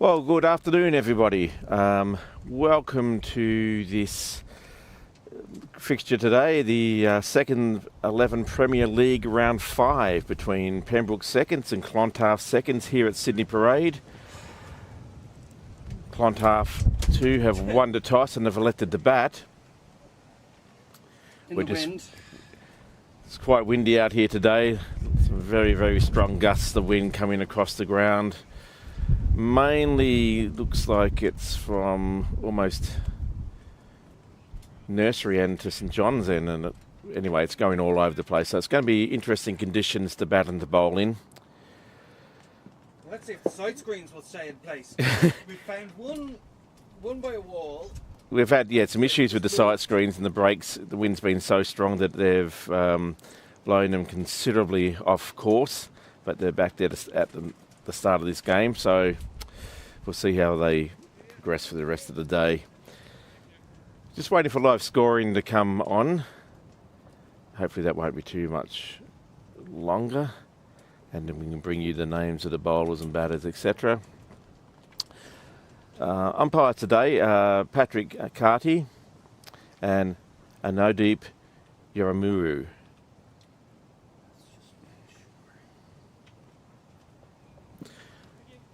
Well, good afternoon, everybody. Welcome to this fixture today, the second 11 Premier League round 5 between Pembroke seconds and Clontarf seconds here at Sydney Parade. Clontarf 2 have won the toss and have elected to bat. Wind. It's quite windy out here today. Some very, very strong gusts of the wind coming across the ground. Mainly looks like it's from almost nursery end to St John's end, and anyway, it's going all over the place. So it's going to be interesting conditions to bat and to bowl in. Let's see if the side screens will stay in place. We've found one by a wall. We've had some issues with the sight screens and the brakes. The wind's been so strong that they've blown them considerably off course, but they're back there at the start of this game, so we'll see how they progress for the rest of the day. Just waiting for live scoring to come on. Hopefully that won't be too much longer, and then we can bring you the names of the bowlers and batters, etc. Umpires today, Patrick Carty and Anodeep Yoramuru.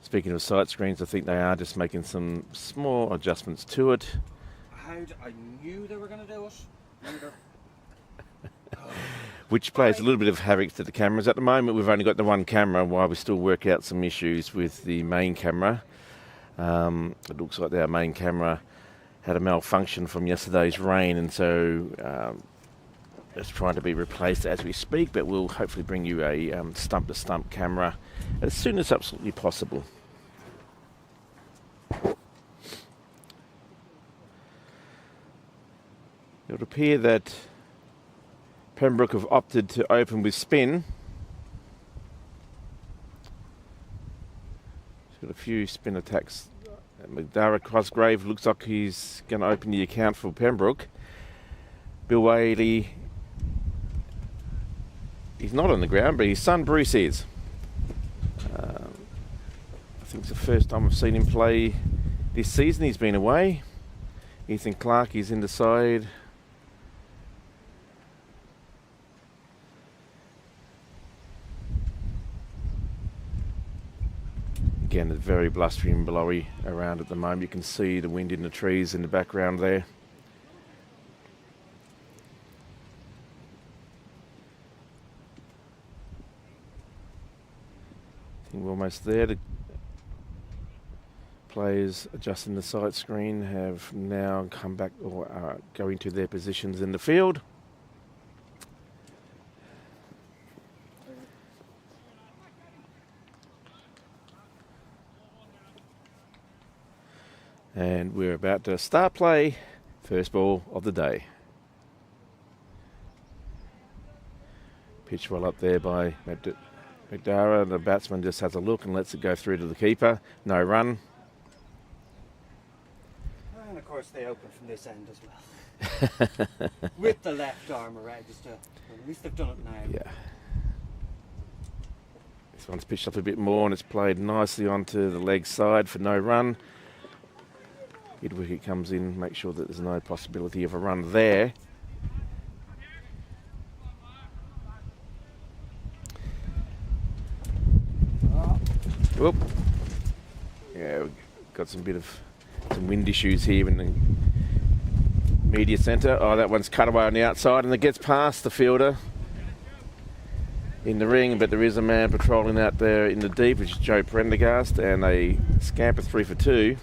Speaking of sight screens, I think they are just making some small adjustments to it. I knew they were going to do it. Which plays a little bit of havoc to the cameras. At the moment, we've only got the one camera while we still work out some issues with the main camera. It looks like our main camera had a malfunction from yesterday's rain, and so it's trying to be replaced as we speak, but we'll hopefully bring you a stump-to-stump camera as soon as absolutely possible. It would appear that Pembroke have opted to open with spin. He's got a few spin attacks. Madara Cosgrave looks like he's going to open the account for Pembroke. Bill Whaley, he's not on the ground, but his son Bruce is. I think it's the first time I've seen him play this season. He's been away. Ethan Clark is in the side. Again, it's very blustery and blowy around at the moment. You can see the wind in the trees in the background there. I think we're almost there. The players adjusting the sight screen have now come back or are going to their positions in the field. And we're about to start play. First ball of the day. Pitch well up there by Madara. The batsman just has a look and lets it go through to the keeper. No run. And of course they open from this end as well. With the left arm around. At least they've done it now. Yeah. This one's pitched up a bit more and it's played nicely onto the leg side for no run. Mid wicket comes in, make sure that there's no possibility of a run there. Whoop. Yeah, we've got some wind issues here in the media centre. Oh, that one's cut away on the outside and it gets past the fielder in the ring, but there is a man patrolling out there in the deep, which is Joe Prendergast, and a scamper 3 for 2.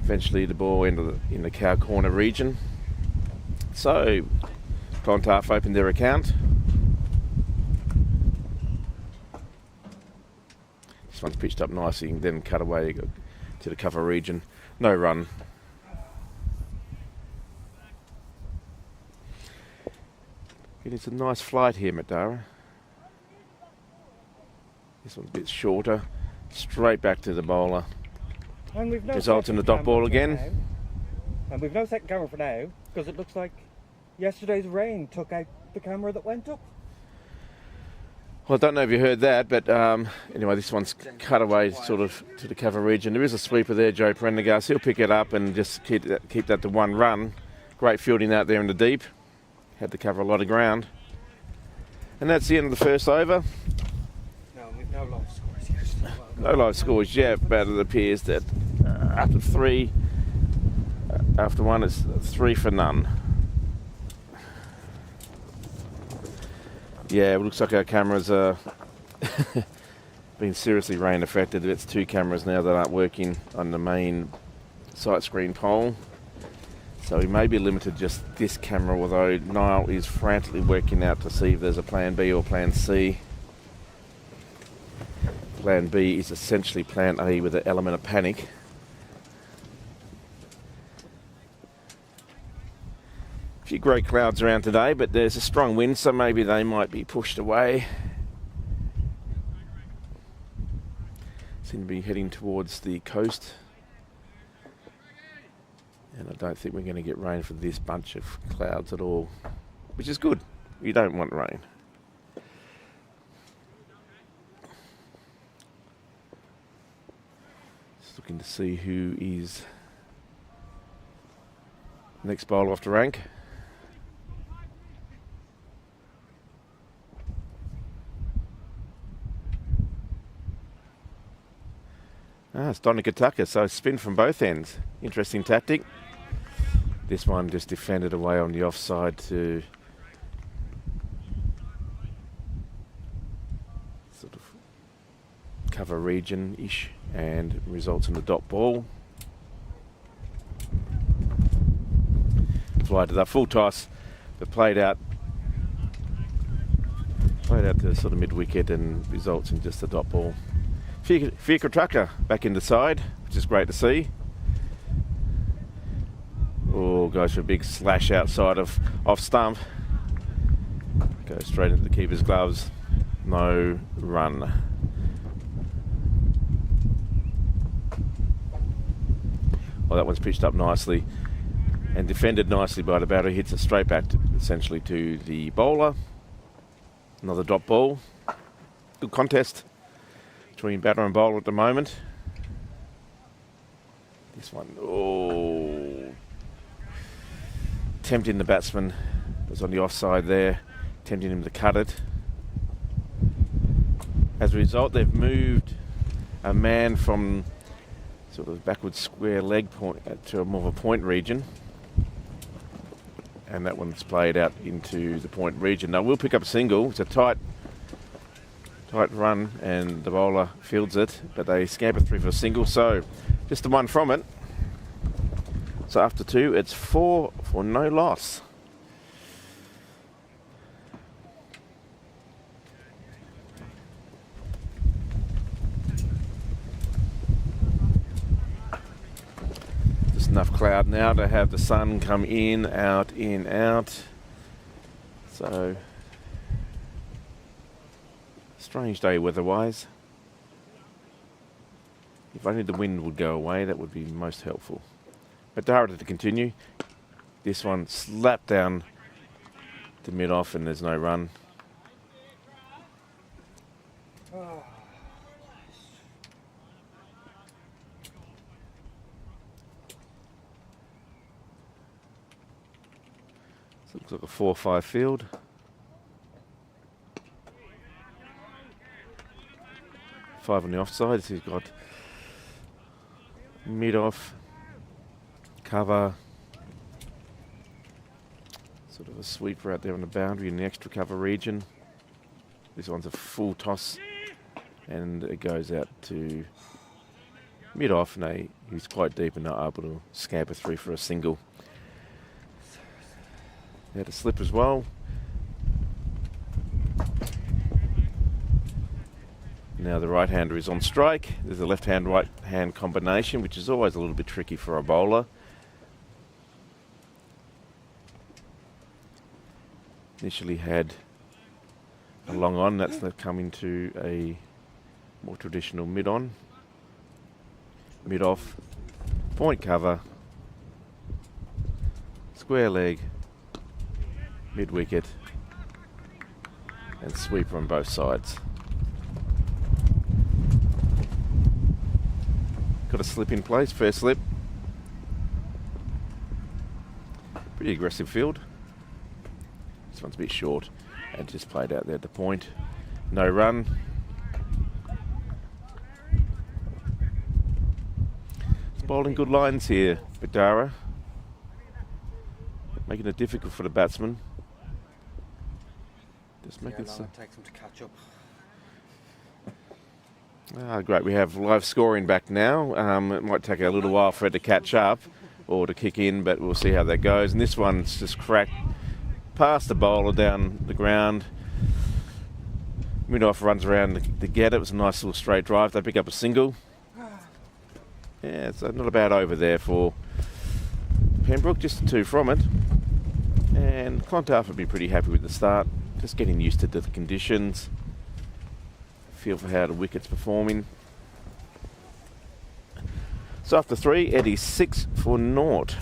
Eventually the ball ended in the cow corner region. So Clontarf opened their account. This one's pitched up nicely and then cut away to the cover region. No run. It's a nice flight here, Madara. This one's a bit shorter. Straight back to the bowler. And we've no results in the dot ball again. And we've no second camera for now, because it looks like yesterday's rain took out the camera that went up. Well, I don't know if you heard that, but anyway, this one's cut away sort of to the cover region. There is a sweeper there, Joe Prendergast. He'll pick it up and just keep that to one run. Great fielding out there in the deep. Had to cover a lot of ground. And that's the end of the first over. No, we've no live scores yet. No live scores yet, but it appears that after three, after one, it's 3 for none. Yeah, it looks like our cameras are being seriously rain affected. It's 2 cameras now that aren't working on the main sight screen pole. So we may be limited just this camera, although Niall is frantically working out to see if there's a plan B or plan C. Plan B is essentially plan A with an element of panic. A few grey clouds around today, but there's a strong wind, so maybe they might be pushed away. Seem to be heading towards the coast. And I don't think we're going to get rain for this bunch of clouds at all, which is good. You don't want rain. Just looking to see who is next bowler off the rank. It's Donica Tucker, so spin from both ends. Interesting tactic. This one just defended away on the offside to sort of cover region-ish and results in the dot ball. Fly to the full toss, but played out to sort of mid-wicket and results in just the dot ball. Fiacre Tucker back in the side, which is great to see. Oh, goes for a big slash outside of off stump. Goes straight into the keeper's gloves. No run. Well, that one's pitched up nicely and defended nicely by the batter. Hits it straight back essentially to the bowler. Another drop ball. Good contest between batter and bowler at the moment. This one, tempting the batsman. Was on the offside there, tempting him to cut it. As a result, they've moved a man from sort of backward square leg point to a more of a point region. And that one's played out into the point region. Now we'll pick up a single. It's a tight run and the bowler fields it, but they scamper 3 for a single, so just the one from it. So after 2, it's 4 for no loss. Just enough cloud now to have the sun come in, out, out. So strange day weather-wise. If only the wind would go away, that would be most helpful. But Dara to continue. This one slapped down to mid-off and there's no run. So it looks like a 4-5 field. Five on the offside, so he's got mid-off, cover, sort of a sweeper out there on the boundary in the extra cover region. This one's a full toss and it goes out to mid-off. No, he's quite deep and not able to scamper 3 for a single. He had a slip as well. Now the right-hander is on strike. There's a left-hand, right-hand combination, which is always a little bit tricky for a bowler. Initially had a long on, that's come into a more traditional mid-on. Mid-off, point cover, square leg, mid-wicket, and sweeper on both sides. Got a slip in place, first slip. Pretty aggressive field. This one's a bit short and just played out there at the point. No run. It's bowling good lines here, Bidara. Making it difficult for the batsman. Just make it so. It takes them to catch up. Great, we have live scoring back now. It might take a little while for it to catch up or to kick in, but we'll see how that goes. And this one's just cracked past the bowler down the ground. Mid-off runs around to get it. It was a nice little straight drive. They pick up a single. Yeah, it's not a bad over there for Pembroke, just a 2 from it. And Clontarf would be pretty happy with the start. Just getting used to the conditions. Feel for how the wicket's performing. So after 3, Eddie's 6 for naught.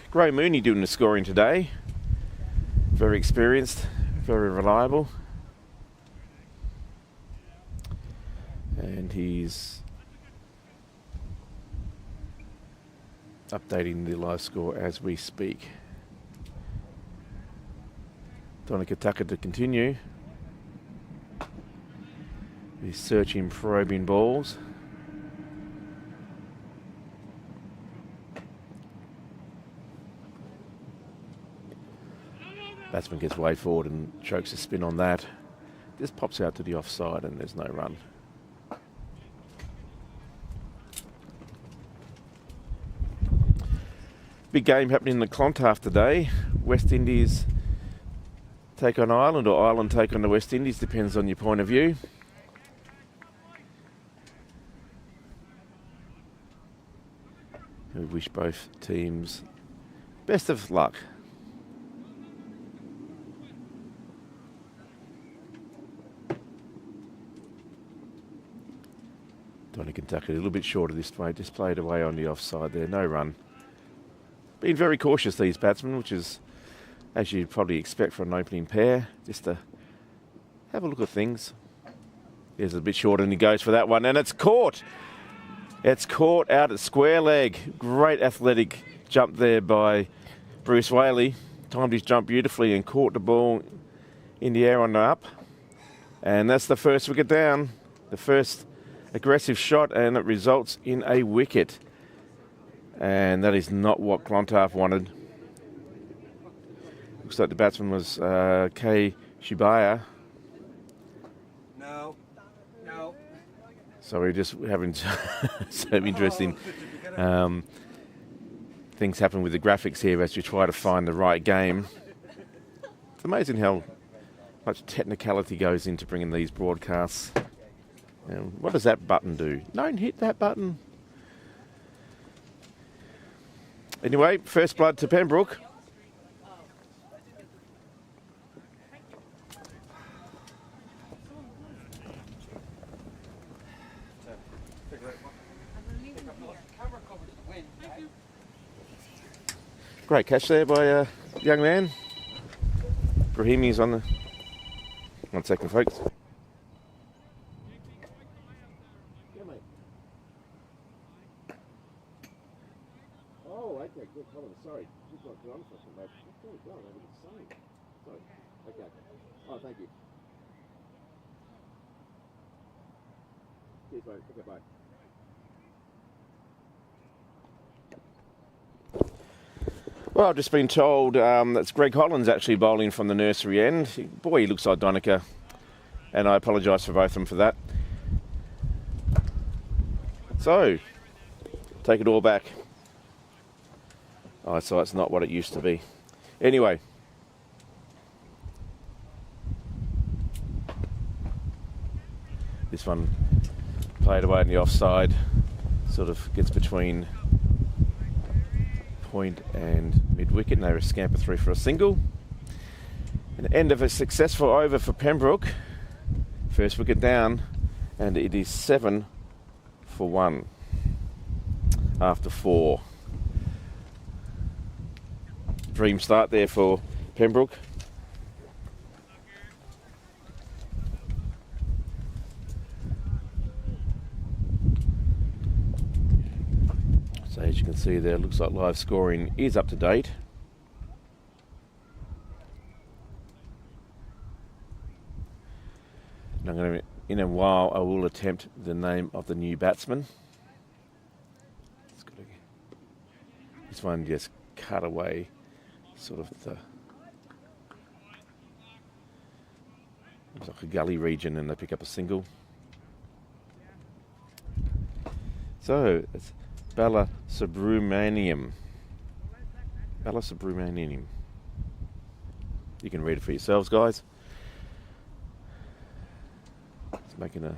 Gray Mooney doing the scoring today. Very experienced, very reliable. And he's updating the live score as we speak. Donica Tucker to continue. He's searching, probing balls. Batsman gets way forward and chokes a spin on that. This pops out to the offside and there's no run. Big game happening in the Clontarf today. West Indies take on Ireland, or Ireland take on the West Indies, depends on your point of view. We wish both teams best of luck. Donny Kentucky a little bit short of this way, just played away on the offside there, no run. Been very cautious, these batsmen, which is as you'd probably expect for an opening pair, just to have a look at things. Here's a bit shorter and he goes for that one, and it's caught. It's caught out at square leg. Great athletic jump there by Bruce Whaley. Timed his jump beautifully and caught the ball in the air on the up. And that's the first wicket down. The first aggressive shot, and it results in a wicket. And that is not what Clontarf wanted. Looks like the batsman was Kei Shibaya. No. So we're just having some interesting things happen with the graphics here as you try to find the right game. It's amazing how much technicality goes into bringing these broadcasts. What does that button do? Don't hit that button. Anyway, first blood to Pembroke. Great catch there by a young man. Brahimi's on the... 1 second, folks. Oh, okay, good comment. Sorry. Just got on for some, mate. Oh, God, I was saying. Sorry. Okay. Oh, thank you. Cheers, mate. Okay, bye. Well, I've just been told that's Greg Holland's actually bowling from the nursery end. Boy, he looks like Donica, and I apologise for both of them for that. So, take it all back. Eyesight's not what it used to be. Anyway. This one played away in the offside. Sort of gets between point and mid-wicket, and they scamper through for a single. And the end of a successful over for Pembroke. First wicket down, and it is 7 for 1 after 4. Dream start there for Pembroke. So as you can see there, it looks like live scoring is up to date. And I'm going to, in a while, I will attempt the name of the new batsman. This one just cut away, sort of the, looks like a gully region, and they pick up a single. So it's Bala Subramaniam. Bala Subramaniam. You can read it for yourselves, guys. It's making a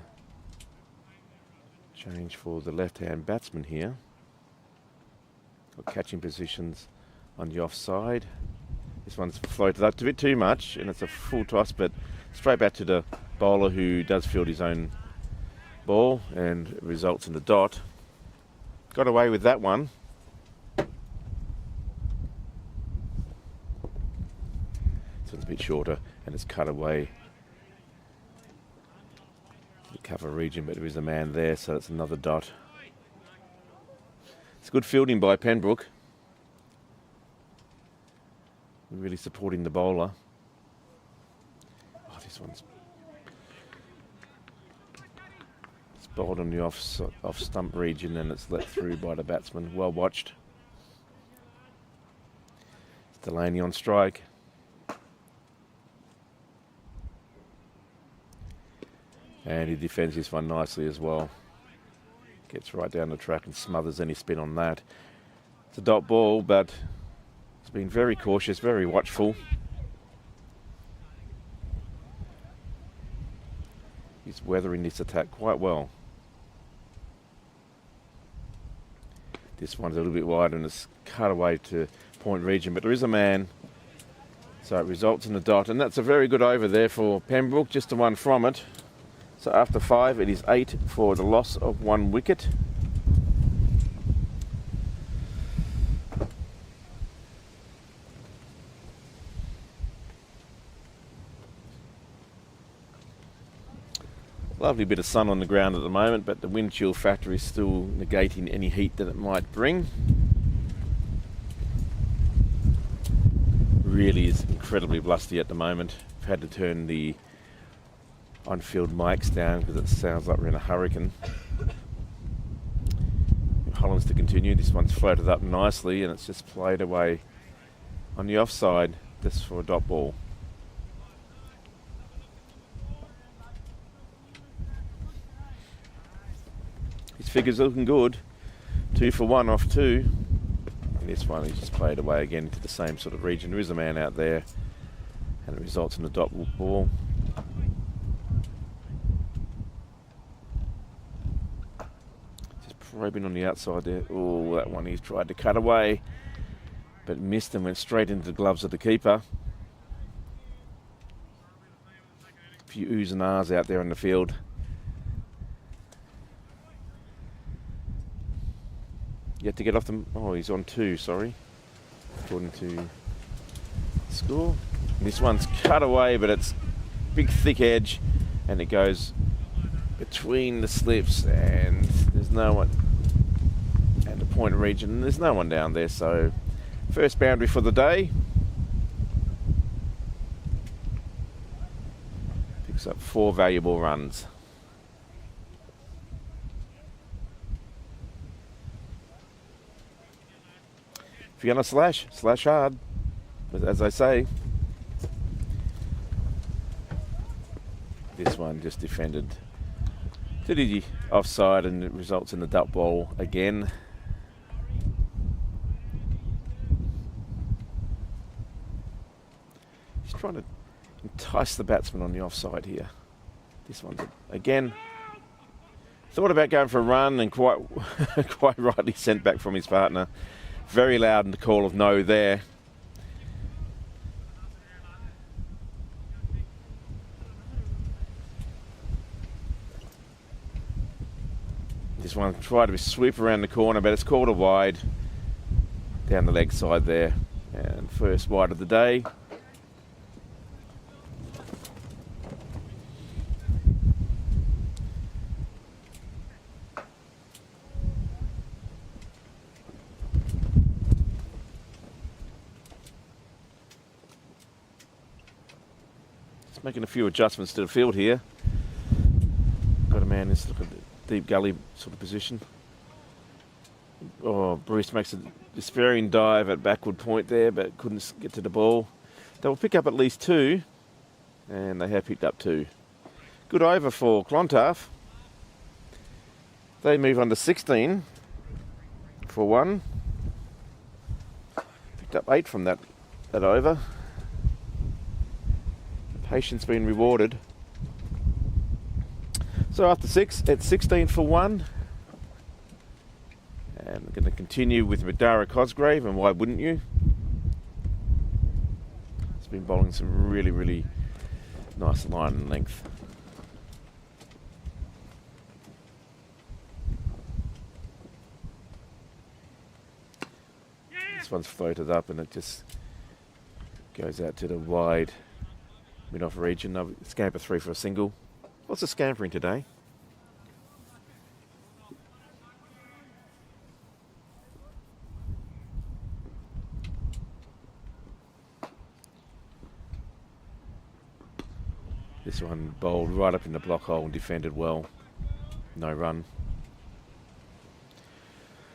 change for the left-hand batsman here. Got catching positions on the offside. This one's floated up a bit too much, and it's a full toss, but straight back to the bowler who does field his own ball, and it results in the dot. Got away with that one. This one's a bit shorter, and it's cut away the cover region, but there is a man there, so that's another dot. It's good fielding by Pembroke. Really supporting the bowler. Oh, this one's bowled on the off stump region, and it's let through by the batsman. Well watched. Delaney on strike. And he defends this one nicely as well. Gets right down the track and smothers any spin on that. It's a dot ball, but he's been very cautious, very watchful. He's weathering this attack quite well. This one's a little bit wide, and it's cut away to point region, but there is a man. So it results in a dot, and that's a very good over there for Pembroke, just the one from it. So after 5, it is 8 for the loss of 1 wicket. Lovely bit of sun on the ground at the moment, but the wind chill factor is still negating any heat that it might bring. Really is incredibly blusty at the moment. I've had to turn the on-field mics down because it sounds like we're in a hurricane. Hollands to continue. This one's floated up nicely, and it's just played away on the offside, just for a dot ball. His figure's looking good. 2 for 1 off 2. And this one he's just played away again into the same sort of region. There is a man out there, and it results in a dot ball. Probing on the outside there. Oh, that one he's tried to cut away, but missed and went straight into the gloves of the keeper. A few oohs and ahs out there in the field. Yet to get off them. Oh, he's on 2, sorry. According to score. And this one's cut away, but it's big thick edge, and it goes between the slips, and there's no one, and the point region, there's no one down there. So first boundary for the day. Picks up 4 valuable runs. If you're going to slash hard, as I say. This one just defended to the offside, and it results in the dot ball again. He's trying to entice the batsman on the offside here. This one's again thought about going for a run, and quite quite rightly sent back from his partner. Very loud in the call of no there. This this one. Tried to sweep around the corner, but it's called a wide down the leg side there. And first wide of the day. Just making a few adjustments to the field here. Got a man in this deep gully sort of position. Oh, Bruce makes a despairing dive at backward point there, but couldn't get to the ball. They will pick up at least 2, and they have picked up 2. Good over for Clontarf. They move on to 16 for 1. Picked up 8 from that over. Patience being rewarded. So after 6, it's 16 for 1. And we're going to continue with Madara Cosgrave, and why wouldn't you? He's been bowling some really, really nice line and length. This one's floated up and it just goes out to the wide mid-off region. Scamper 3 for a single. What's the scampering today? This one bowled right up in the block hole and defended well. No run.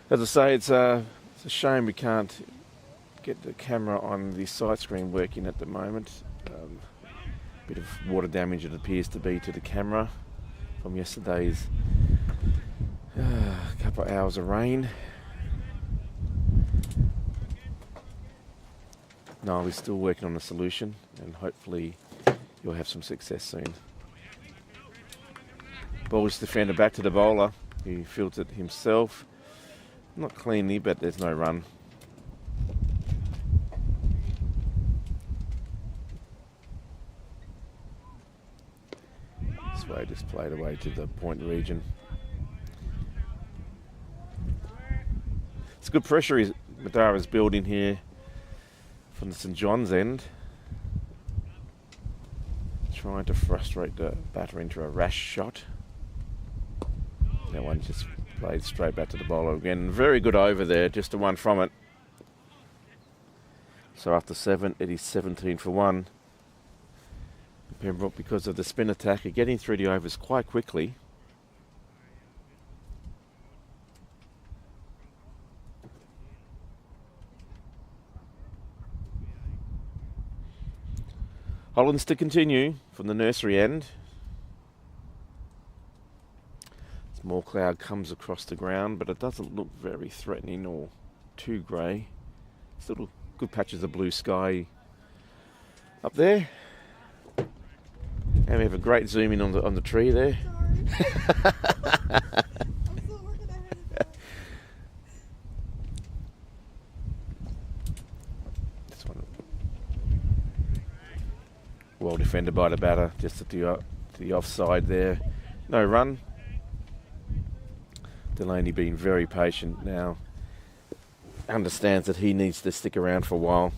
As I say, it's a shame we can't get the camera on the side screen working at the moment. Bit of water damage it appears to be to the camera from yesterday's couple of hours of rain. No, we're still working on a solution, and hopefully you'll have some success soon. Ball's defender back to the bowler. He fields it himself. Not cleanly, but there's no run. This way just played away to the point region. It's good pressure Madara's building here from the St John's end. Trying to frustrate the batter into a rash shot. That one just played straight back to the bowler again. Very good over there, just a 1 from it. So after 7, it is 17 for 1. Pembroke, because of the spin attack, are getting through the overs quite quickly. Hollands to continue from the nursery end. Small cloud comes across the ground, but it doesn't look very threatening or too grey. Still good patches of blue sky up there. And we have a great zoom in on the tree there. This one, well defended by the batter, just at the offside there. No run. Delaney being very patient now. Understands that he needs to stick around for a while.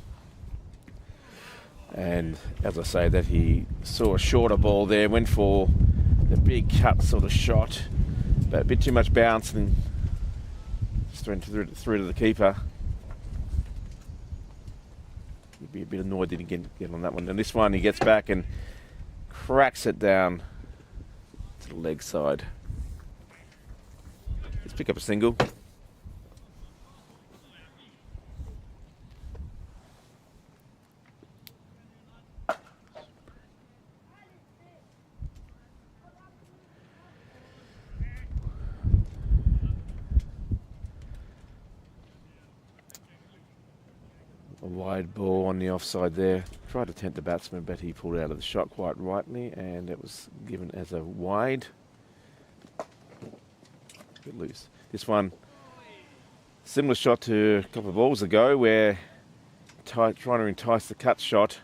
And as I say, that he saw a shorter ball there, went for the big cut sort of shot, but a bit too much bounce and just went through to the keeper. He'd be a bit annoyed that he didn't get on that one. And this one, he gets back and cracks it down to the leg side. Let's pick up a single. A wide ball on the offside there. Tried to tempt the batsman, but he pulled out of the shot quite rightly, and it was given as a wide. A bit loose. This one, similar shot to a couple of balls ago, where trying to entice the cut shot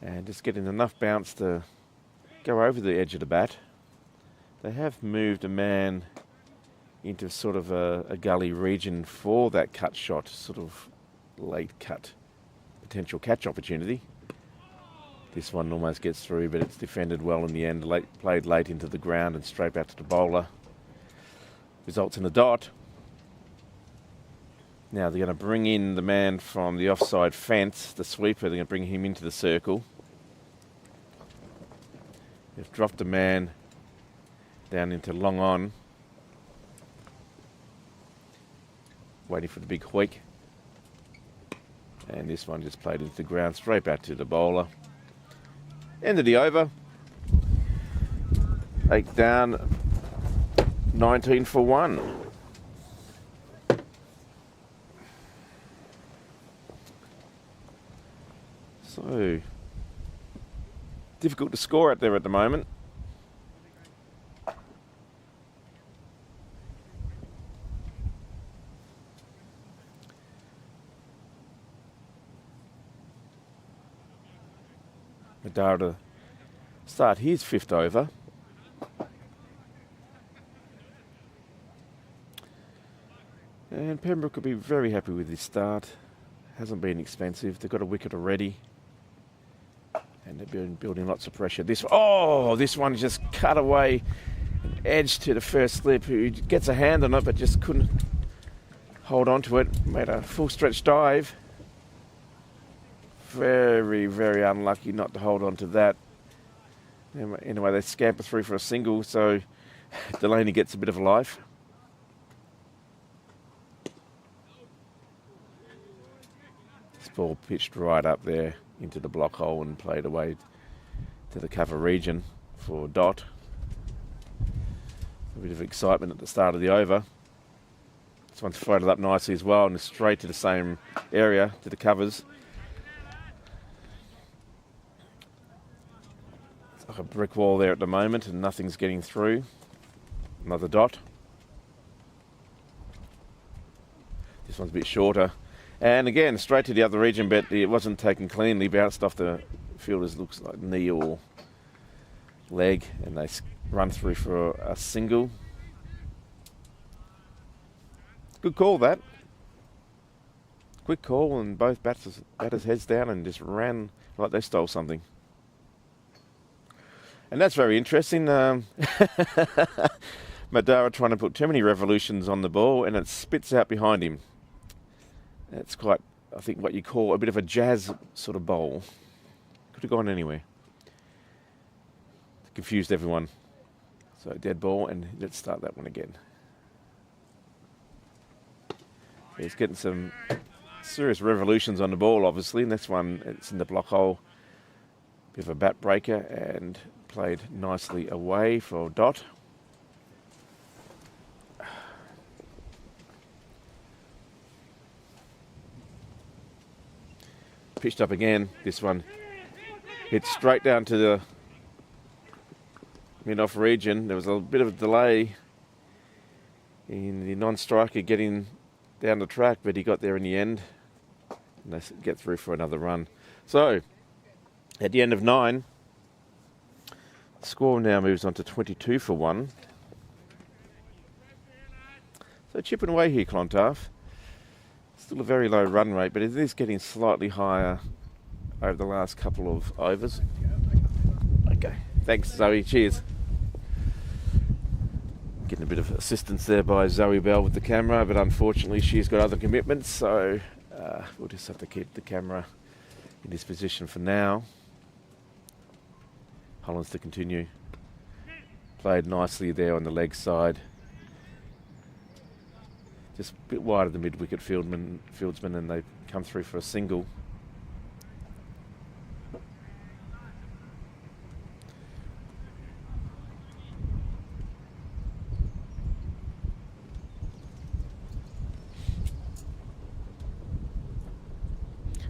and just getting enough bounce to go over the edge of the bat. They have moved a man into sort of a gully region for that cut shot, sort of late cut potential catch opportunity. This one almost gets through, but it's defended well in the end. Played late into the ground and straight back to the bowler. Results in a dot. Now they're going to bring in the man from the offside fence, the sweeper. They're going to bring him into the circle. They've dropped a man down into long on. Waiting for the big hoik. And this one just played into the ground, straight back to the bowler. End of the over. 8 down, 19 for 1. So, difficult to score out there at the moment. Madara to start his 5th over. And Pembroke will be very happy with this start. Hasn't been expensive. They've got a wicket already. And they've been building lots of pressure. This one just cut away an edge to the first slip, who gets a hand on it but just couldn't hold on to it. Made a full stretch dive. Very, very unlucky not to hold on to that. Anyway, they scamper through for a single, so Delaney gets a bit of a life. This ball pitched right up there into the block hole and played away to the cover region for dot. A bit of excitement at the start of the over. This one's floated up nicely as well and straight to the same area, to the covers. It's like a brick wall there at the moment and nothing's getting through. Another dot. This one's a bit shorter. And again, straight to the other region, but it wasn't taken cleanly. Bounced off the fielder's, looks like knee or leg, and they run through for a single. Good call, that. Quick call, and both batters heads down and just ran like they stole something. And that's very interesting. Madara trying to put too many revolutions on the ball, and it spits out behind him. That's quite, I think, what you call a bit of a jazz sort of bowl. Could have gone anywhere. Confused everyone. So dead ball, and let's start that one again. He's getting some serious revolutions on the ball, obviously. And this one, it's in the block hole. Bit of a bat breaker and played nicely away for dot. Pitched up again. This one hit straight down to the mid-off region. There was a bit of a delay in the non-striker getting down the track, but he got there in the end. And they get through for another run. So, at the end of 9, the score now moves on to 22 for 1. So chipping away here, Clontarf. Still a very low run rate, but it is getting slightly higher over the last couple of overs. Okay, thanks Zoe, cheers. Getting a bit of assistance there by Zoe Bell with the camera, but unfortunately she's got other commitments, so we'll just have to keep the camera in this position for now. Hollands to continue. Played nicely there on the leg side. Just a bit wide of the mid-wicket fieldsman, and they come through for a single.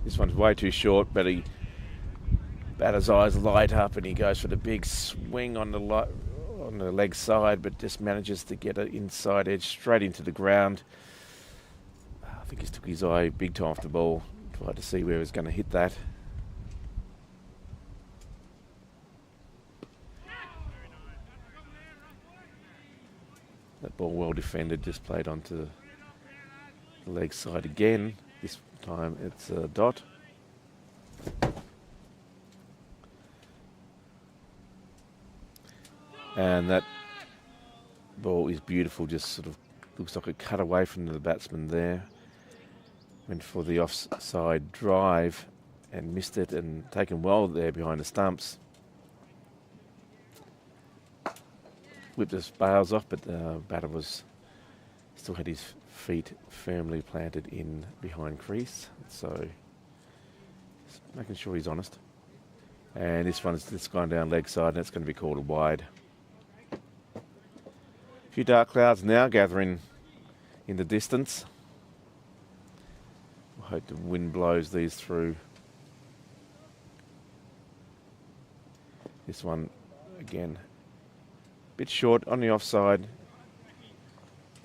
This one's way too short, but batter's eyes light up and he goes for the big swing on the leg side, but just manages to get an inside edge straight into the ground. I think he took his eye big time off the ball. Tried to see where he was going to hit that. That ball well defended, just played onto the leg side again. This time it's a dot. And that ball is beautiful, just sort of looks like it cut away from the batsman there. Went for the offside drive and missed it, and taken well there behind the stumps. Whipped his bails off, but the batter still had his feet firmly planted in behind crease, so just making sure he's honest. And this one's just gone down leg side, and it's going to be called a wide. A few dark clouds now gathering in the distance. I hope the wind blows these through. This one again, a bit short on the offside.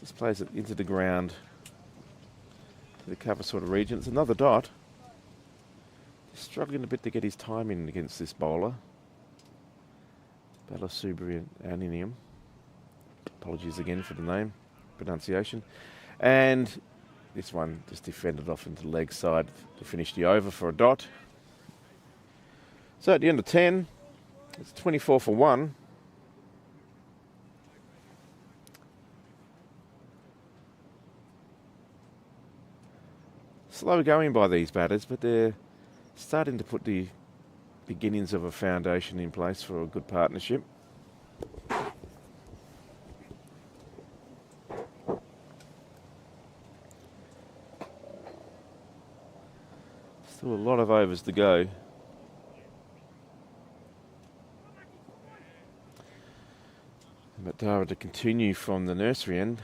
Just plays it into the ground to the cover sort of region. It's another dot. Just struggling a bit to get his timing against this bowler. Balasubramaniam. Apologies again for the name, pronunciation. And this one just defended off into the leg side to finish the over for a dot. So at the end of 10, it's 24 for 1. Slow going by these batters, but they're starting to put the beginnings of a foundation in place for a good partnership. Still a lot of overs to go. Matara to continue from the nursery end.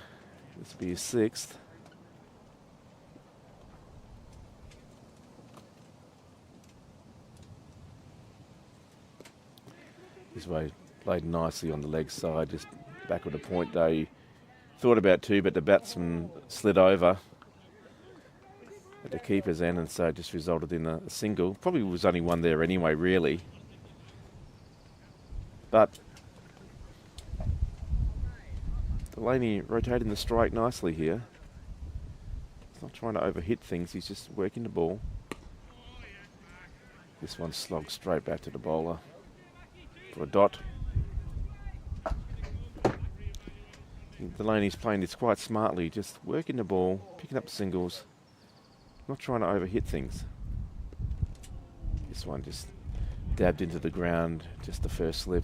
This will be his 6th. This way played nicely on the leg side, just back with a point they thought about 2, but the batsman slid over at the keeper's end, and so it just resulted in a single. Probably was only one there anyway, really. But Delaney rotating the strike nicely here. He's not trying to overhit things, he's just working the ball. This one slogged straight back to the bowler for a dot. Delaney's playing this quite smartly, just working the ball, picking up singles, not trying to overhit things. This one just dabbed into the ground, just the first slip.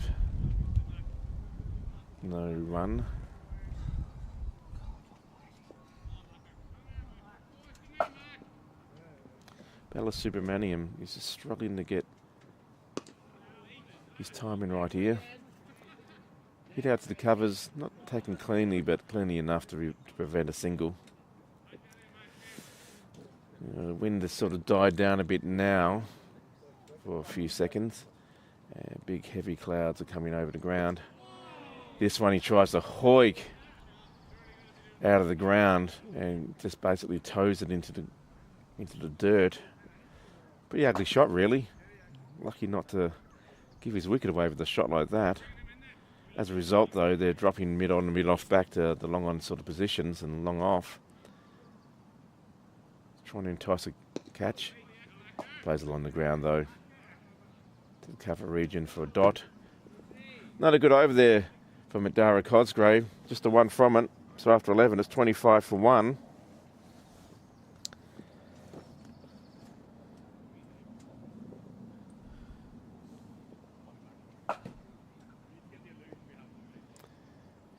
No run. Balasubramaniam is just struggling to get his timing right here. Hit out to the covers, not taken cleanly, but cleanly enough to prevent a single. The wind has sort of died down a bit now for a few seconds. Big heavy clouds are coming over the ground. This one he tries to hoik out of the ground and just basically toes it into the dirt. Pretty ugly shot, really. Lucky not to give his wicket away with a shot like that. As a result, though, they're dropping mid on and mid off back to the long on sort of positions and long off. Trying to entice a catch. Plays along the ground, though, to the cover region for a dot. Not a good over there for Madara Cosgrave. Just a one from it. So after 11, it's 25 for 1.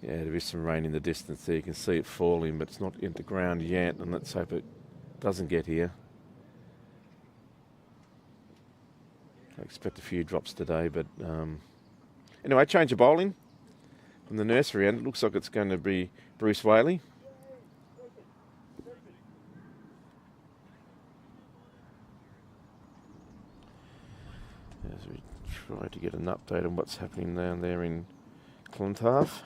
Yeah, there is some rain in the distance there. You can see it falling, but it's not into ground yet, and let's hope it doesn't get here. I expect a few drops today, but anyway, change of bowling from the nursery end. It looks like it's going to be Bruce Whaley. As we try to get an update on what's happening down there in Clontarf.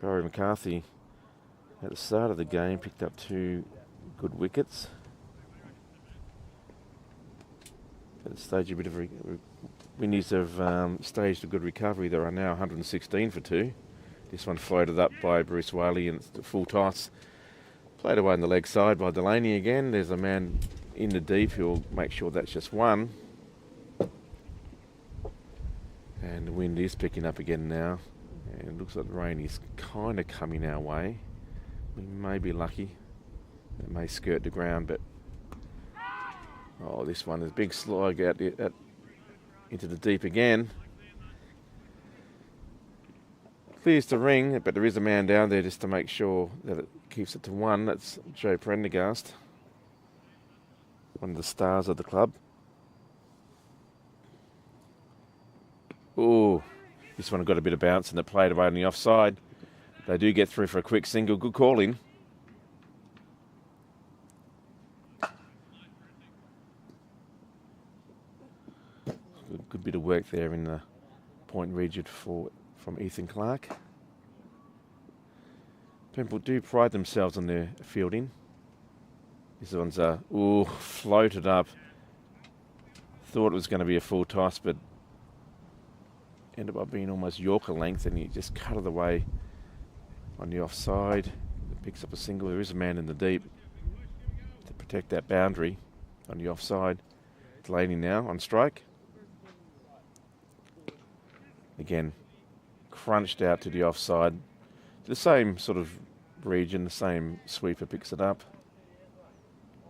Barry McCarthy at the start of the game picked up 2 good wickets. At the stage a bit of Windies have staged a good recovery. There are now 116 for 2. This one floated up by Bruce Whaley and it's full toss. Played away on the leg side by Delaney again. There's a man in the deep who'll make sure that's just one. And the wind is picking up again now. And it looks like the rain is kind of coming our way. We may be lucky. It may skirt the ground, but... Oh, this one is a big slide out into the deep again. Clears the ring, but there is a man down there just to make sure that it keeps it to one. That's Joe Prendergast, one of the stars of the club. Oh, this one got a bit of bounce and it played away on the offside. They do get through for a quick single. Good calling. Good bit of work there in the point region from Ethan Clark. Pembroke do pride themselves on their fielding. This one's floated up. Thought it was going to be a full toss, but ended up being almost Yorker length, and he just cut it away on the offside. It picks up a single. There is a man in the deep to protect that boundary on the offside. Delaney now on strike. Again, crunched out to the offside. The same sort of region, the same sweeper picks it up.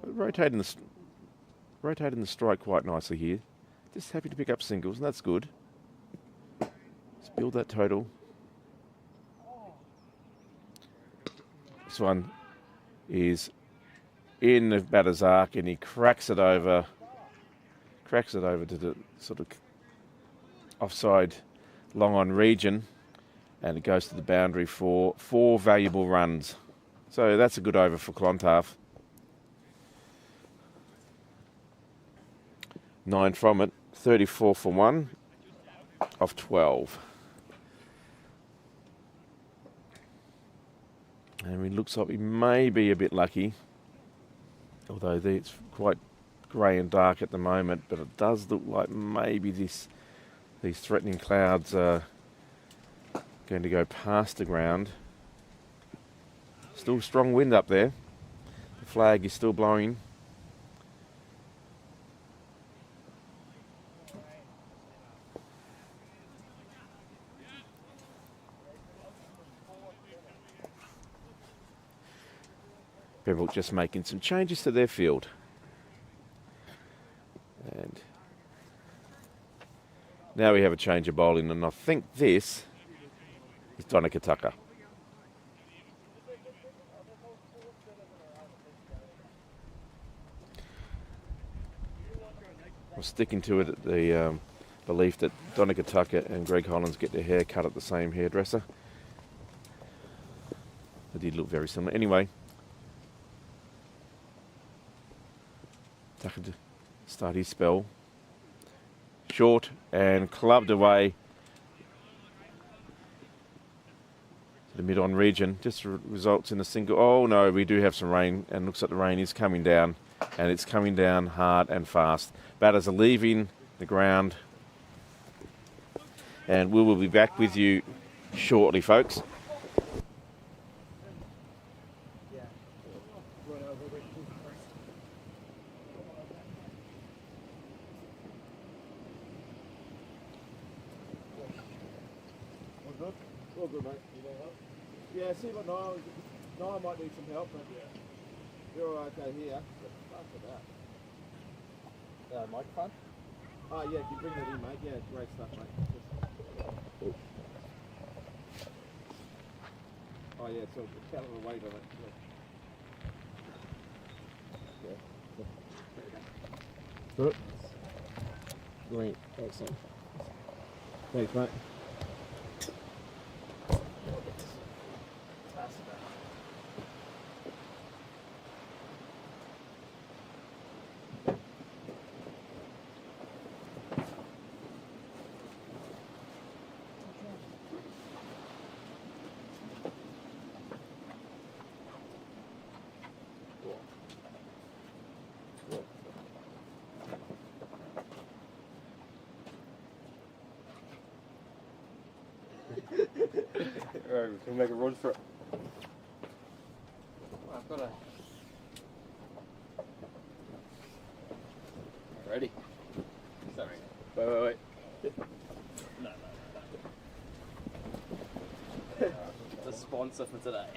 But rotating the strike quite nicely here. Just happy to pick up singles, and that's good. Let's build that total. This one is in the batter's arc, and he cracks it over to the sort of offside long on region, and it goes to the boundary for 4 valuable runs. So that's a good over for Clontarf. 9 from it, 34 for 1 off 12. And it looks like we may be a bit lucky, although it's quite grey and dark at the moment, but it does look like maybe these threatening clouds are going to go past the ground. Still strong wind up there. The flag is still blowing. Pembroke just making some changes to their field. And now we have a change of bowling, and I think this is Donica Tucker. I'm sticking to it at the belief that Donica Tucker and Greg Hollins get their hair cut at the same hairdresser. They did look very similar. Anyway, Tucker to start his spell. Short and clubbed away to the mid-on region. Just results in a single. Oh no, we do have some rain, and looks like the rain is coming down, and it's coming down hard and fast. Batters are leaving the ground, and we will be back with you shortly, folks. All good, mate. You need help? Yeah, see what Niall might need some help, but you're all okay here. But after that. Microphone? Oh, yeah, if you bring that in, mate. Yeah, great stuff, mate. Oh, yeah, so a hell of a weight on it. Yeah. Got it? Great, excellent. Thanks, mate. Alright, we can make a run for it. I've got a. Ready? Sorry. Wait. No. The sponsor for today.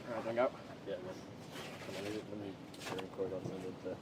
Alright, hang up. Yeah, let me record, I'll send it to...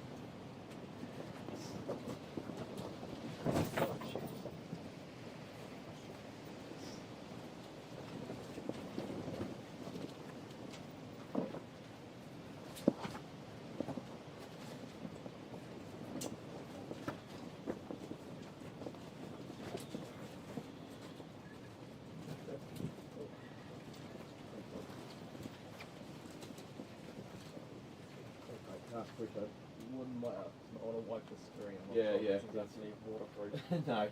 Wouldn't matter. I want to wipe the screen. Yeah. That's waterproof. No.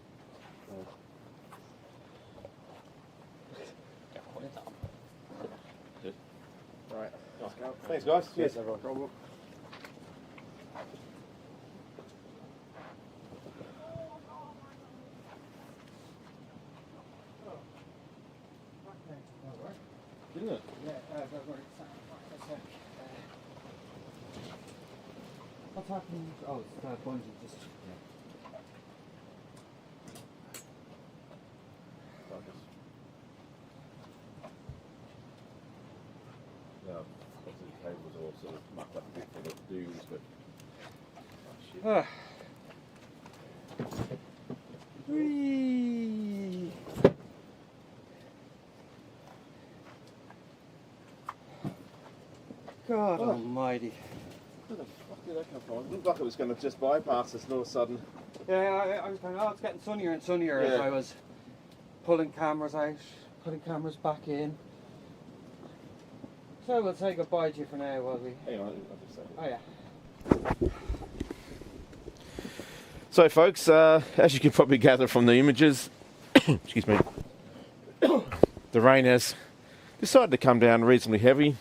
Right. Nice go. Thanks, guys. Cheers, everyone. Problem. Didn't it? Yeah, what's happening? Oh, it's that bungee just. No, obviously the cable was all sort of mucked up a bit for the dunes, but... Whee! God almighty. Where the fuck did that come from? It looked like it was going to just bypass us all of a sudden. Yeah, I was going, oh, it's getting sunnier and sunnier as I was pulling cameras out, putting cameras back in. So we'll say goodbye to you for now while we... Hang on, I'll just say Oh yeah. So, folks, as you can probably gather from the images, excuse me, the rain has decided to come down reasonably heavy.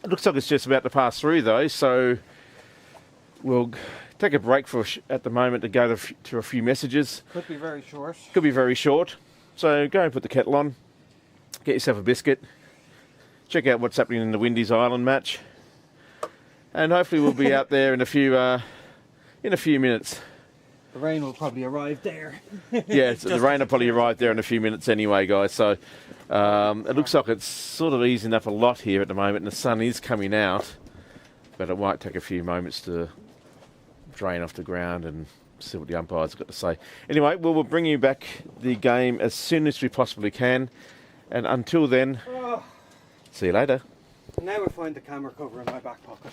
It looks like it's just about to pass through, though, so we'll take a break for at the moment to go to a few messages. Could be very short. Could be very short. So go and put the kettle on, get yourself a biscuit, check out what's happening in the Windies Island match, and hopefully we'll be out there in a few minutes. The rain will probably arrive there. Yeah, the rain will probably arrive there in a few minutes anyway, guys. So it looks like it's sort of easing up a lot here at the moment, and the sun is coming out, but it might take a few moments to drain off the ground and see what the umpires have got to say. Anyway, we'll bring you back the game as soon as we possibly can, and until then, see you later. Now we'll find the camera cover in my back pocket.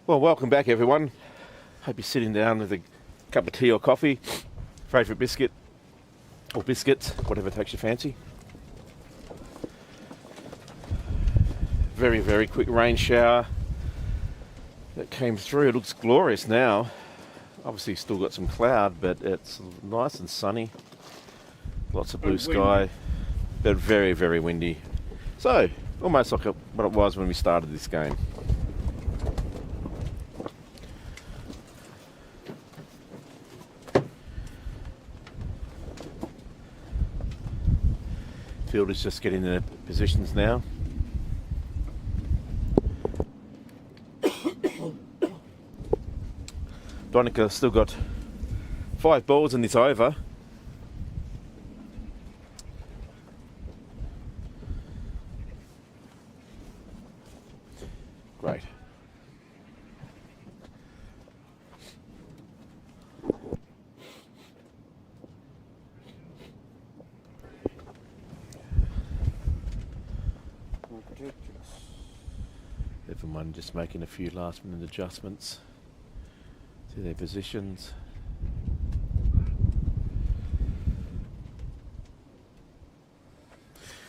Well, welcome back, everyone. Hope you're sitting down with a cup of tea or coffee, favourite biscuit or biscuits, whatever takes your fancy. Very, very quick rain shower that came through. It looks glorious now. Obviously still got some cloud, but it's nice and sunny. Lots of blue sky, but very, very windy. So, almost like what it was when we started this game. Field is just getting their positions now. Donica still got 5 balls in this over. Great. Everyone just making a few last minute adjustments to their positions.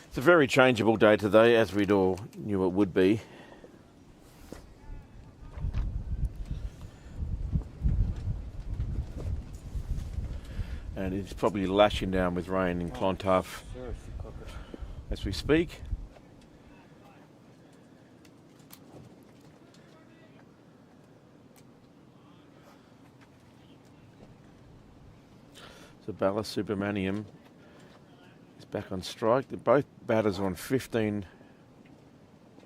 It's a very changeable day today, as we'd all knew it would be. And it's probably lashing down with rain in Clontarf as we speak. So Bala Subramaniam is back on strike. Both batters are on 15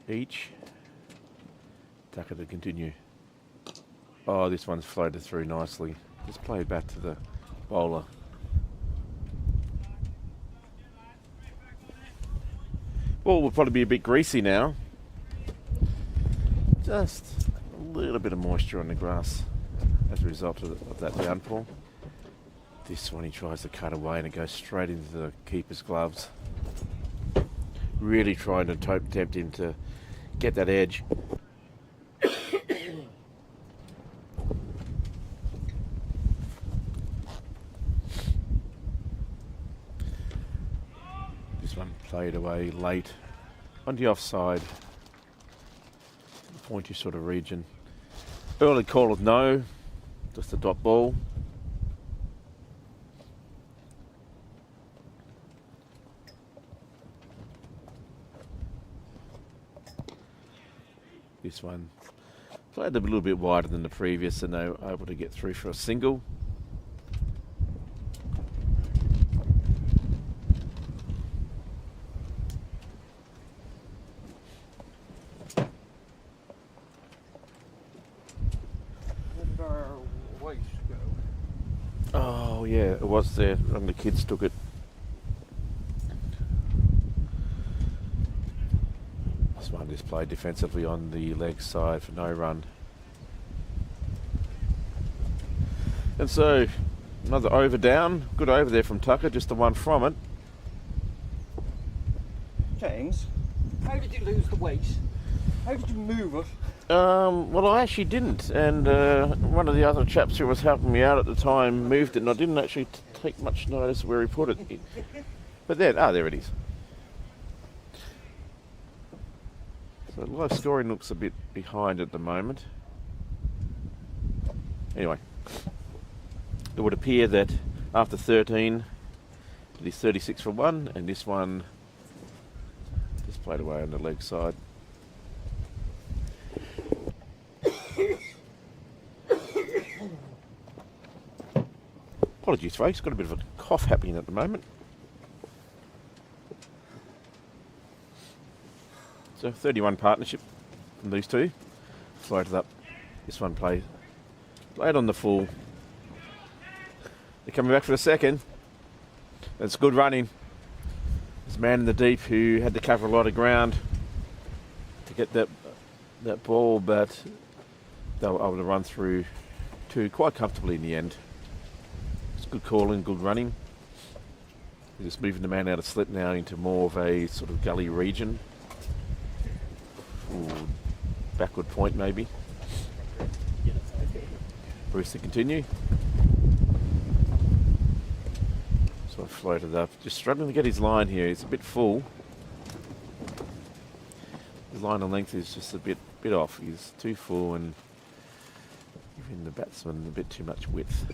each. Tucker to continue. Oh, this one's floated through nicely. Just played back to the bowler. Ball will probably be a bit greasy now. Just a little bit of moisture on the grass as a result of that downpour. This one he tries to cut away and it goes straight into the keeper's gloves. Really trying to tempt him to get that edge. This one played away late on the offside, pointy sort of region. Early call of no, just a dot ball. This one played a little bit wider than the previous and they were able to get through for a single. Where did our white go? Oh yeah, it was there and the kids took it. One just played defensively on the leg side for no run. And so another over down. Good over there from Tucker, just the one from it. James, how did you lose the weight? How did you move it? Well, I actually didn't, and one of the other chaps who was helping me out at the time moved it, and I didn't actually take much notice where he put it. But there it is. So live scoring looks a bit behind at the moment. Anyway, it would appear that after 13, it is 36 for 1, and this one just played away on the leg side. Apologies, folks, got a bit of a cough happening at the moment. So 31 partnership from these two. Floated up. This one played on the full. They're coming back for the second. It's good running. There's a man in the deep who had to cover a lot of ground to get that ball, but they were able to run through two quite comfortably in the end. It's good calling, good running. They're just moving the man out of slip now into more of a sort of gully region. Ooh, backward point maybe. Bruce to continue. So I floated up. Just struggling to get his line here. He's a bit full. His line on length is just a bit off. He's too full and giving the batsman a bit too much width.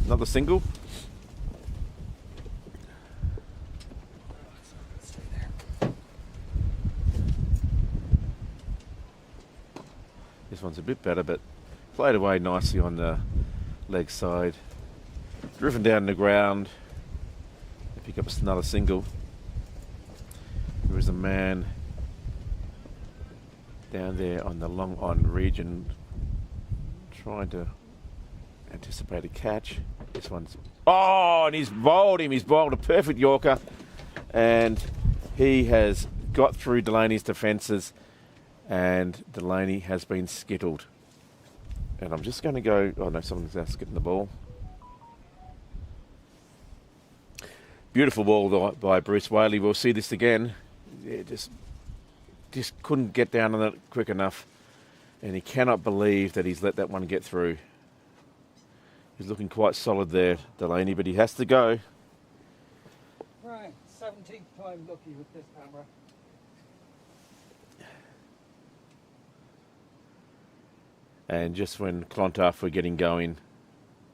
Another single. This one's a bit better, but played away nicely on the leg side. Driven down the ground. They pick up another single. There is a man down there on the long on region trying to anticipate a catch. This one's... Oh, and he's bowled him. He's bowled a perfect Yorker. And he has got through Delaney's defences. And Delaney has been skittled. And I'm just going to go... Oh no, someone's else getting the ball. Beautiful ball by Bruce Whaley. We'll see this again. Yeah, just couldn't get down on it quick enough. And he cannot believe that he's let that one get through. He's looking quite solid there, Delaney, but he has to go. Right, 17th time lucky with this camera. And just when Clontarf were getting going,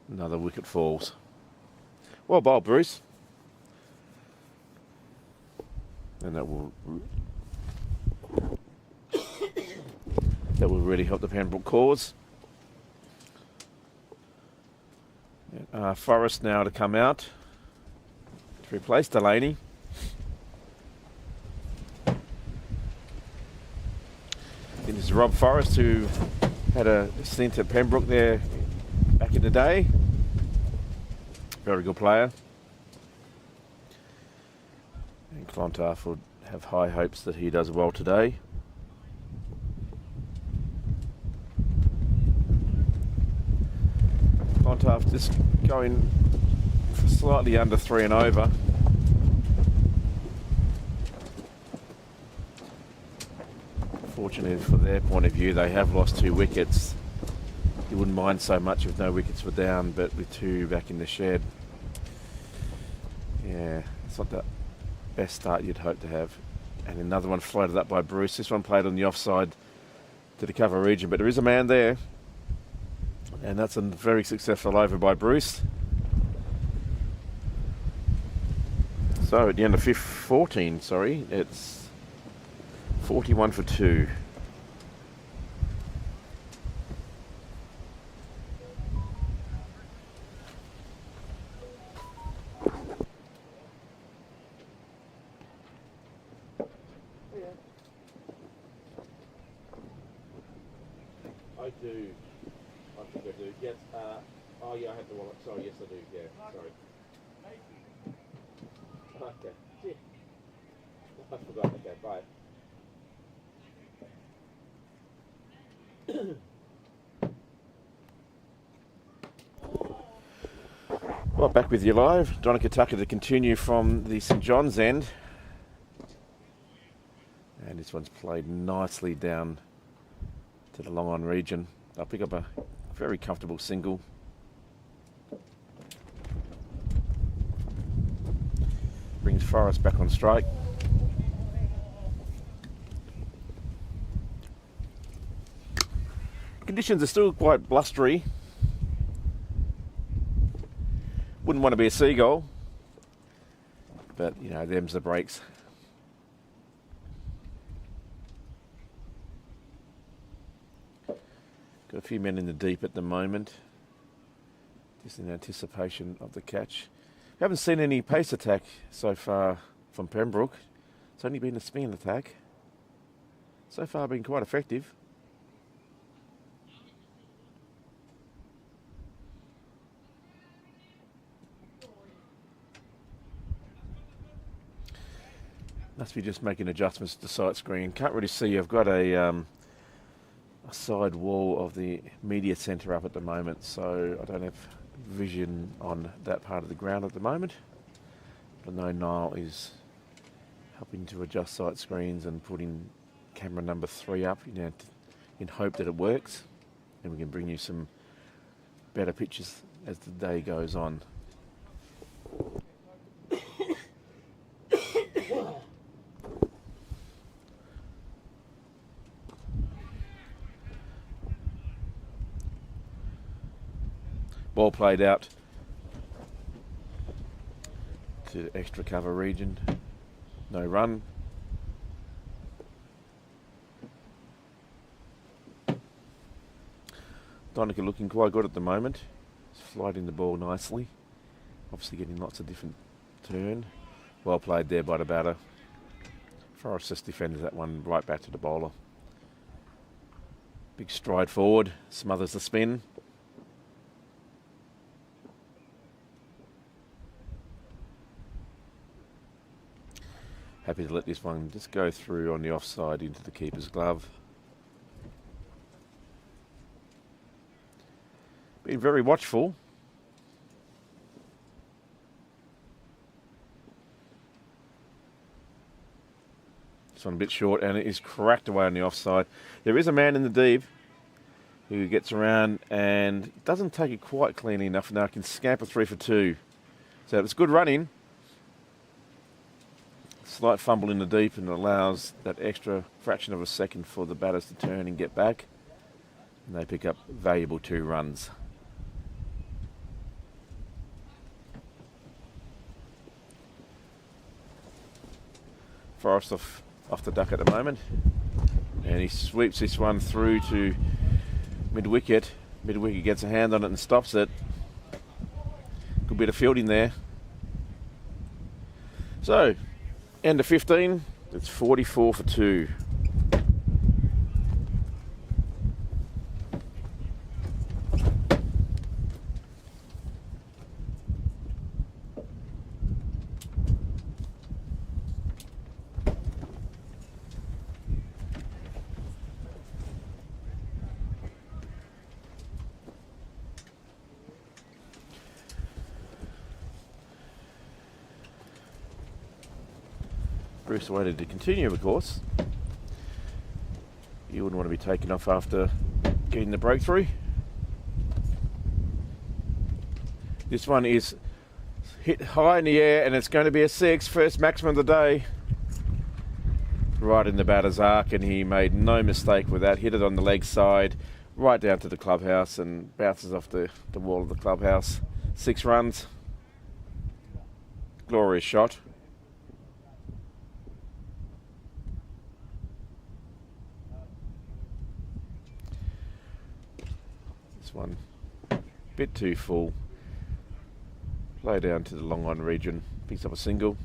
another wicket falls. Well bowled, Bruce. And that will really help the Pembroke cause. Forrest now to come out to replace Delaney. I think this is Rob Forrest, who had a stint at Pembroke there back in the day. Very good player. And Clontarf would have high hopes that he does well today. Clontarf just going for slightly under 3 and over. Fortunately for their point of view, they have lost 2 wickets. You wouldn't mind so much if no wickets were down, but with 2 back in the shed, yeah, it's not the best start you'd hope to have. And another one floated up by Bruce. This one played on the offside to the cover region, but there is a man there. And that's a very successful over by Bruce. So at the end of 14, it's 41 for 2. I do. I think I do. Yes. Oh yeah, I have the wallet. Sorry, yes I do. Yeah. Sorry. Okay. Yeah. I forgot. Okay. Bye. Well, back with you live. Donica Tucker to continue from the St John's end. And this one's played nicely down to the long on region. They'll pick up a very comfortable single. Brings Forrest back on strike. Conditions are still quite blustery. Wouldn't want to be a seagull, but you know, them's the breaks. Got a few men in the deep at the moment, just in anticipation of the catch. We haven't seen any pace attack so far from Pembroke. It's only been a spin attack. So far been quite effective. Must be just making adjustments to the sight screen. Can't really see. I've got a side wall of the media centre up at the moment, so I don't have vision on that part of the ground at the moment. But I know Niall is helping to adjust sight screens and putting camera number 3 up, you know, in hope that it works, and we can bring you some better pitches as the day goes on. Ball played out to extra cover region. No run. Donica looking quite good at the moment. He's flighting the ball nicely. Obviously getting lots of different turn. Well played there by the batter. Forrest just defended that one right back to the bowler. Big stride forward, smothers the spin. Happy to let this one just go through on the offside into the keeper's glove. Been very watchful. This one a bit short and it is cracked away on the offside. There is a man in the deep who gets around and doesn't take it quite cleanly enough. Now can scamper 3 for 2. So it's good running. Slight fumble in the deep and allows that extra fraction of a second for the batters to turn and get back. And they pick up valuable 2 runs. Forrest off the duck at the moment. And he sweeps this one through to mid-wicket. Mid-wicket gets a hand on it and stops it. Good bit of fielding there. So, end of 15, it's 44 for 2. Bruce waited to continue, of course. You wouldn't want to be taken off after getting the breakthrough. This one is hit high in the air and it's going to be a 6, first maximum of the day. Right in the batter's arc, and he made no mistake with that. Hit it on the leg side, right down to the clubhouse and bounces off the wall of the clubhouse. 6 runs. Glorious shot. One bit too full. Play down to the long on region, picks up a single.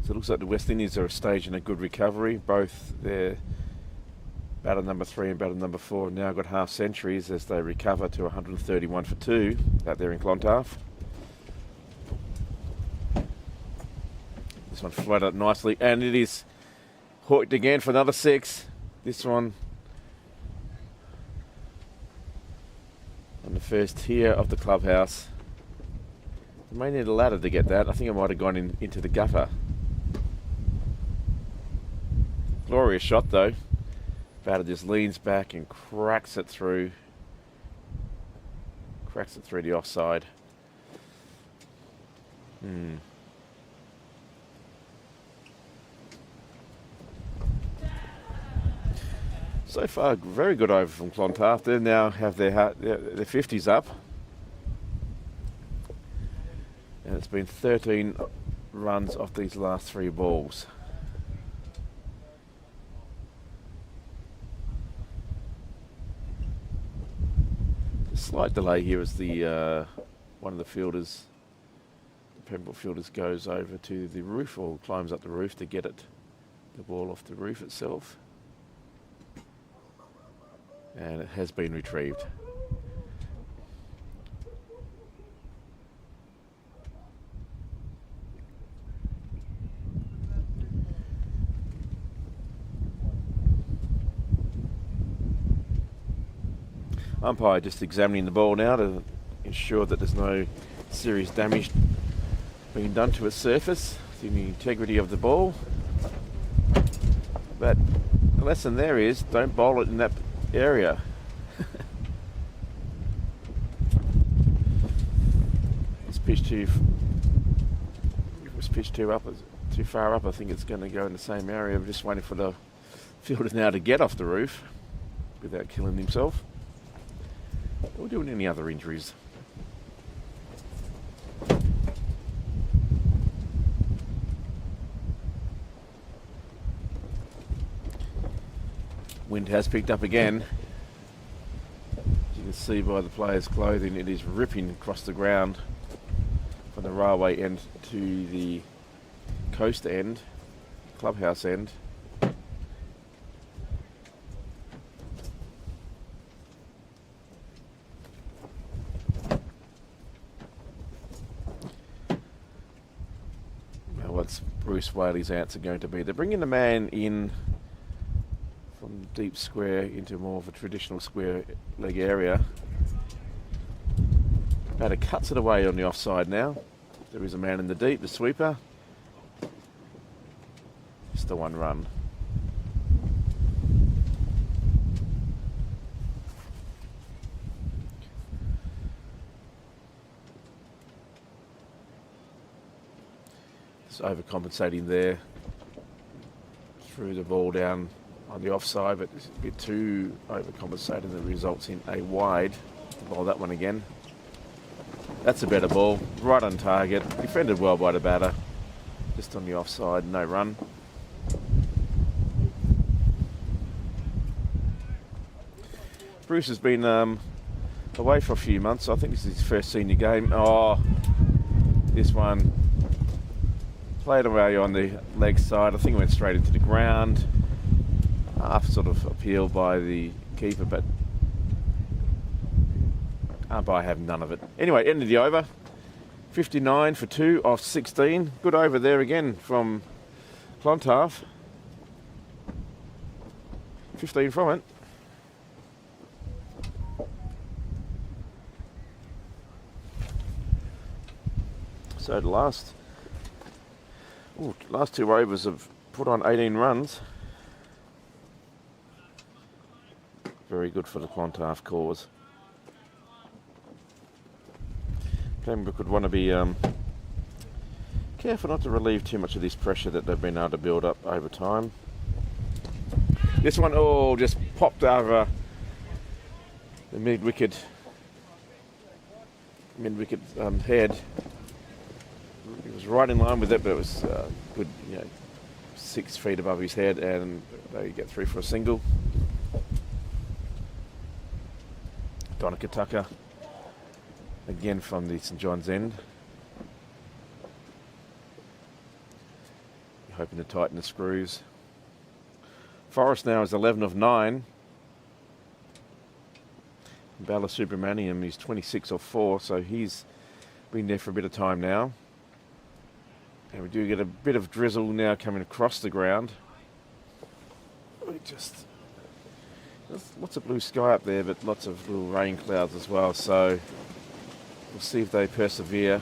So it looks like the West Indies are staging a good recovery. Both their batter number 3 and batter number 4 have now got half centuries as they recover to 131 for 2 out there in Clontarf. This one floated up nicely, and it is hooked again for another 6. This one on the first tier of the clubhouse. I may need a ladder to get that. I think I might have gone into the gutter. Glorious shot though. Batter just leans back and cracks it through. Cracks it through the offside. So far, very good over from Clontarf. They now have their 50s up. And it's been 13 runs off these last 3 balls. A slight delay here as the one of the fielders, the Pembroke fielders, goes over to the roof or climbs up the roof to get the ball off the roof itself. And it has been retrieved. Umpire just examining the ball now to ensure that there's no serious damage being done to its surface. testing the integrity of the ball. But the lesson there is don't bowl it in that area. It's pitched too. It was pitched too far up. I think it's going to go in the same area. I'm just waiting for the fielder now to get off the roof without killing himself or doing any other injuries. Wind has picked up again. As you can see by the players' clothing, it is ripping across the ground from the railway end to the coast end, clubhouse end. Now what's Bruce Whaley's answer going to be? They're bringing the man in from deep square into more of a traditional square leg area. Batter cuts it away on the offside now. There is a man in the deep, the sweeper. Just the one run. Just overcompensating there. Threw the ball down on the offside, but it's a bit too overcompensated that results in a wide. Bowl that one again. That's a better ball, right on target. Defended well by the batter. Just on the offside, no run. Bruce has been away for a few months. I think this is his first senior game. Oh, this one played away on the leg side. I think it went straight into the ground. Half sort of appealed by the keeper, but umpire have none of it. Anyway, end of the over. 59 for 2 off 16. Good over there again from Clontarf. 15 from it. So the last two overs have put on 18 runs. Very good for the Clontarf cause. Pembroke would want to be careful not to relieve too much of this pressure that they've been able to build up over time. This one, just popped over the mid-wicket head. It was right in line with it, but it was good, 6 feet above his head, and they get through for a single. Donica Tucker, again from the St John's end. Hoping to tighten the screws. Forrest now is 11 of 9. Bala Subramaniam is 26 of 4, so he's been there for a bit of time now. And we do get a bit of drizzle now coming across the ground. There's lots of blue sky up there, but lots of little rain clouds as well, so we'll see if they persevere.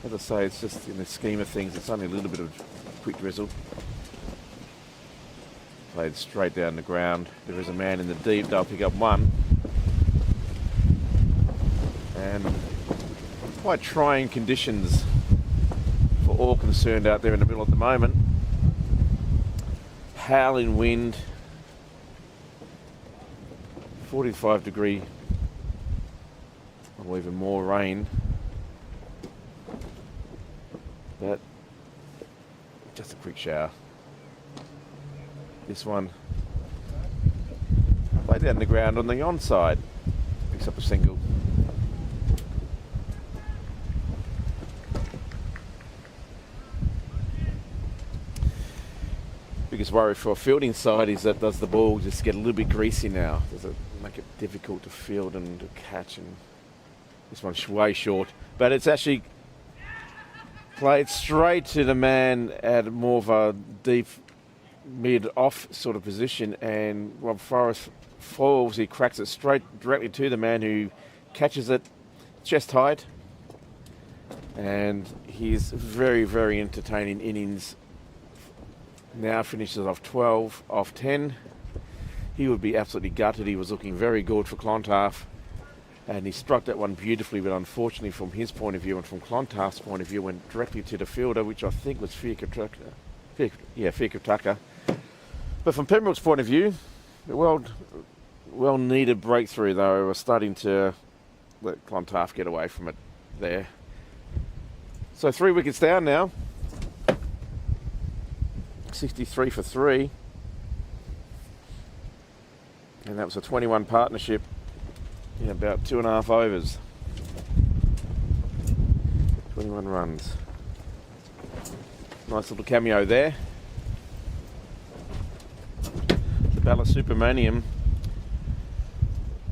As I say, it's just in the scheme of things, it's only a little bit of quick drizzle. Played straight down the ground. There is a man in the deep, they'll pick up one. And quite trying conditions for all concerned out there in the middle at the moment. Howling wind. 45-degree, or even more rain, but just a quick shower. This one played down the ground on the onside, picks up a single. Biggest worry for a fielding side is that does the ball just get a little bit greasy now? Does it make it difficult to field and to catch? And this one's way short, but it's actually played straight to the man at more of a deep mid-off sort of position, and Rob Forrest falls, he cracks it directly to the man who catches it chest height. And his very, very entertaining innings now finishes off 12 off 10. He would be absolutely gutted. He was looking very good for Clontarf. And he struck that one beautifully, but unfortunately from his point of view and from Clontarf's point of view went directly to the fielder, which I think was Fiacre Tucker. But from Pembroke's point of view, well needed breakthrough though. We're starting to let Clontarf get away from it there. So 3 wickets down now. 63 for 3. And that was a 21 partnership in about 2.5 overs. 21 runs. Nice little cameo there. The Balla Supermanium.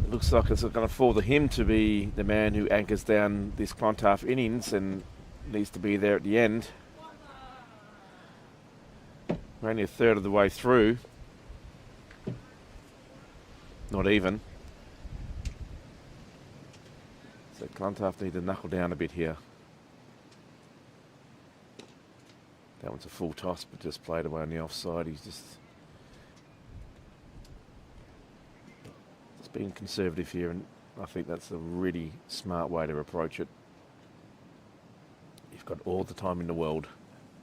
It looks like it's going to fall to him to be the man who anchors down this Clontarf innings and needs to be there at the end. We're only a third of the way through. Not even. So Clontarf need to knuckle down a bit here. That one's a full toss, but just played away on the offside. He's just being conservative here, and I think that's a really smart way to approach it. You've got all the time in the world,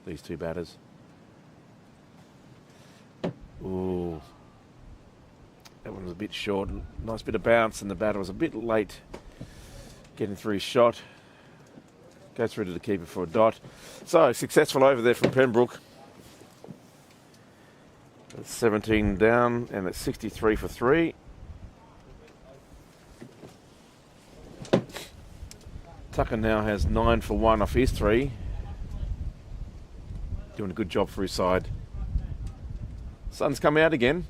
these two batters. Ooh. That one was a bit short. Nice bit of bounce, and the batter was a bit late getting through his shot. Goes through to the keeper for a dot. So, successful over there from Pembroke. That's 17 down, and it's 63 for 3. Tucker now has 9 for 1 off his 3. Doing a good job for his side. Sun's come out again.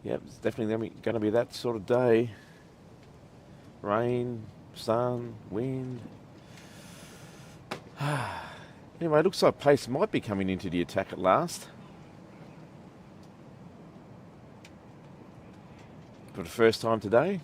Yep, it's definitely going to be that sort of day. Rain, sun, wind. Anyway, it looks like pace might be coming into the attack at last. For the first time today.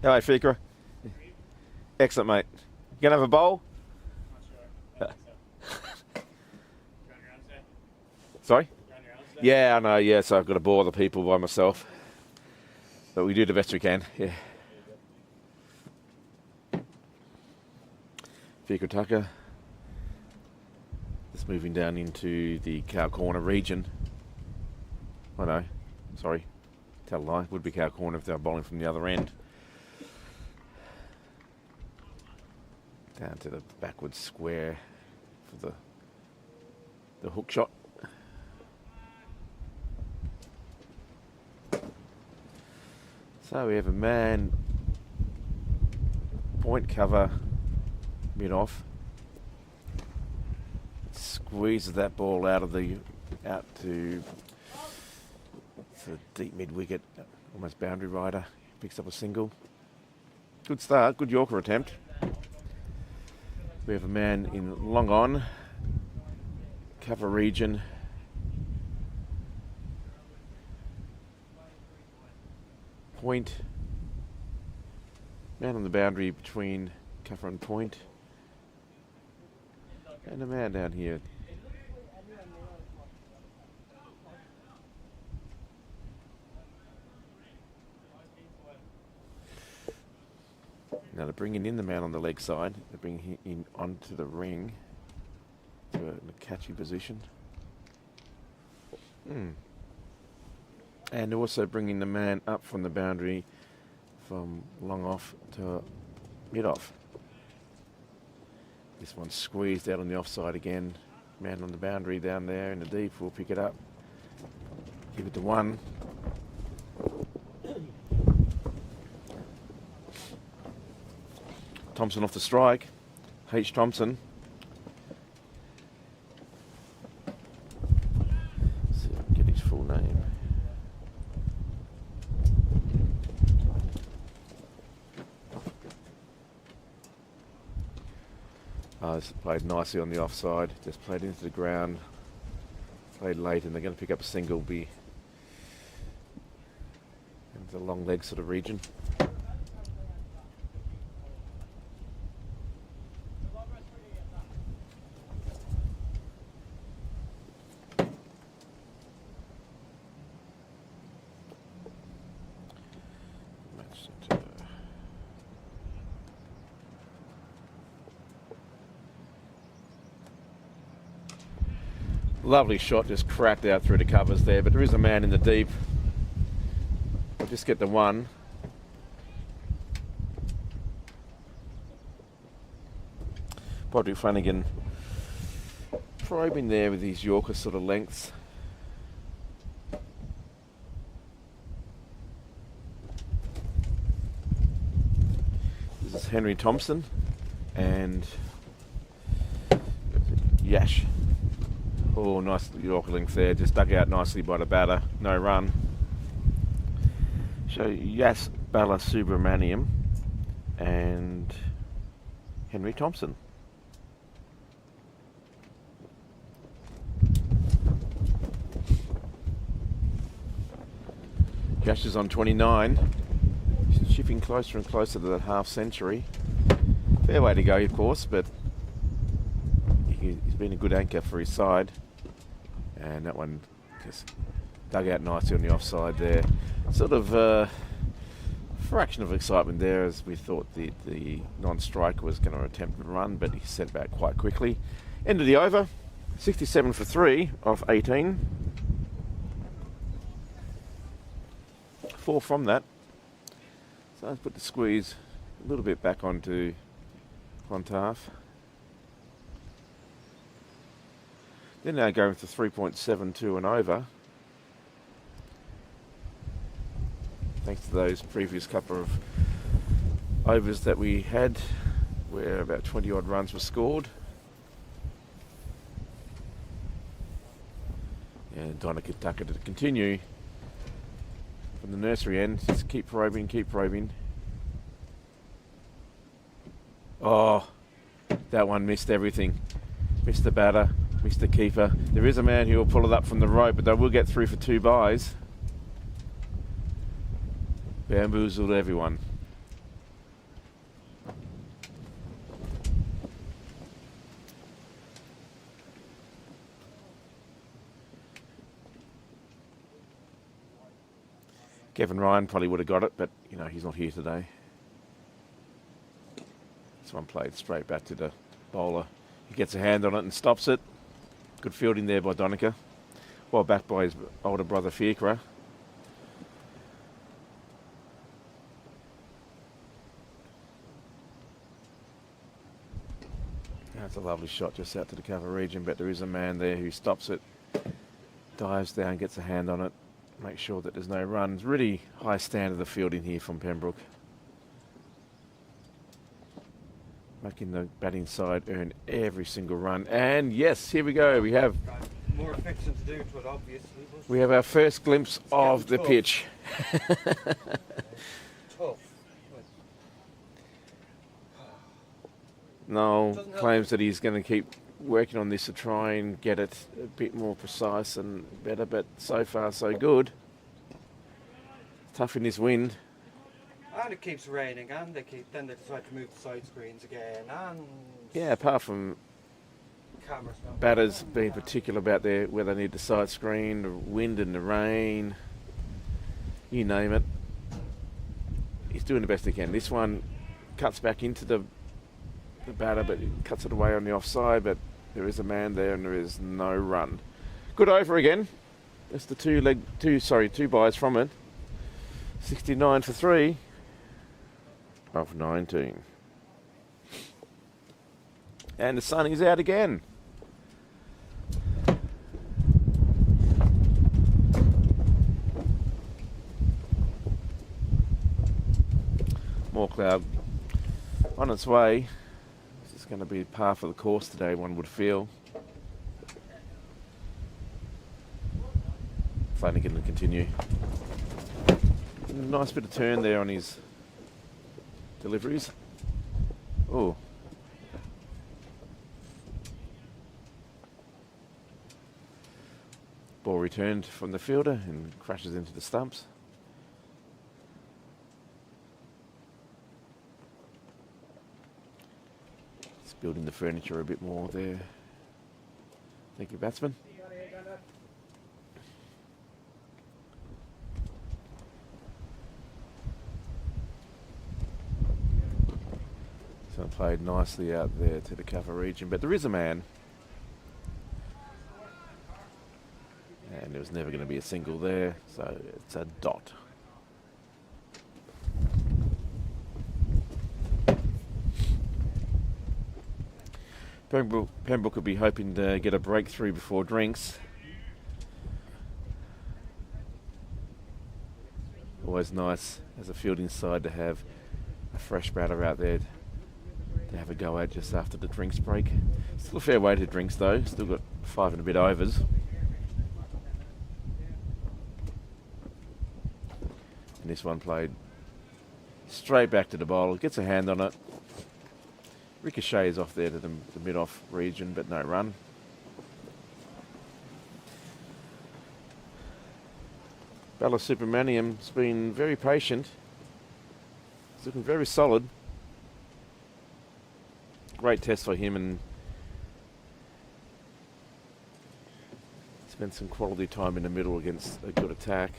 Hello, Fiacre. Excellent, mate. You gonna have a bowl? Not sure. Sorry? Yeah, I know, yeah, so I've got to bore the people by myself. But we do the best we can, yeah. Fiacre Tucker. Just moving down into the cow corner region. I know, sorry. Tell a lie, would be cow corner if they were bowling from the other end. Down to the backward square for the hook shot. So we have a man, point cover, mid off. Squeezes that ball out to deep mid wicket, almost boundary rider. Picks up a single. Good start, good Yorker attempt. We have a man in long on, cover region. Point. Man on the boundary between cover and point. And a man down here. Now they're bringing in the man on the leg side. They're bringing him in onto the ring to a catchy position. And also bringing the man up from the boundary from long off to mid off. This one's squeezed out on the offside again. Man on the boundary down there in the deep will pick it up. Give it to one. Thompson off the strike. H. Thompson. Let's see if I can get his full name. played nicely on the offside, just played into the ground, played late, and they're going to pick up a single into the long leg sort of region. Lovely shot, just cracked out through the covers there, but there is a man in the deep. I'll just get the one. Podrick Flanagan probing there with his Yorker sort of lengths. This is Henry Thompson and Yash. Oh, nice Yorker length there, just dug out nicely by the batter, no run. So Yas Balasubramaniam and Henry Thompson. Yash is on 29, shifting closer and closer to that half century. Fair way to go, of course, but he's been a good anchor for his side. And that one just dug out nicely on the offside there. Sort of a fraction of excitement there as we thought the non-striker was going to attempt to run, but he sent back quite quickly. End of the over, 67 for 3 off 18. 4 from that. So let's put the squeeze a little bit back onto Clontarf. They're now going for 3.72 and over. Thanks to those previous couple of overs that we had where about 20 odd runs were scored. And Donica Tucker to continue from the nursery end. Just keep probing, keep probing. Oh, that one missed everything. Missed the batter. Mr. Keeper. There is a man who will pull it up from the rope, but they will get through for 2 byes. Bamboozled everyone. Kevin Ryan probably would have got it, but you know he's not here today. This one played straight back to the bowler. He gets a hand on it and stops it. Good fielding there by Donica. Well backed by his older brother Fiacre. That's a lovely shot just out to the cover region, but there is a man there who stops it, dives down, gets a hand on it, makes sure that there's no runs. Really high standard of fielding here from Pembroke. Making the batting side earn every single run. And yes, here we go. We have more fiction to do to it, obviously. We have our first glimpse of the pitch. Tough. Noel claims that he's going to keep working on this to try and get it a bit more precise and better, but so far so good. Tough in this wind. And it keeps raining, and then they decide to move the side screens again, and yeah, apart from cameras batters being particular about where they need the side screen, the wind and the rain, you name it, he's doing the best he can. This one cuts back into the batter, but he cuts it away on the offside, but there is a man there and there is no run. Good over again. That's the two byes from it. 69 for 3 of 19. And the sun is out again. More cloud on its way. This is going to be par for the course today, one would feel. Flanagan will continue. Nice bit of turn there on his deliveries. Oh. Ball returned from the fielder and crashes into the stumps. Just building the furniture a bit more there. Thank you, batsman. So played nicely out there to the cover region, but there is a man. And there was never going to be a single there, so it's a dot. Pembroke will be hoping to get a breakthrough before drinks. Always nice as a fielding side to have a fresh batter out there to have a go at just after the drinks break. Still a fair way to drinks though, still got 5 and a bit overs. And this one played straight back to the bowler, gets a hand on it. Ricochets off there to the mid-off region, but no run. Balasubramanian's been very patient. He's looking very solid. Great test for him, and spent some quality time in the middle against a good attack.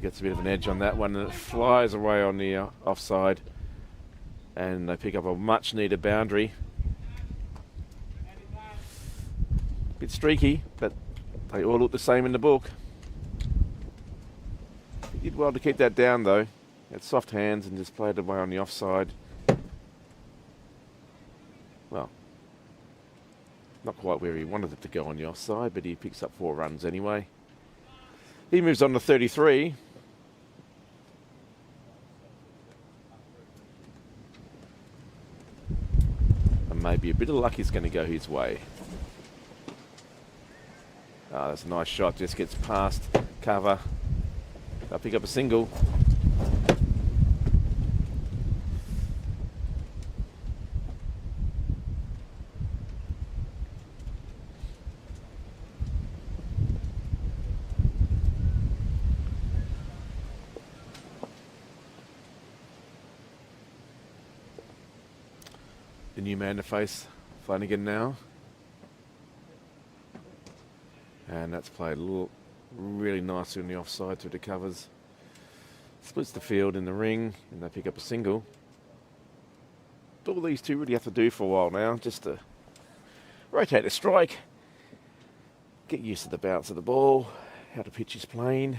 Gets a bit of an edge on that one, and it flies away on the offside, and they pick up a much needed boundary. Bit streaky, but they all look the same in the book. He did well to keep that down though. Had soft hands and just played away on the offside. Well, not quite where he wanted it to go on the offside, but he picks up 4 runs anyway. He moves on to 33. And maybe a bit of luck is going to go his way. That's a nice shot, just gets past cover. They'll pick up a single. The new man to face Flanagan now. And that's played really nicely on the offside through the covers. Splits the field in the ring, and they pick up a single. All these two really have to do for a while now, just to rotate the strike, get used to the bounce of the ball, how to pitch his plane,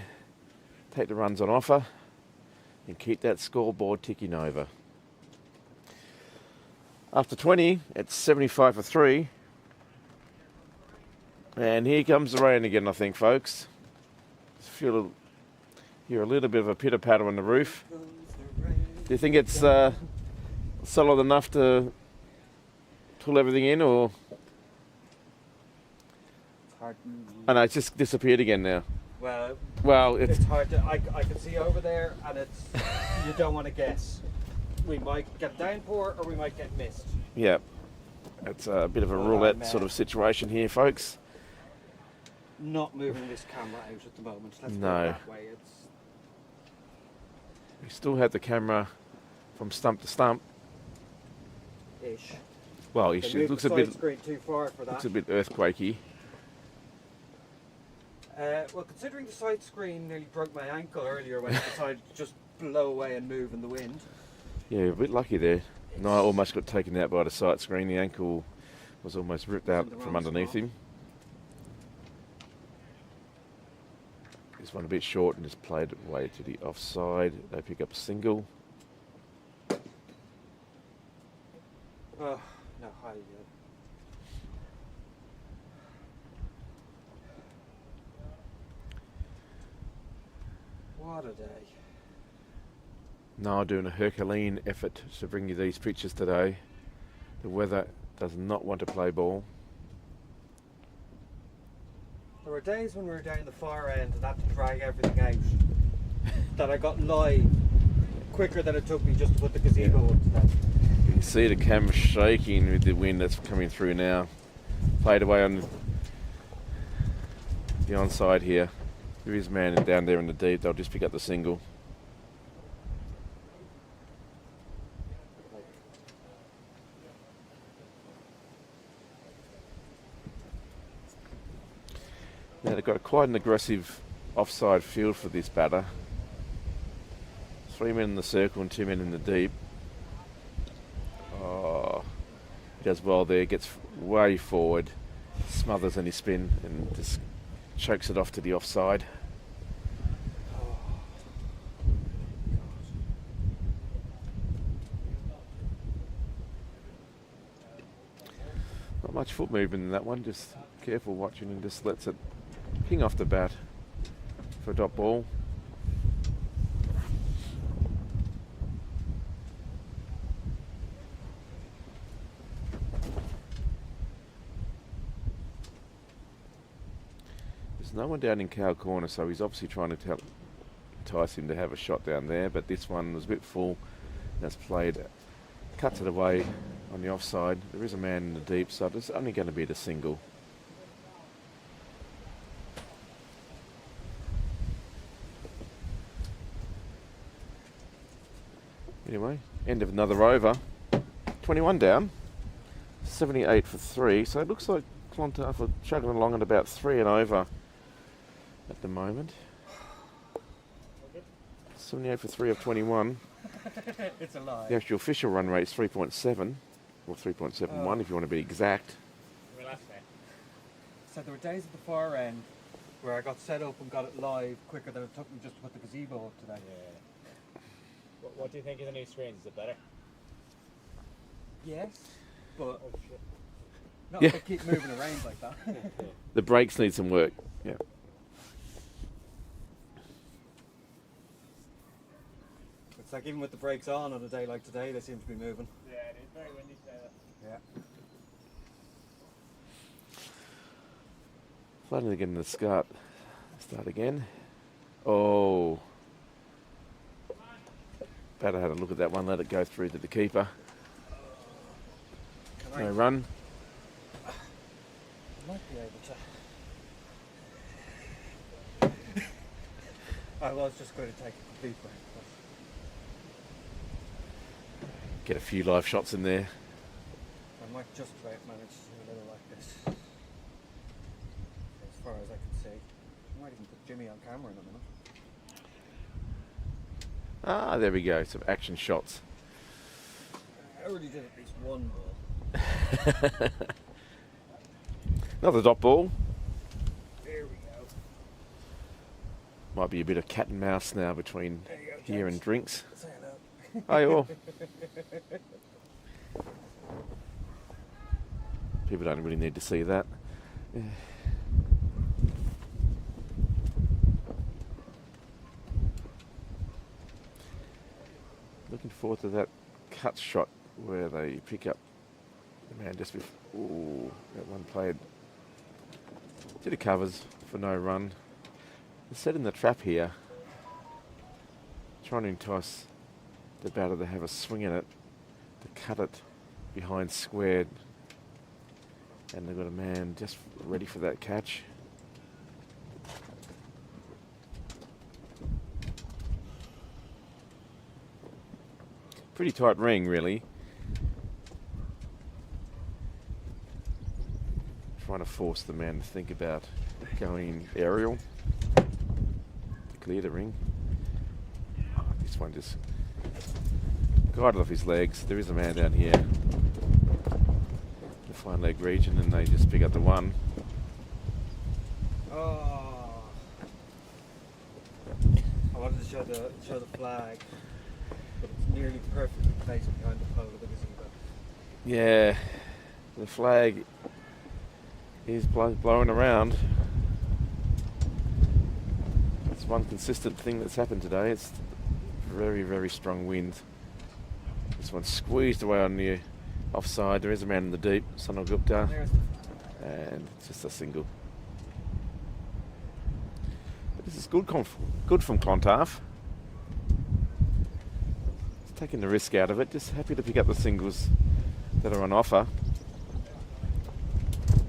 take the runs on offer, and keep that scoreboard ticking over. After 20, it's 75 for 3. And here comes the rain again, I think, folks. Hear a little bit of a pitter-patter on the roof. Do you think it's solid enough to pull everything in, or? It's hard. Oh no, it's just disappeared again now. Well, it's hard to. I can see over there, and it's you don't want to guess. We might get downpour, or we might get mist. Yeah, it's a bit of a roulette sort of situation here, folks. Not moving this camera out at the moment. Let's go No. that way. We still have the camera from stump to stump. Ish. Well, They it moved looks the a bit side screen too far for that. looks a bit earthquakey. Well, considering the side screen nearly broke my ankle earlier when it decided to just blow away and move in the wind. Yeah, a bit lucky there. No, I almost got taken out by the sight screen. The ankle was almost ripped out from underneath him. This one a bit short and just played it away to the offside. They pick up a single. Oh, no, high. What a day. Now doing a Herculean effort to bring you these pictures today. The weather does not want to play ball. There were days when we were down the far end and had to drag everything out that I got live quicker than it took me just to put the gazebo up today. You can see the camera shaking with the wind that's coming through now. Played away on the onside here. There is a man down there in the deep. They'll just pick up the single. Now they've got quite an aggressive offside field for this batter. 3 men in the circle and 2 men in the deep. Oh, he does well there, gets way forward, smothers any spin and just chokes it off to the offside. Not much foot movement in that one, just careful watching and just lets it ping off the bat for a dot ball. There's no one down in cow corner, so he's obviously trying to entice him to have a shot down there, but this one was a bit full. That's played, cuts it away on the offside. There is a man in the deep, so it's only going to be the single. Anyway, end of another over. 21 down, 78 for 3. So it looks like Clontarf are chugging along at about 3 and over at the moment. 78 for 3 of 21. It's a lie. The actual official run rate is 3.7 or 3.71 if you want to be exact. So there were days at the far end where I got set up and got it live quicker than it took me just to put the gazebo up today. Yeah. What do you think of the new screens? Is it better? Yes, but not Yeah. if they keep moving around like that. The brakes need some work. Yeah. It's like even with the brakes on a day like today, they seem to be moving. Yeah, it is very windy today. Yeah. Flooding again in the start again. Oh. Batter had a look at that one, let it go through to the keeper. No run. I might be able to. I was just going to take a complete break. Get a few live shots in there. I might just about manage to do a little like this. As far as I can see. I might even put Jimmy on camera in a minute. Ah, there we go. Some action shots. I already did at least one ball. Another dot ball. There we go. Might be a bit of cat and mouse now between There you go, here James. and drinks. Say hello. Oh, well. People don't really need to see that. Yeah. Looking forward to that cut shot where they pick up the man just before. Ooh, that one played. Did a covers for no run. They're setting the trap here, trying to entice the batter to have a swing at it, to cut it behind squared. And they've got a man just ready for that catch. Pretty tight ring, really. Trying to force the man to think about going aerial to clear the ring. Oh, this one just guided off his legs. There is a man down here, the fine leg region, and they just pick up the one. Oh. I wanted to show the flag, but it's nearly perfectly placed behind the pole of the gazebo. Yeah, the flag is blowing around. It's one consistent thing that's happened today. It's very, very strong wind. This one's squeezed away on the offside. There is a man in the deep, Sunil Gupta, There's and it's just a single. This is good from Clontarf. He's taking the risk out of it. Just happy to pick up the singles that are on offer.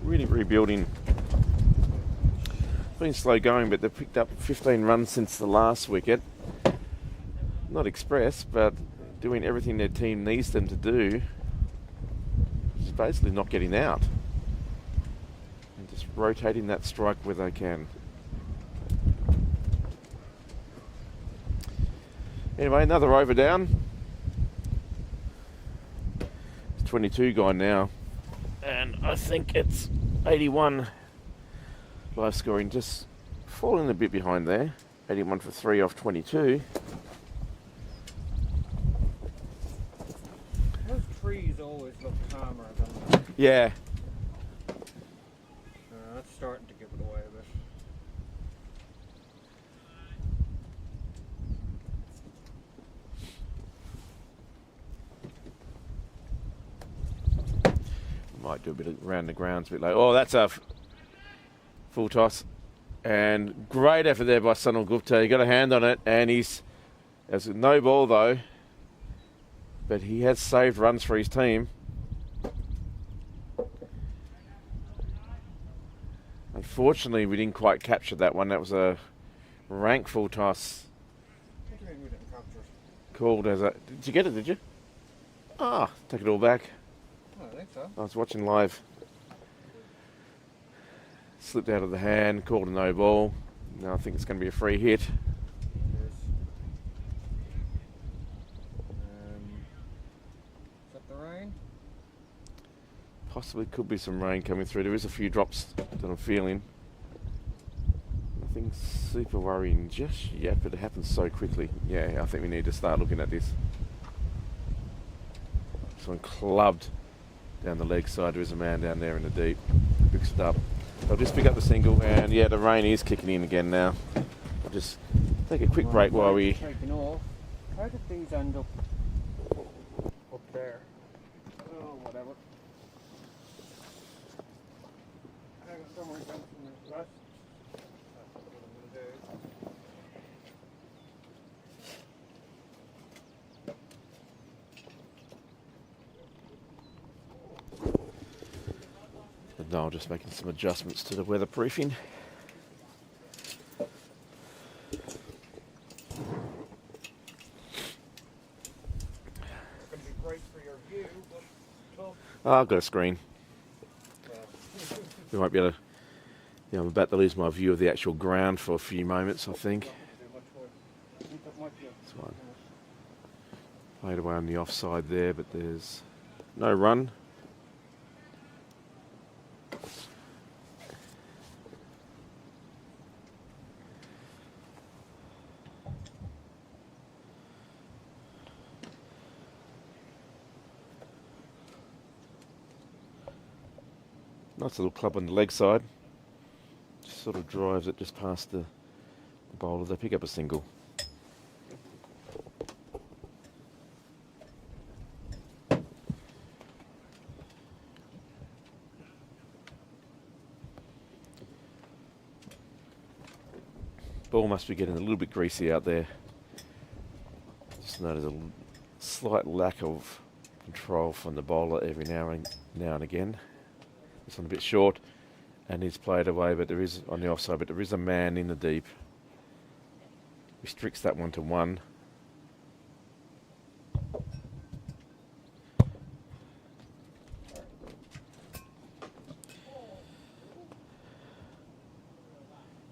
Really rebuilding. Been slow going, but they've picked up 15 runs since the last wicket. Not express, but doing everything their team needs them to do. Just basically not getting out. And just rotating that strike where they can. Anyway, another over down. It's 22 gone now. And I think it's 81 live scoring, just falling a bit behind there. 81 for 3 off 22. Those trees always look calmer than Yeah. that's starting to give it away a bit. Might do a bit of around the grounds a bit like, oh, that's a full toss. And great effort there by Sunil Gupta. He got a hand on it, and there's no ball though. But he has saved runs for his team. Unfortunately, we didn't quite capture that one. That was a rank full toss. What do you mean we didn't capture it? Called as a... Did you get it, did you? Ah, take it all back. I think so. I was watching live. Slipped out of the hand, called a no ball. Now I think it's going to be a free hit. Is that the rain? Possibly could be some rain coming through. There is a few drops that I'm feeling. Nothing super worrying just yet, but it happens so quickly. Yeah, I think we need to start looking at this. This one clubbed down the leg side. There is a man down there in the deep. Picks it up. I'll just pick up the single, and yeah, the rain is kicking in again now. I'll just take a quick break while we... Taking off. How did these end up there? Oh, whatever. Hang on, somewhere down from the west. That's what I'm going to do. But no, just making some adjustments to the weatherproofing. Oh, I've got a screen. We might be able to... Yeah, I'm about to lose my view of the actual ground for a few moments, I think. This one. Played away on the offside there, but there's no run. Nice little club on the leg side. Just sort of drives it just past the bowler. They pick up a single. Ball must be getting a little bit greasy out there. Just notice a slight lack of control from the bowler every now and again. This one a bit short, and he's played away, but there is on the offside, but there is a man in the deep. Restricts that one to 1.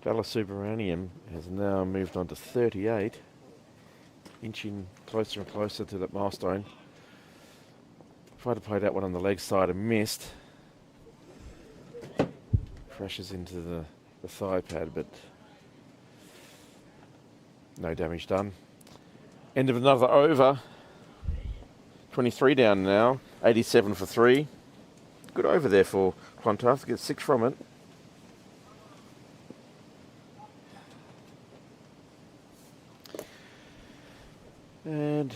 Balasubramaniam has now moved on to 38, inching closer and closer to that milestone. Tried to play that one on the leg side and missed. Crashes into the thigh pad, but no damage done. End of another over. 23 down now. 87 for 3. Good over there for Clontarf to get 6 from it. And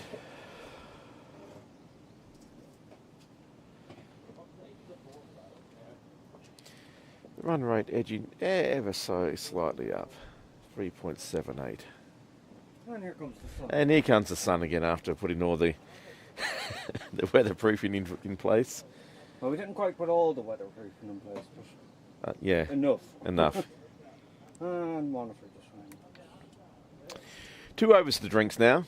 the run rate edging ever so slightly up. 3.78. And here comes the sun. And here comes the sun again after putting all the the weatherproofing in place. Well, we didn't quite put all the weatherproofing in place, but Yeah, enough. enough. And monitor just fine. 2 overs to drinks now.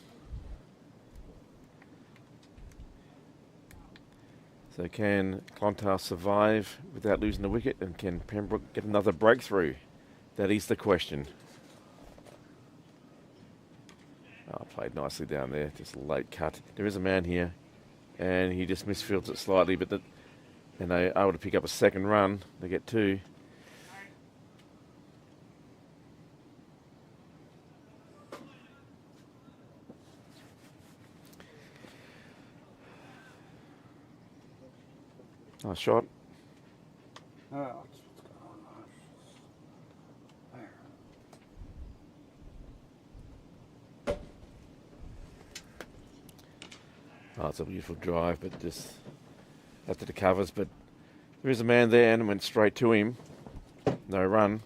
So can Clontarf survive without losing the wicket, and can Pembroke get another breakthrough? That is the question. Oh, played nicely down there, just a late cut. There is a man here, and he just misfields it slightly, but and they are able to pick up a second run. They get 2. Nice shot. Oh, what's going on? There. Oh, it's a beautiful drive, but just after the covers. But there is a man there, and went straight to him. No run.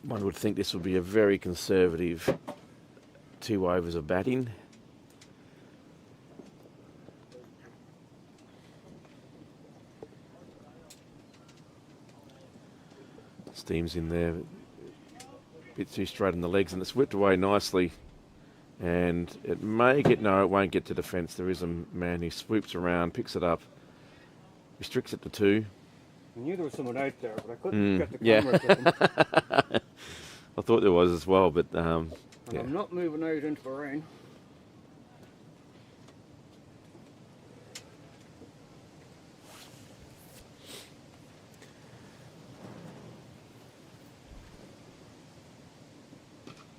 One would think this would be a very conservative 2 overs of batting. Steam's in there, a bit too straight on the legs, and it's whipped away nicely. And it may get, no, it won't get to the fence. There is a man who swoops around, picks it up, restricts it to 2. I knew there was someone out there, but I couldn't get the yeah. camera to them. I thought there was as well, but And yeah. I'm not moving out into the rain.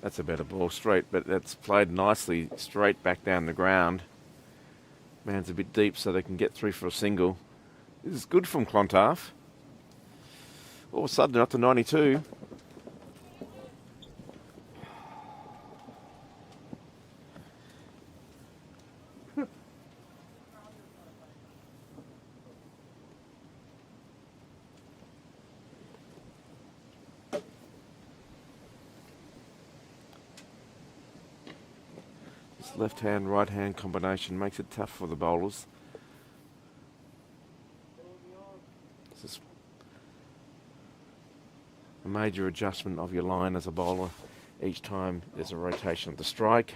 That's a better ball straight, but that's played nicely straight back down the ground. Man's a bit deep so they can get through for a single. This is good from Clontarf. All of a sudden up to 92. This left-hand, right-hand combination makes it tough for the bowlers. This is a major adjustment of your line as a bowler. Each time there's a rotation of the strike.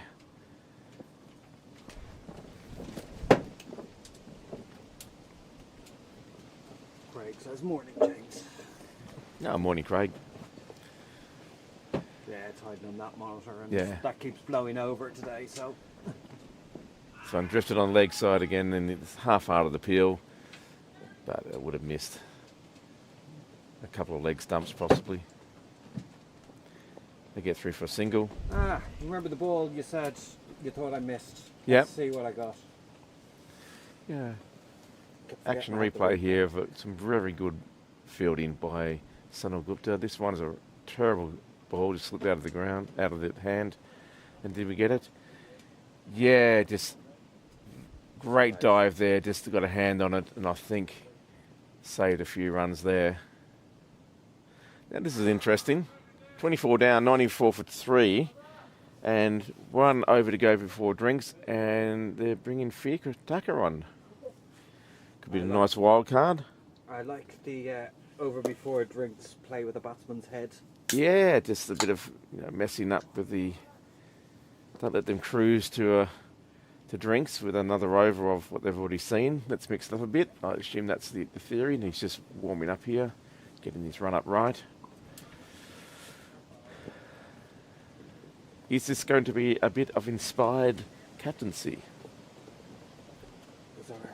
Craig says morning, James. No, morning, Craig. Yeah, it's hiding on that monitor, and Yeah. that keeps blowing over today, so. So I'm drifted on leg side again, and it's half out of the peel, but it would have missed a couple of leg stumps possibly. They get through for a single. Ah, you remember the ball you said you thought I missed? Yep. Let's see what I got. Yeah. Kept Action forgetting I had the replay wicket. here of some very good fielding by Sunil Gupta. This one is a terrible ball, just slipped out of the ground, out of the hand. And did we get it? Yeah, just great dive there. Just got a hand on it, and I think saved a few runs there. Now this is interesting. 24 down, 94 for 3, and 1 over to go before drinks, and they're bringing Fiacre Tucker on. Could be a nice wild card. I like the over before drinks play with the batsman's head. Yeah, just a bit of messing up with the. Don't let them cruise to drinks with another over of what they've already seen. Let's mix it up a bit. I assume that's the theory, and he's just warming up here, getting his run up right. Is this going to be a bit of inspired captaincy? It's over.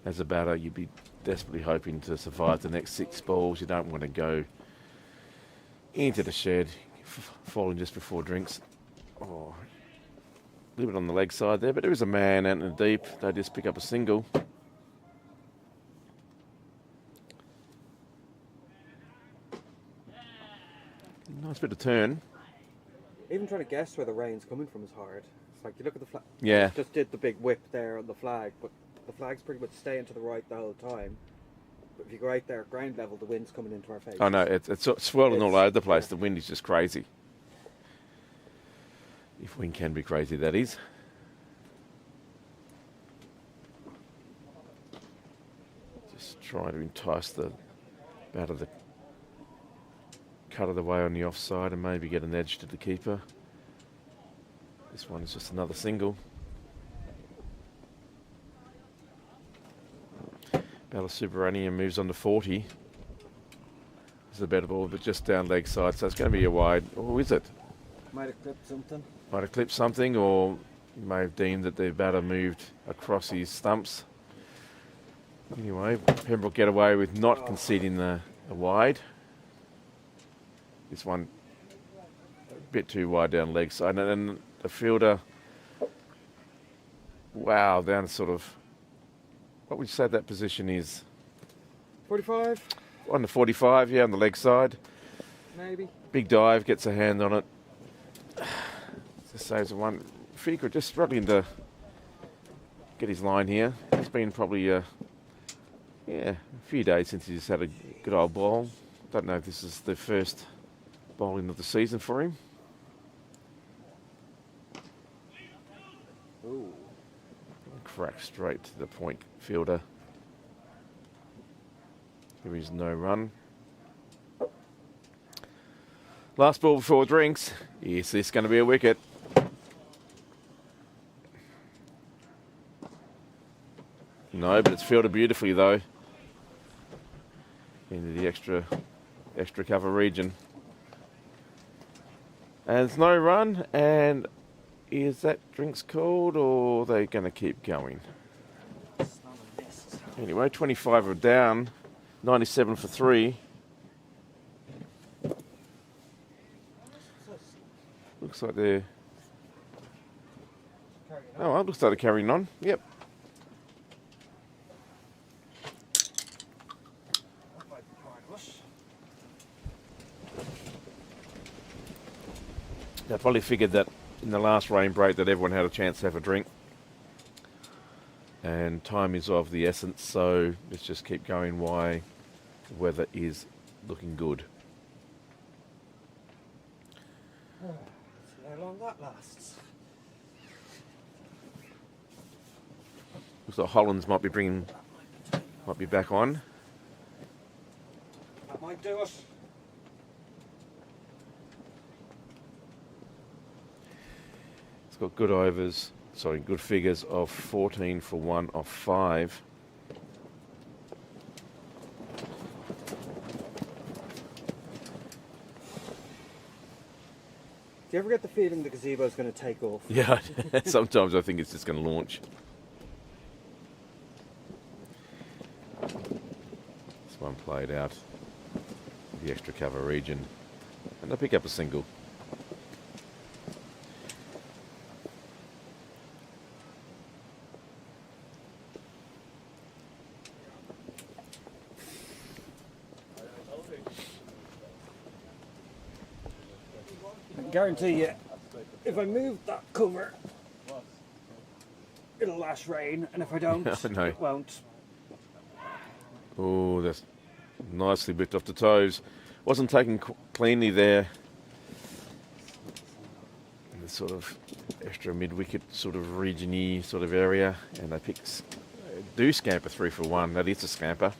As a batter, you'd be desperately hoping to survive the next 6 balls. You don't want to go into the shed, falling just before drinks. Oh, a little bit on the leg side there, but there is a man out in the deep. They just pick up a single. Nice bit of turn. Even trying to guess where the rain's coming from is hard. It's like you look at the flag. Yeah. Just did the big whip there on the flag, but the flag's pretty much staying to the right the whole time. But if you go right there at ground level, the wind's coming into our face. I know, it's swirling all over the place. Yeah. The wind is just crazy. If wind can be crazy, that is. Just trying to entice the batter the cut of the way on the offside and maybe get an edge to the keeper. This one is just another single. Balasubranian moves on to 40. This is a better ball, but just down leg side, so it's going to be a wide. Oh, is it? Might have clipped something. Might have clipped something, or you may have deemed that the batter moved across his stumps. Anyway, Pembroke get away with not conceding the wide. This one a bit too wide down leg side, and then the fielder, wow, down sort of, what would you say that position is? 45? On the 45, yeah, on the leg side. Maybe. Big dive, gets a hand on it. Just saves one. Figure just struggling to get his line here. It's been probably a few days since he's had a good old ball. Don't know if this is the first bowling of the season for him. Ooh. Crack straight to the point fielder. There is no run. Last ball before drinks. Is this going to be a wicket? No, but it's fielded beautifully though. Into the extra cover region. And it's no run, and is that drinks called, or are they going to keep going? Anyway, 25 are down, 97 for 3. Looks like they're... Oh, well, looks like they're carrying on. Yep. They probably figured that in the last rain break that everyone had a chance to have a drink. And time is of the essence, so let's just keep going while the weather is looking good. Let's see how long that lasts. Looks like Hollands might be back on. That might do it. It's got good figures of 14 for 1 off 5. Do you ever get the feeling the gazebo's going to take off? Yeah, sometimes I think it's just going to launch. This one played out the extra cover region, and they pick up a single. I can guarantee you, if I move that cover, it'll lash rain, and if I don't, No. it won't. Oh, that's nicely whipped off the toes. Wasn't taken cleanly there. In the sort of extra mid-wicket sort of region-y sort of area, and they do scamper 3 for 1. That is a scamper.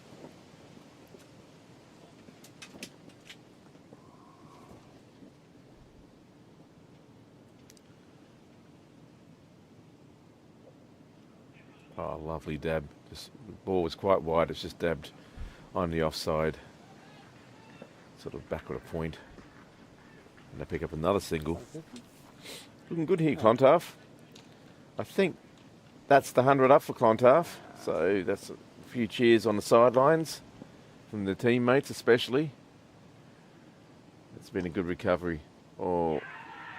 Oh, lovely dab. The ball was quite wide. It's just dabbed on the offside, sort of back at a point. And they pick up another single. Looking good here, Clontarf. I think that's the 100 up for Clontarf. So that's a few cheers on the sidelines from the teammates especially. It's been a good recovery. Oh,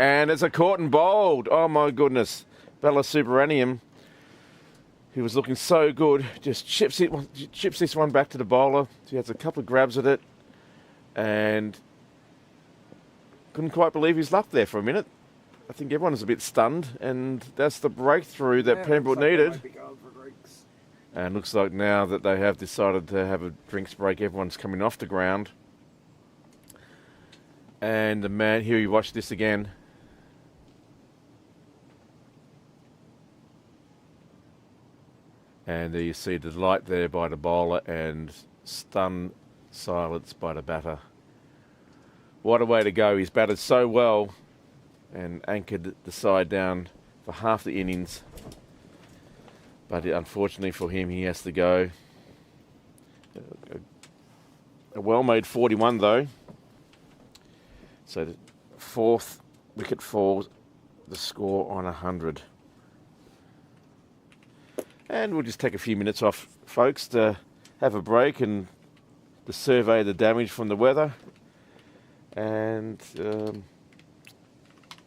and it's a caught and bowled. Oh my goodness. Balasubranian, who was looking so good, just chips this one back to the bowler. He has a couple of grabs at it and couldn't quite believe his luck there for a minute. I think everyone's a bit stunned, and that's the breakthrough that Pembroke needed. And looks like now that they have decided to have a drinks break, everyone's coming off the ground. And the man, here you watch this again. And there you see the light there by the bowler and stunned silence by the batter. What a way to go. He's batted so well and anchored the side down for half the innings. But unfortunately for him, he has to go. A well-made 41 though. So the 4th wicket falls, the score on 100. And we'll just take a few minutes off, folks, to have a break and to survey the damage from the weather. And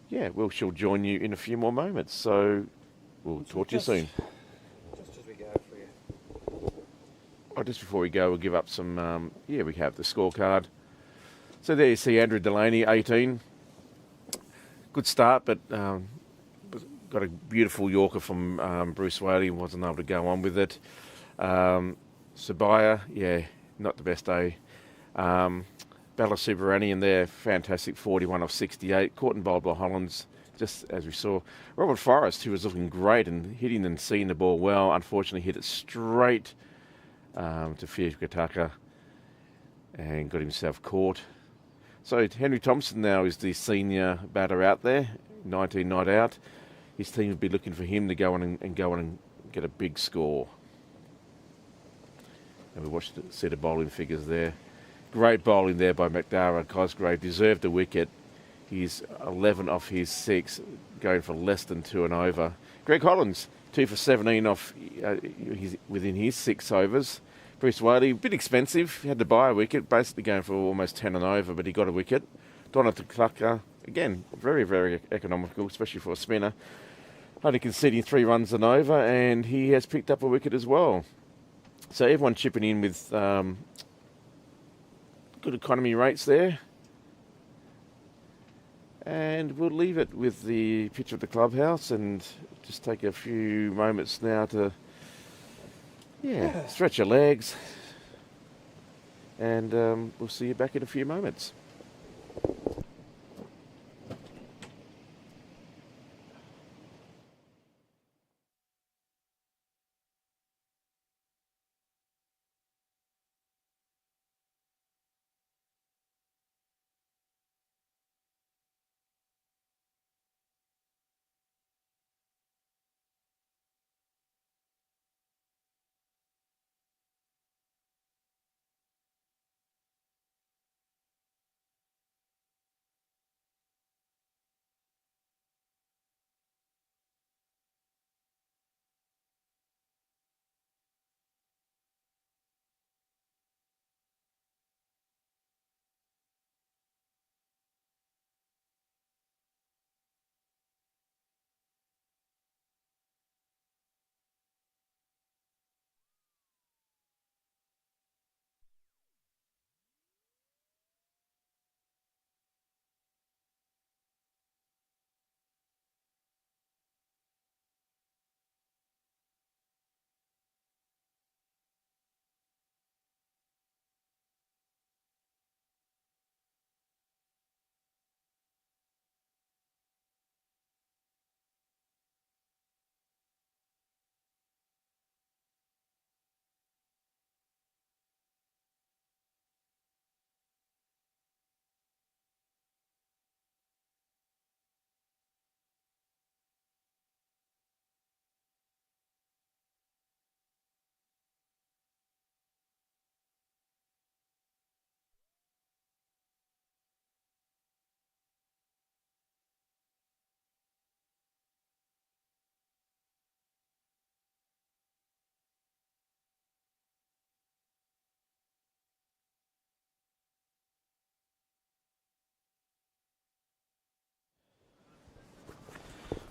yeah, she'll join you in a few more moments. So we'll talk to you soon. Just as we go for you. Oh, just before we go, we'll give up some, we have the scorecard. So there you see Andrew Delaney, 18. Good start, but got a beautiful Yorker from Bruce Whaley, wasn't able to go on with it. Sabaya, not the best day. Bala Subarani in there, fantastic 41 off 68. Caught and bowled by Hollands, just as we saw. Robert Forrest, who was looking great and hitting and seeing the ball well, unfortunately hit it straight to Fierce Kataka and got himself caught. So Henry Thompson now is the senior batter out there, 19 not out. His team will be looking for him to go on and get a big score. And we watched the set of bowling figures there. Great bowling there by McDara. Cosgrave deserved the wicket. He's 11 off his 6, going for less than 2 and over. Greg Hollands, 2 for 17 off within his 6 overs. Bruce Whaley, a bit expensive. He had to buy a wicket, basically going for almost 10 and over, but he got a wicket. Donald Tucker, again, very, very economical, especially for a spinner. Only conceding 3 runs and over, and he has picked up a wicket as well. So everyone chipping in with good economy rates there. And we'll leave it with the picture of the clubhouse and just take a few moments now to stretch your legs. And we'll see you back in a few moments.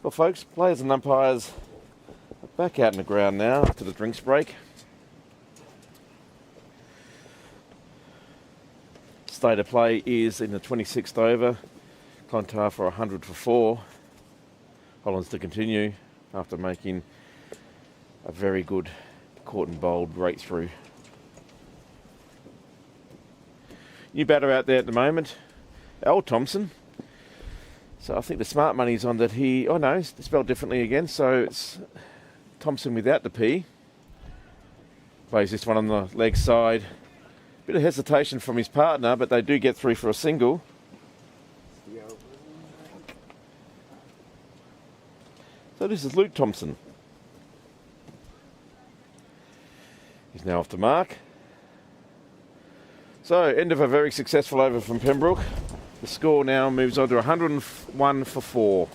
Well, folks, players and umpires are back out in the ground now after the drinks break. State of play is in the 26th over. Clontarf for 100 for 4. Hollands to continue after making a very good caught and bowled breakthrough. New batter out there at the moment, Al Thompson. So I think the smart money's on that he... Oh no, it's spelled differently again. So it's Thompson without the P. Plays this one on the leg side. Bit of hesitation from his partner, but they do get through for a single. So this is Luke Thompson. He's now off the mark. So, end of a very successful over from Pembroke. The score now moves on to 101 for 4.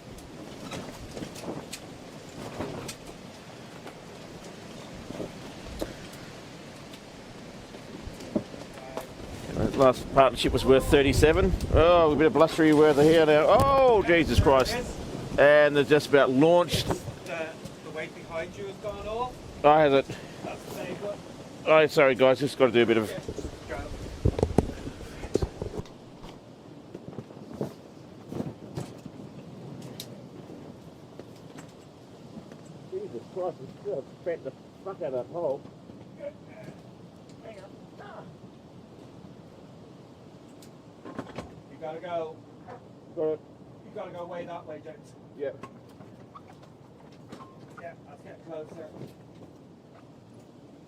Last partnership was worth 37. Oh, a bit of blustery weather here now. Oh, Jesus Christ. And they've just about launched. The weight behind you has gone off. Oh, has it? That's the same one. Oh, sorry guys, just got to do a bit of... Jesus Christ, it's still bent the fuck out of that hole. You gotta go. Got it. You gotta go way that way, James. Yep. Yeah, let's get closer.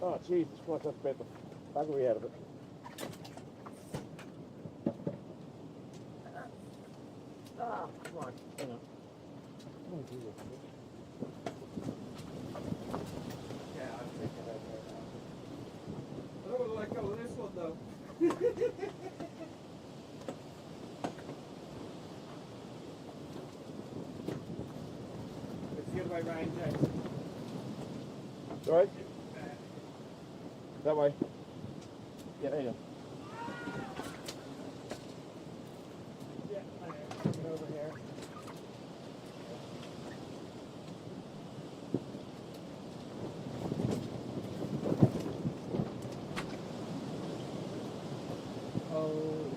Oh, Jesus Christ, that's bent the buggery out of it. Ah, right. Hang on. Oh, Jesus. Yeah, I'm thinking about that now. I don't want to let go of this one though. It's the other way round, James. Sorry? That way. Yeah, there you go. Yeah, take it over here. Oh,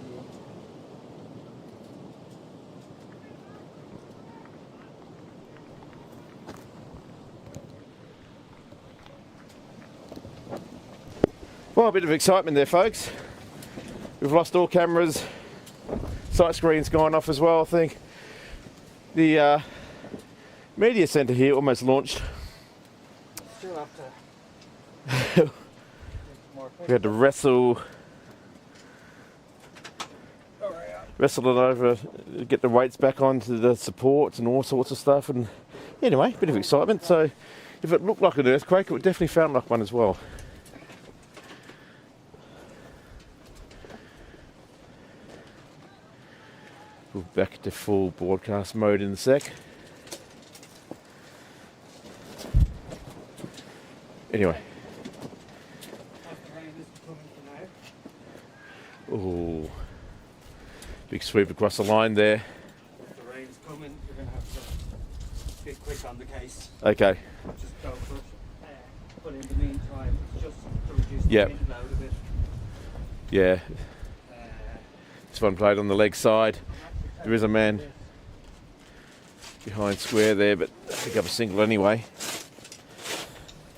Well, a bit of excitement there, folks. We've lost all cameras. Sight screen's gone off as well, I think. The media centre here almost launched. still have to. We had to wrestle it over, get the weights back onto the supports and all sorts of stuff. And anyway, bit of excitement. So if it looked like an earthquake, it would definitely sound like one as well. We'll back to full broadcast mode in a sec. Anyway. Oh, big sweep across the line there. If the rain's coming, you're going to have to be quick on the case. Okay. Just go for it. But in the meantime, it's just to reduce the Yep. wind load a bit. Yeah. This one played on the leg side. There is a man behind square there, but I pick up a single anyway.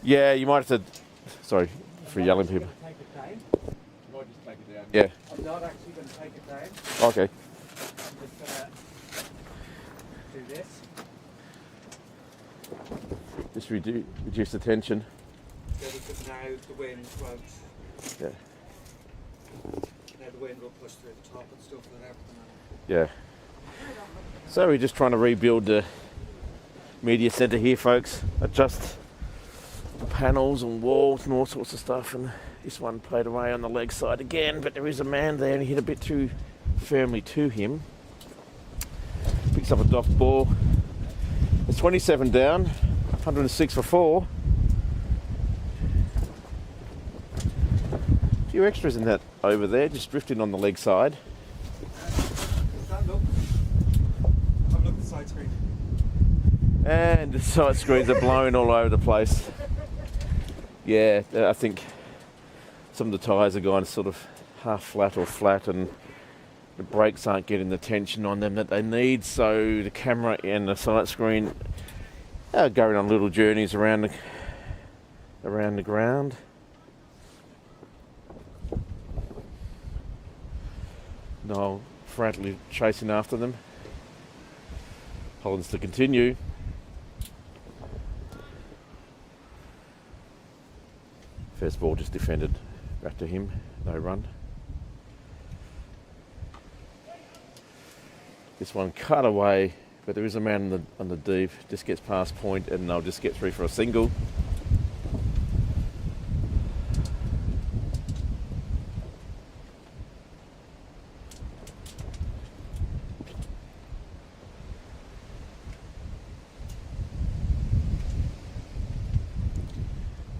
Yeah, you might have to. Sorry for yelling people. Take it down. Might just take it down. Yeah. I'm not actually going to take it down. Okay. I'm just going to do this. Just reduce the tension. So because now the wind won't. Yeah. Now the wind will push through the top and stuff like that. Yeah. So we're just trying to rebuild the media centre here, folks. Adjust the panels and walls and all sorts of stuff. And this one played away on the leg side again, but there is a man there and he hit a bit too firmly to him. Picks up a doffed ball. It's 27 down, 106 for 4. A few extras in that over there, just drifting on the leg side. Stand up. Have a look at the side screen. And the side screens are blowing all over the place. Yeah, I think some of the tyres are going sort of half flat or flat, and the breaks aren't getting the tension on them that they need, so the camera and the sight screen are going on little journeys around the ground. Noel frantically chasing after them. Hollins to continue. First ball just defended back to him, no run. This one cut away, but there is a man on the deep, just gets past point and they'll just get through for a single.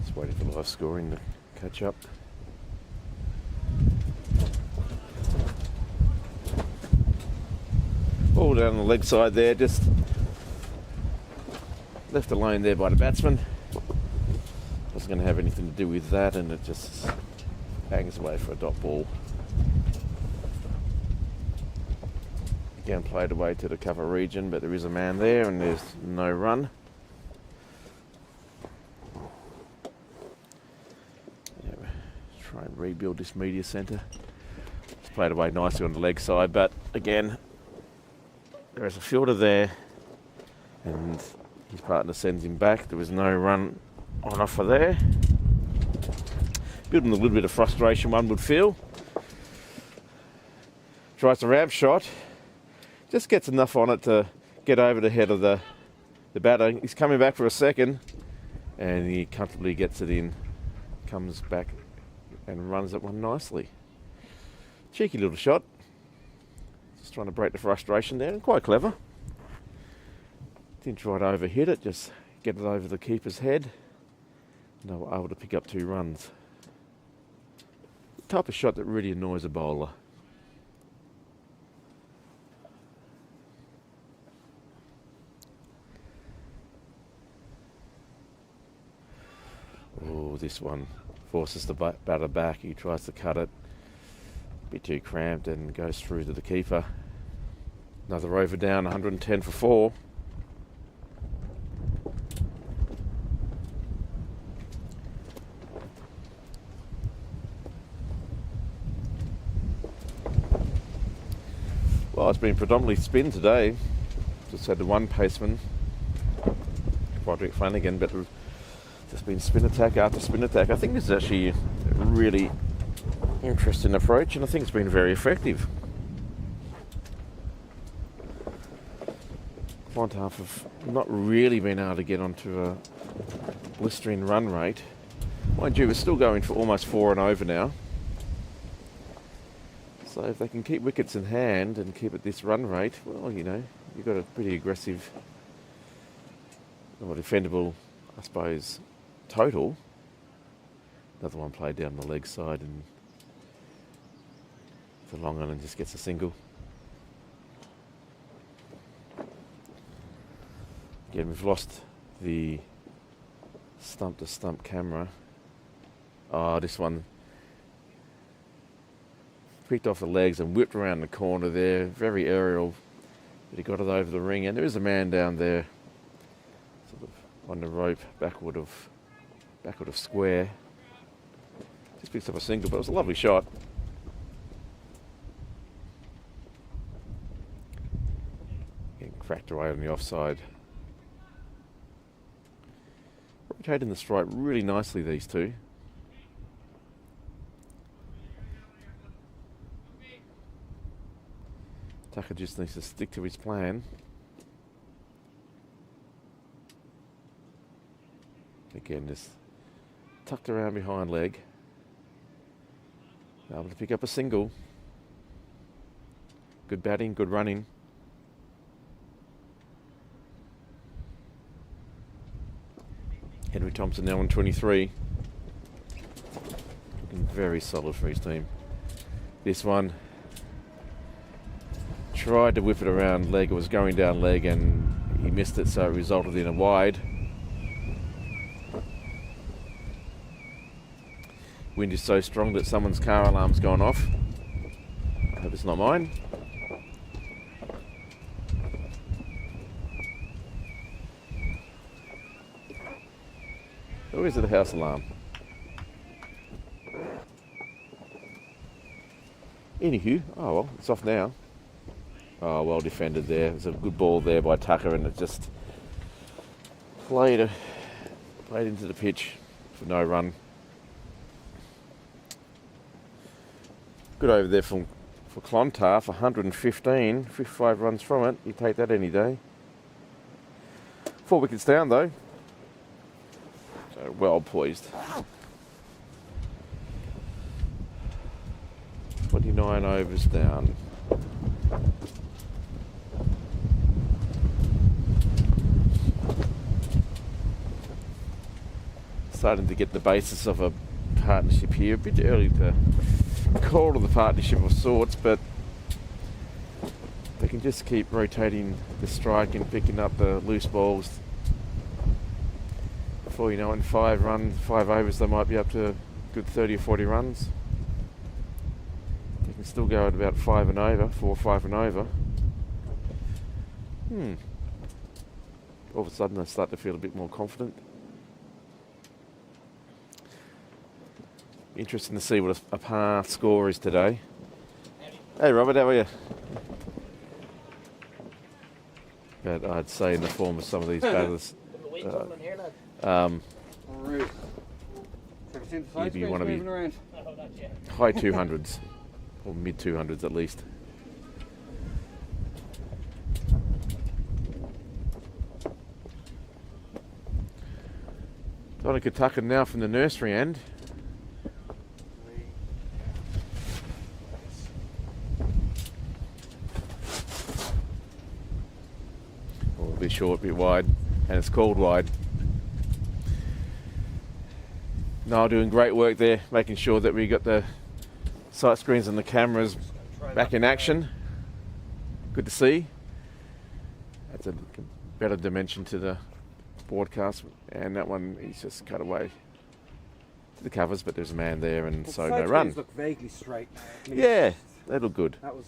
Just waiting for the live scoring to catch up. All down the leg side there, just left alone there by the batsman. Wasn't going to have anything to do with that, and it just hangs away for a dot ball. Again, played away to the cover region, but there is a man there and there's no run. Yeah, try and rebuild this media centre. It's played away nicely on the leg side, but again, there's a fielder there and his partner sends him back. There was no run on offer there. Building a little bit of frustration, one would feel. Tries a ramp shot. Just gets enough on it to get over the head of the batter. He's coming back for a second and he comfortably gets it in. Comes back and runs that one nicely. Cheeky little shot. Just trying to break the frustration there, and quite clever. Didn't try to overhit it, just get it over the keeper's head. And they were able to pick up 2 runs. The type of shot that really annoys a bowler. Oh, this one forces the batter back. He tries to cut it. Bit too cramped and goes through to the keeper. Another over down, 110 for 4. Well, it's been predominantly spin today. Just had the one paceman, Roderick Flanagan, but just been spin attack after spin attack. I think this is actually a really interesting approach, and I think it's been very effective. Clontarf have not really been able to get onto a blistering run rate. Mind you, we're still going for almost 4 and over now. So if they can keep wickets in hand and keep at this run rate, well, you know, you've got a pretty aggressive, or defendable, I suppose, total. Another one played down the leg side and the long on and just gets a single. Again, we've lost the stump to stump camera. Oh, this one picked off the legs and whipped around the corner there. Very aerial, but he got it over the ring, and there is a man down there, sort of on the rope, backward of square. Just picks up a single, but it was a lovely shot. Cracked away on the offside. Rotating the strike really nicely, these two. Tucker just needs to stick to his plan. Again, just tucked around behind leg. Able to pick up a single. Good batting, good running. Henry Thompson now on 23. Looking very solid for his team. This one tried to whip it around leg. It was going down leg and he missed it, so it resulted in a wide. Wind is so strong that someone's car alarm's gone off. I hope It's not mine. Or is it a house alarm? Anywho, oh well, it's off now. Oh, well defended there. It was a good ball there by Tucker, and it just played into the pitch for no run. Good over there for Clontarf, 115, 55 runs from it. You take that any day. 4 wickets down though. So well poised. 29 overs down. Starting to get the basis of a partnership here. A bit early to call to the partnership of sorts, but they can just keep rotating the strike and picking up the loose balls. Before you know it, in 5 overs, they might be up to a good 30 or 40 runs. They can still go at about 5 and over, 4 or 5 and over. All of a sudden, they start to feel a bit more confident. Interesting to see what a par score is today. Hey Robert, how are you? But I'd say in the form of some of these batters, you'd be one of the high 200s, or mid 200s at least. Donica Tucker now from the nursery end. A bit short, a bit wide, and it's called wide. Niall doing great work there, making sure that we got the sight screens and the cameras back in action. Good to see. That's a better dimension to the broadcast, and that one he's just cut away to the covers, but there's a man there, and so no run. Look vaguely straight now. Yeah, they look good. That was.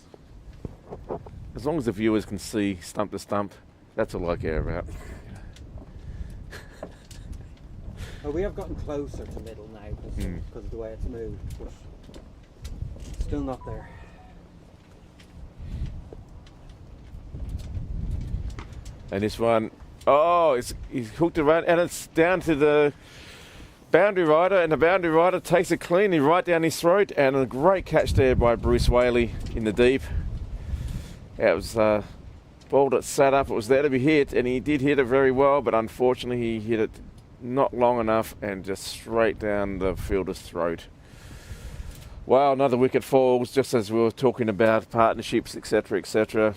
As long as the viewers can see stump to stump, that's all I care about. Well, we have gotten closer to middle now because of the way it's moved, but still not there. And this one, he's hooked around, and it's down to the boundary rider, and the boundary rider takes it cleanly right down his throat, and a great catch there by Bruce Whaley in the deep. Yeah, it was ball that sat up, it was there to be hit, and he did hit it very well, but unfortunately he hit it not long enough and just straight down the fielder's throat. Wow, another wicket falls, just as we were talking about partnerships, etc., etc.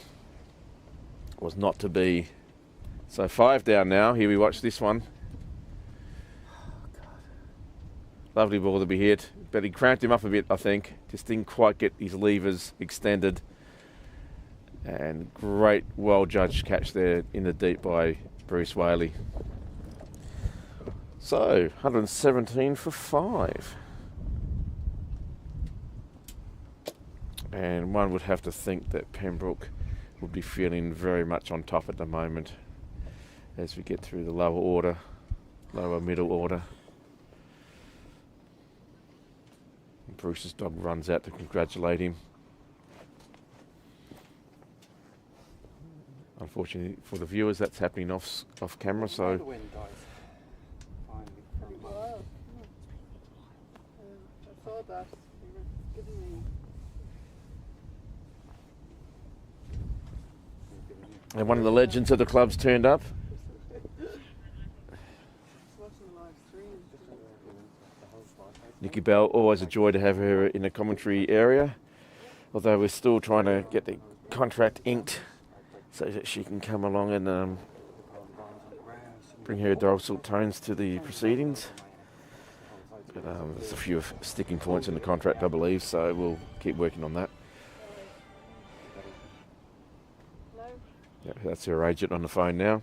Was not to be. So 5 down now. Here we watch this one. Lovely ball to be hit, but he cramped him up a bit, I think. Just didn't quite get his levers extended. And great, well-judged catch there in the deep by Bruce Whaley. So, 117 for 5. And one would have to think that Pembroke would be feeling very much on top at the moment as we get through the lower middle order. And Bruce's dog runs out to congratulate him. Unfortunately for the viewers, that's happening off camera, so The wind dies. Finally, from Wow. I saw that. You were giving me. and one of the legends of the club's turned up. Watching the live stream. Nikki Bell, always a joy to have her in the commentary area, although we're still trying to get the contract inked so that she can come along and bring her dulcet tones to the proceedings. But there's a few sticking points in the contract, I believe, so we'll keep working on that. No. Yeah, that's her agent on the phone now.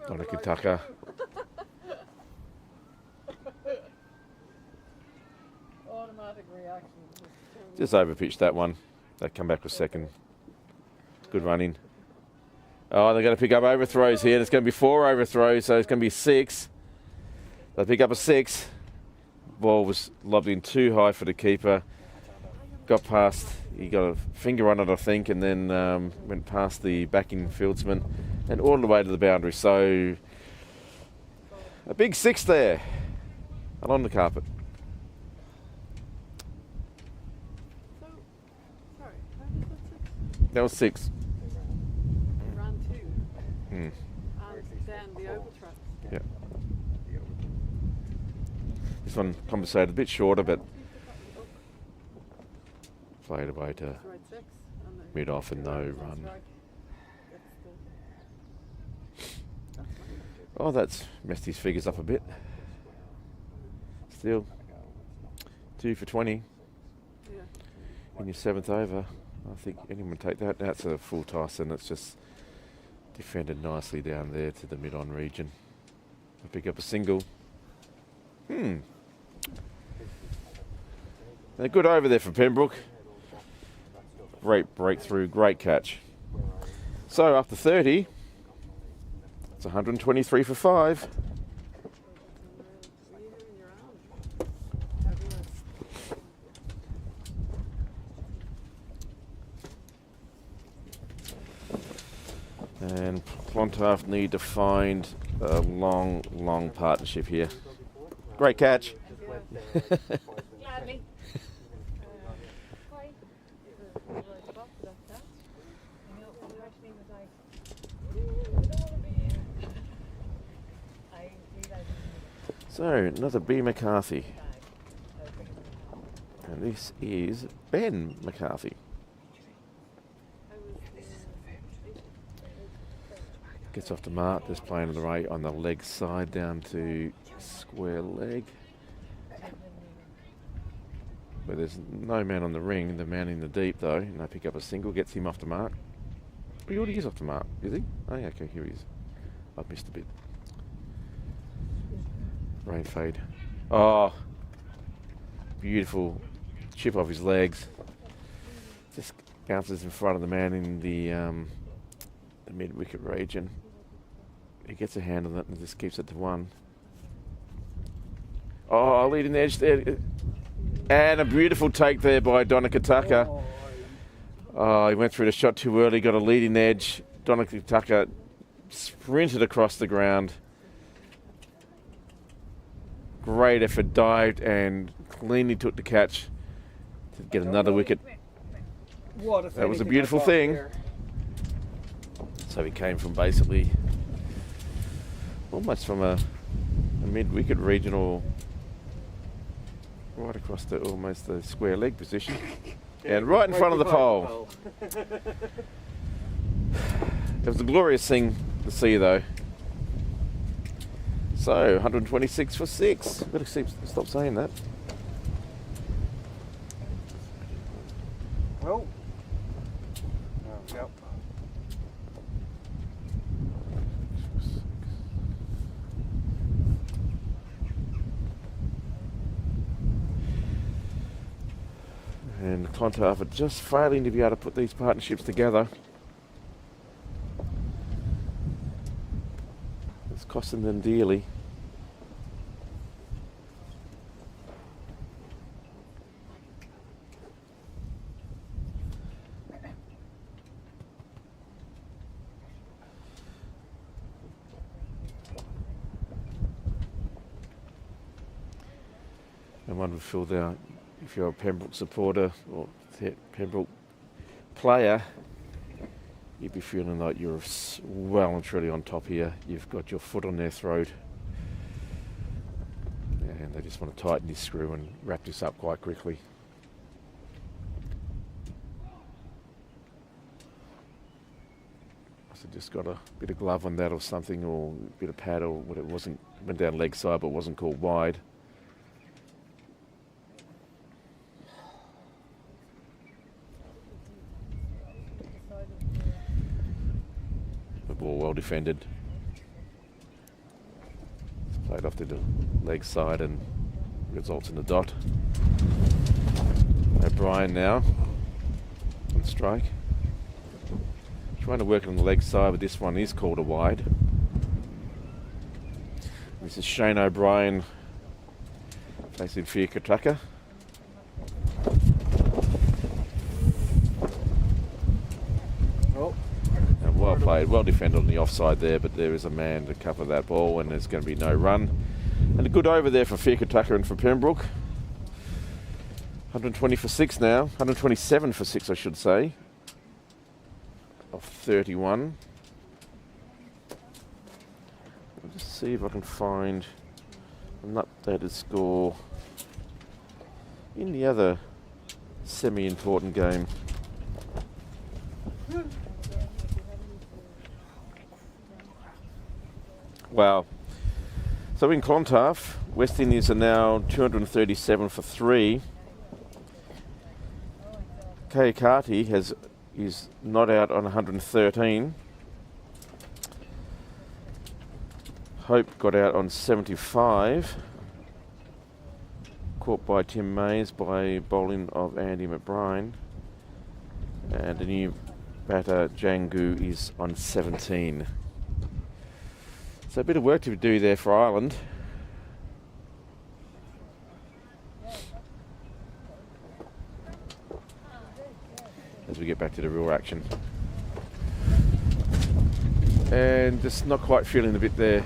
Donica Tucker. Automatic reaction. Just overpitched that one. They come back with second. Good running. Oh, they're going to pick up overthrows here. There's going to be 4 overthrows, so it's going to be 6. They pick up a 6. Ball was lobbed in too high for the keeper. Got past, he got a finger on it, I think, and then went past the backing fieldsman and all the way to the boundary. So a big 6 there, along the carpet. So, sorry, how was that 6? That was 6. They ran 2. Mm. And then the overthrow. Yeah. This one compensated a bit shorter, but played away to Right 6. And the mid-off and no that's run. right. That's fine. Oh, that's messed his figures up a bit. Still 2 for 20 Yeah. in your 7th over. I think anyone would take that. That's a full toss, and it's just defended nicely down there to the mid-on region. I pick up a single. They're good over there for Pembroke. Great breakthrough, great catch. So after 30, it's 123 for 5. Were you in your arm? Everywhere. And Clontarf need to find a long partnership here. Great catch. Gladly. So another B McCarthy. And this is Ben McCarthy. Gets off the mark, just playing on the right on the leg side down to square leg. But there's no man on the ring, the man in the deep though, and they pick up a single, gets him off the mark. Oh, he already is off the mark, is he? Oh yeah, okay, here he is. I've missed a bit. Rain fade. Oh, beautiful chip off his legs. Just bounces in front of the man in the mid-wicket region. He gets a hand on it and just keeps it to 1. Oh, leading edge there. And a beautiful take there by Donica Tucker. Oh, he went through the shot too early, got a leading edge. Donica Tucker sprinted across the ground. Great effort, dived and cleanly took the catch to get another wicket. What That was a finishing beautiful I got thing. there. So he came from basically almost from a mid-wicket regional right across to almost the square leg position and right in front of the pole. It was a glorious thing to see though. So 126 for 6. Better stop saying that. Well, yep. And Clontarf are just failing to be able to put these partnerships together. It's costing them dearly. And one would feel that if you're a Pembroke supporter or Pembroke player, you'd be feeling like you're well and truly on top here. You've got your foot on their throat. And they just want to tighten this screw and wrap this up quite quickly. So just got a bit of glove on that or something, or a bit of pad, or what it wasn't, went down leg side but wasn't called wide. The ball well defended. It's played off to the leg side and results in the dot. O'Brien now on strike. Trying to work on the leg side, but this one is called a wide. This is Shane O'Brien facing Fiacre. Oh. And well played, well defended on the offside there, but there is a man to cover that ball and there's going to be no run. And a good over there for Fiacre and for Pembroke. 120 for 6 now, 127 for 6 I should say, of 31. I'll just see if I can find an updated score in the other semi-important game. Wow. So in Clontarf, West Indies are now 237 for 3. Kayakati is not out on 113. Hope got out on 75. Caught by Tim Mays by bowling of Andy McBride. And the new batter, Jangu, is on 17. So a bit of work to do there for Ireland. As we get back to the real action. And just not quite feeling the bit there.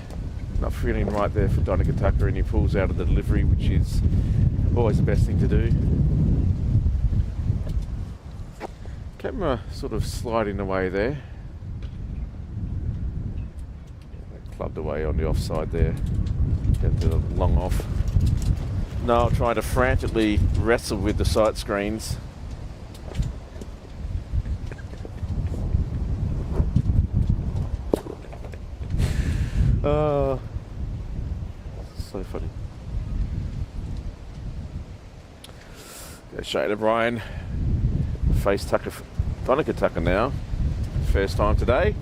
Not feeling right there for Donica Tucker, and he pulls out of the delivery, which is always the best thing to do. Camera sort of sliding away there. Clubbed away on the offside there. Get the long off. Noel trying to frantically wrestle with the sight screens. So funny. Shane O'Brien face Tucker, Donica Tucker now. First time today.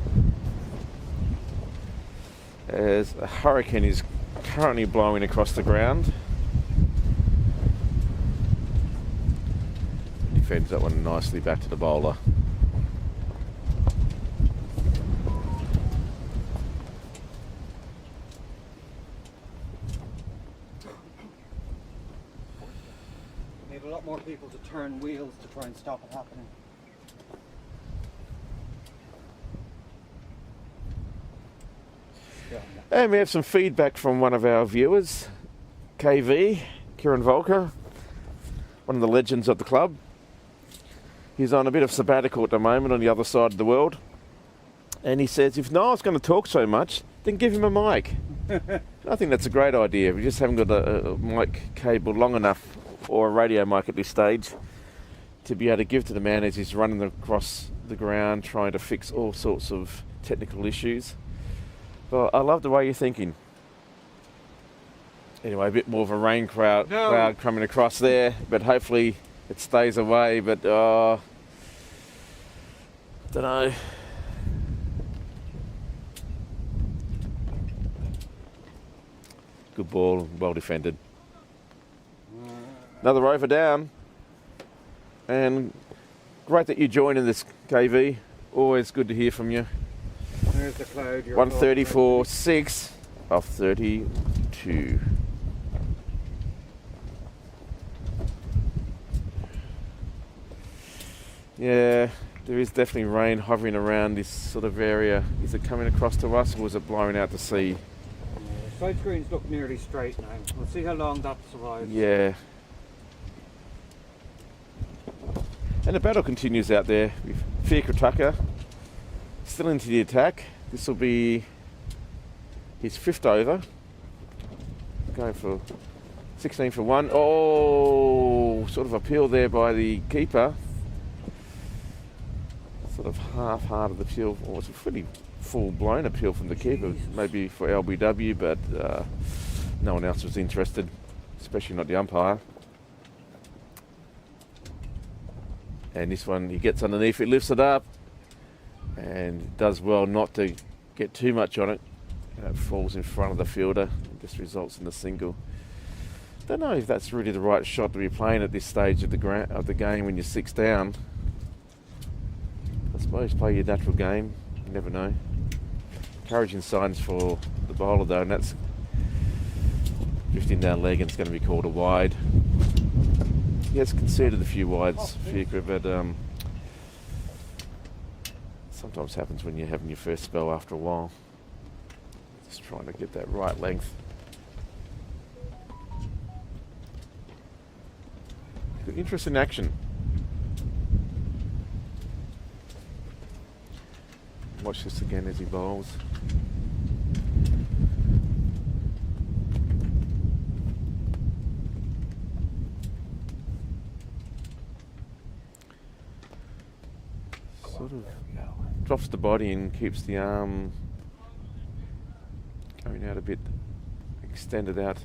As a hurricane is currently blowing across the ground. Defends that one nicely back to the bowler. Need a lot more people to turn wheels to try and stop it happening. And we have some feedback from one of our viewers, KV, Kieran Volker, one of the legends of the club. He's on a bit of sabbatical at the moment on the other side of the world. And he says, if Niall's going to talk so much, then give him a mic. I think that's a great idea. We just haven't got a mic cable long enough, or a radio mic at this stage, to be able to give to the man as he's running across the ground trying to fix all sorts of technical issues. Well, I love the way you're thinking. Anyway, a bit more of a rain cloud coming across there, but hopefully it stays away. But I don't know. Good ball, well defended. Another over down. And great that you joined in this, KV. Always good to hear from you. There's the cloud. 134 6 of 32. Yeah, there is definitely rain hovering around this sort of area. Is it coming across to us, or is it blowing out to sea? The side screens look nearly straight now. We'll see how long that survives. Yeah. And the battle continues out there with Fiacre Tucker still into the attack. This will be his 5th over. Going for 16 for 1. Oh, sort of appeal there by the keeper. Sort of half-hearted appeal. Or it's a pretty full-blown appeal from the keeper. Maybe for LBW, but no one else was interested, especially not the umpire. And this one, he gets underneath it, lifts it up, and does well not to get too much on it. It falls in front of the fielder. It just results in a single. don't know if that's really the right shot to be playing at this stage of the game when you're 6 down. I suppose play your natural game. You never know. Encouraging signs for the bowler though, and that's drifting down leg, and it's going to be called a wide. He has conceded a few wides, Fiacre, but sometimes happens when you're having your first spell after a while. Just trying to get that right length. Good interest in action. Watch this again as he bowls. Sort of drops the body and keeps the arm going out a bit, extended out.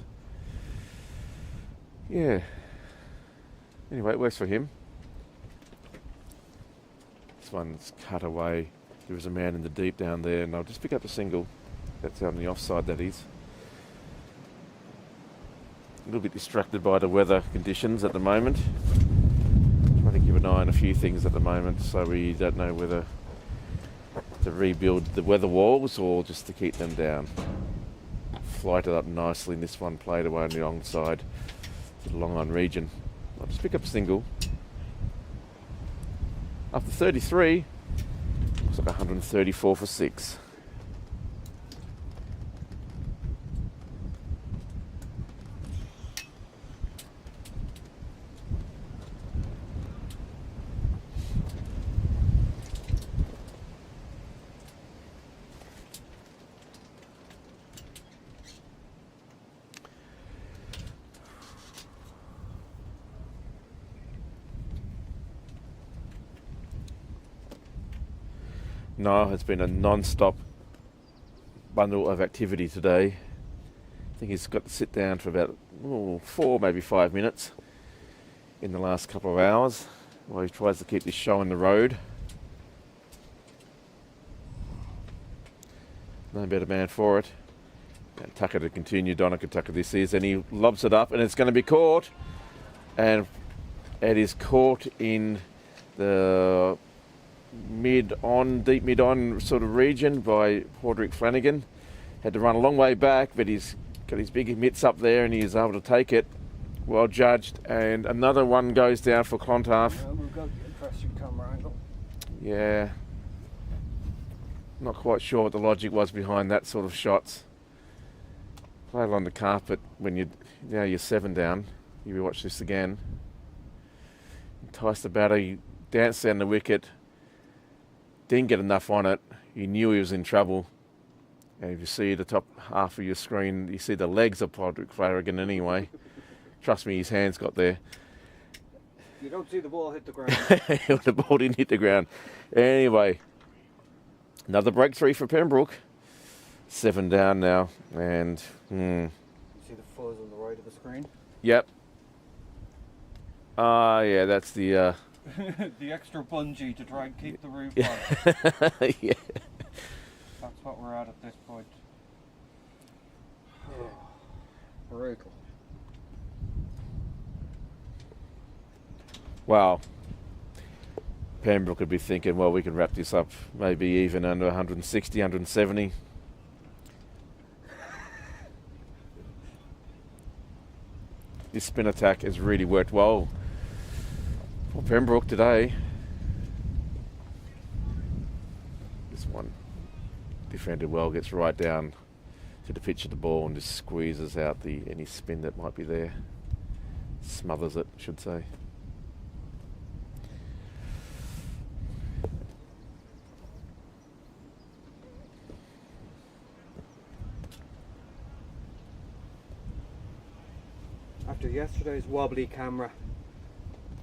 Yeah. Anyway, it works for him. This one's cut away. There was a man in the deep down there, and I'll just pick up a single. That's on the offside, that is. A little bit distracted by the weather conditions at the moment. Trying to keep an eye on a few things at the moment, so we don't know whether to rebuild the weather walls or just to keep them down. Flighted up nicely, and this one played away on the long side to the long on region. I'll just pick up a single. After 33, looks like 134 for 6. No, it's been a non-stop bundle of activity today. I think he's got to sit down for about 4, maybe 5 minutes in the last couple of hours while he tries to keep this show on the road. No better man for it. And Tucker to continue, Donica Tucker this is, and he lobs it up, and it's going to be caught. And it is caught in the deep mid-on sort of region by Padraig Flanagan. Had to run a long way back, but he's got his big mitts up there and he is able to take it. Well judged, and another one goes down for Clontarf. Yeah, we've got the interesting camera angle. Yeah. Not quite sure what the logic was behind that sort of shots. Play it on the carpet when you're 7 down. You watch this again. Entice the batter, he danced down the wicket. Didn't get enough on it. He knew he was in trouble. And if you see the top half of your screen, you see the legs of Padraig Flanagan anyway. Trust me, his hands got there. You don't see the ball hit the ground. The ball didn't hit the ground. Anyway, another breakthrough for Pembroke. 7 down now. And, You see the fuzz on the right of the screen? Yep. Yeah, that's the... The extra bungee to try and keep the roof Yeah. on. Yeah. That's what we're at this point. Brutal. Wow. Pembroke could be thinking, well, we can wrap this up maybe even under 160, 170. This spin attack has really worked well for Pembroke today. This one defended well, gets right down to the pitch of the ball and just squeezes out any spin that might be there. Smothers it, I should say. After yesterday's wobbly camera,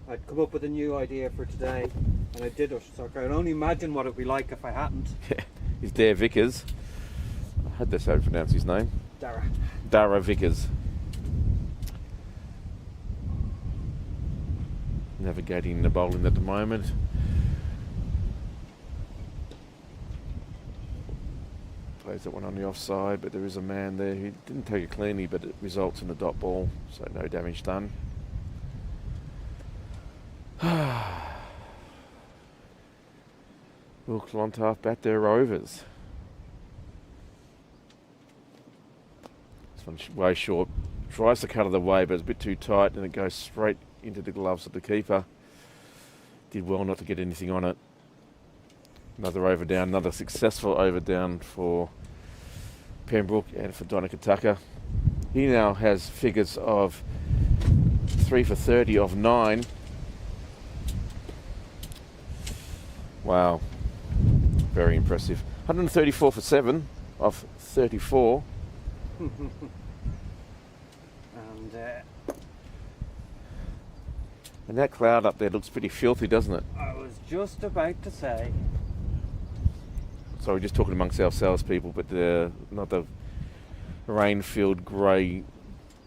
I'd come up with a new idea for today, and I did it, so I can only imagine what it would be like if I hadn't. Yeah, he's Dare Vickers. I had that's how to pronounce his name. Dara Vickers. Navigating the bowling at the moment. Plays that one on the offside, but there is a man there who didn't take it cleanly, but it results in a dot ball, so no damage done. Will Clontarf bat their overs? This one's way short. Tries to cut it away, but it's a bit too tight, and it goes straight into the gloves of the keeper. Did well not to get anything on it. Another over down, another successful over down for Pembroke and for Donakataka. He now has figures of 3 for 30 of 9. Wow, very impressive. 134 for 7 of 34. And that cloud up there looks pretty filthy, doesn't it? I was just about to say. So we're just talking amongst ourselves, people, but not the rain-filled grey,